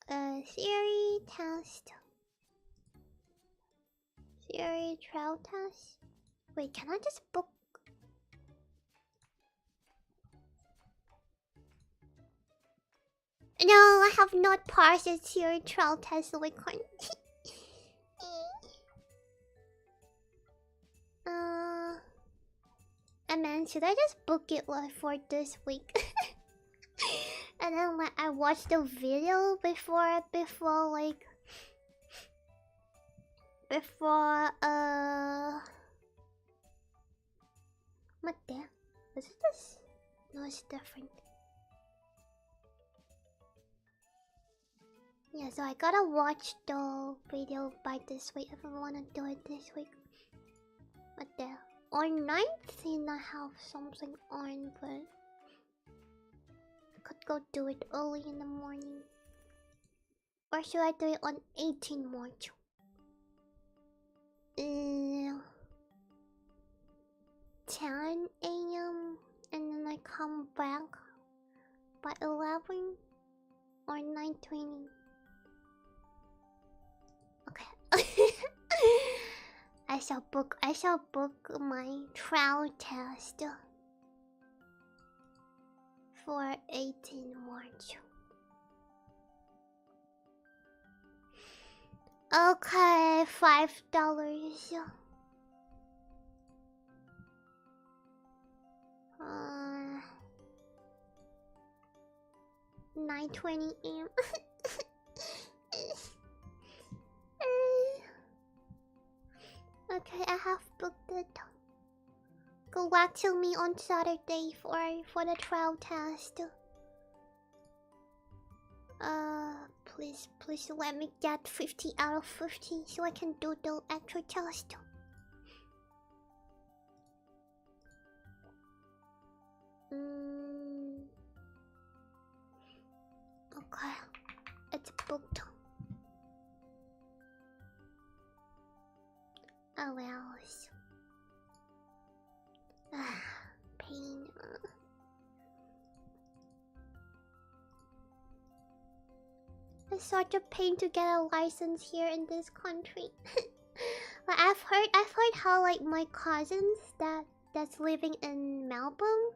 Speaker 1: Theory test. Theory trial test. Wait, can I just book? No, I have not parsed the theory trial test, so I can't. And then should I just book it for this week? And then like I watched the video before what the? Is it this? No, it's different. Yeah, so I gotta watch the video by this week if I wanna do it this week. What the? Or 19 I have something on, but I could go do it early in the morning. Or should I do it on 18 March? 10 AM and then I come back by 11 or 9:20. Okay. I shall book my trial test for 18 March. Okay, $5. 9:20 AM. Okay, I have booked it. Go back to me on Saturday for the trial test. Please let me get 50 out of 50 so I can do the actual test. Okay, it's booked. Oh well. Pain. It's such a pain to get a license here in this country. But I've heard how like my cousins that's living in Melbourne,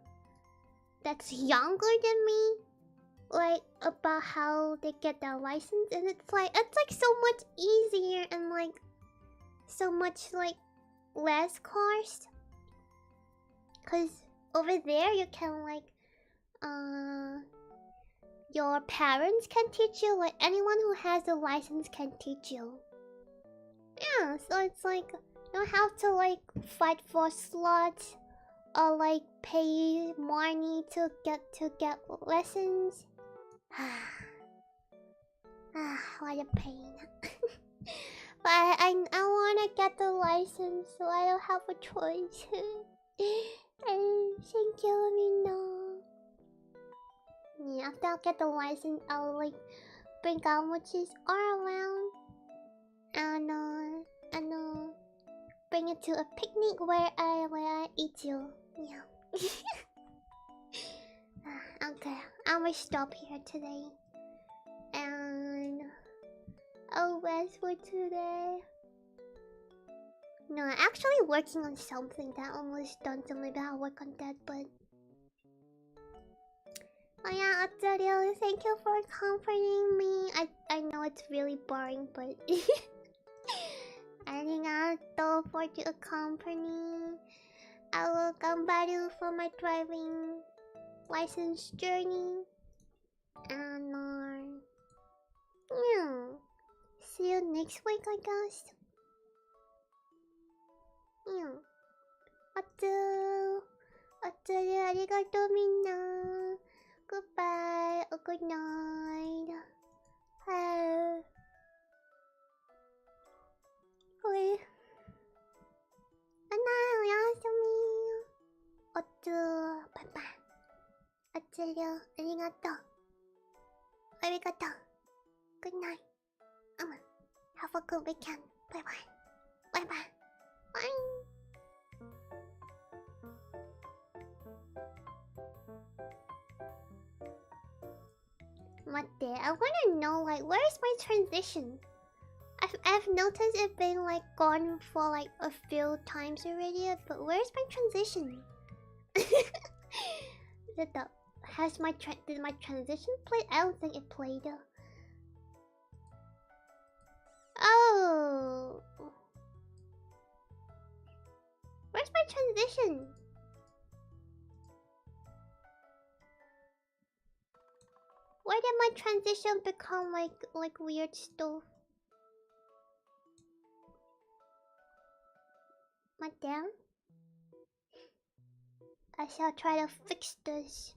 Speaker 1: that's younger than me, like about how they get their license, and it's like so much easier and like so much like less cost. Cause over there you can like your parents can teach you. Like anyone who has a license can teach you. Yeah, so it's like you don't have to like fight for slots or like pay money to get lessons. What a pain. But I wanna get the license, so I don't have a choice. Thank you, let me know. Yeah, after I get the license, I'll like bring Gaomochis all around and bring it to a picnic where I eat you. Yeah. Okay, I will stop here today. And I'll rest for today. No, I'm actually working on something that I'm almost done, so maybe I'll work on that, but... Oh yeah, Atsurio, thank you for comforting me. I know it's really boring, but... Arigato for the company. I will gambaru for my driving license journey. And yeah. See you next week, I guess. Yeah. Atsurio, arigato minna. Goodbye or good night. Good night, oyasumi. Bye bye. Atsurio, arigato. Arigato. Good night. Have a good weekend. Bye bye. Bye bye. Bye. What the? I wanna know, like, where's my transition? I've noticed it been like gone for like a few times already, but where's my transition? Did my transition play? I don't think it played. Oh, where's my transition? Why did my transition become like weird stuff? Madam, I shall try to fix this.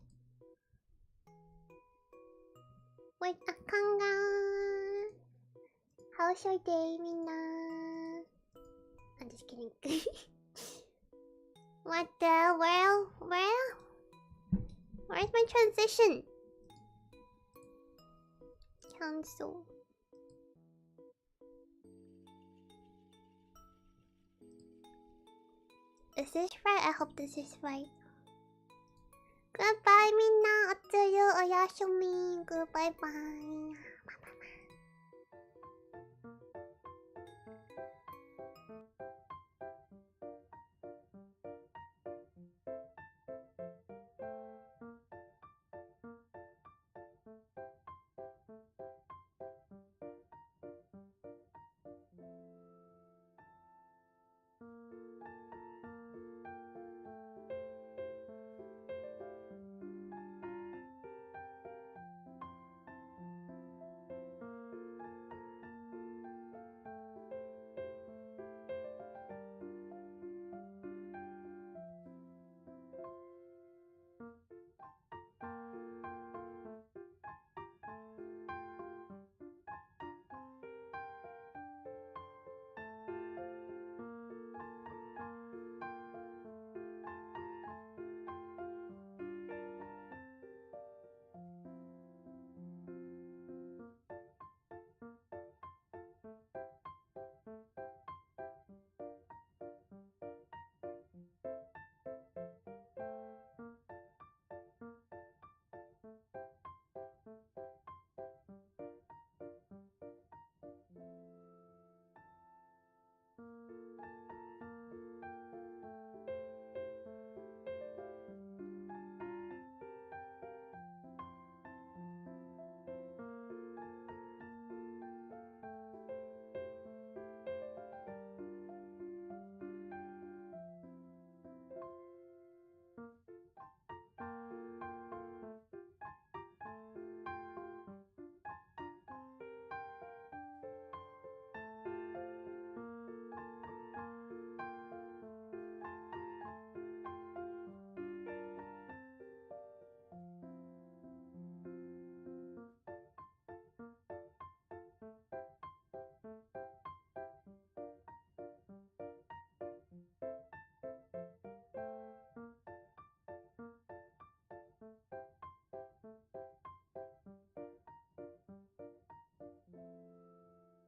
Speaker 1: Wait, Akanga, how's your day, Mina? I'm just kidding. What the? Where's my transition? Cancel. Is this right? I hope this is right. Goodbye, Mina. Atsurio, oyasumi. Goodbye, bye.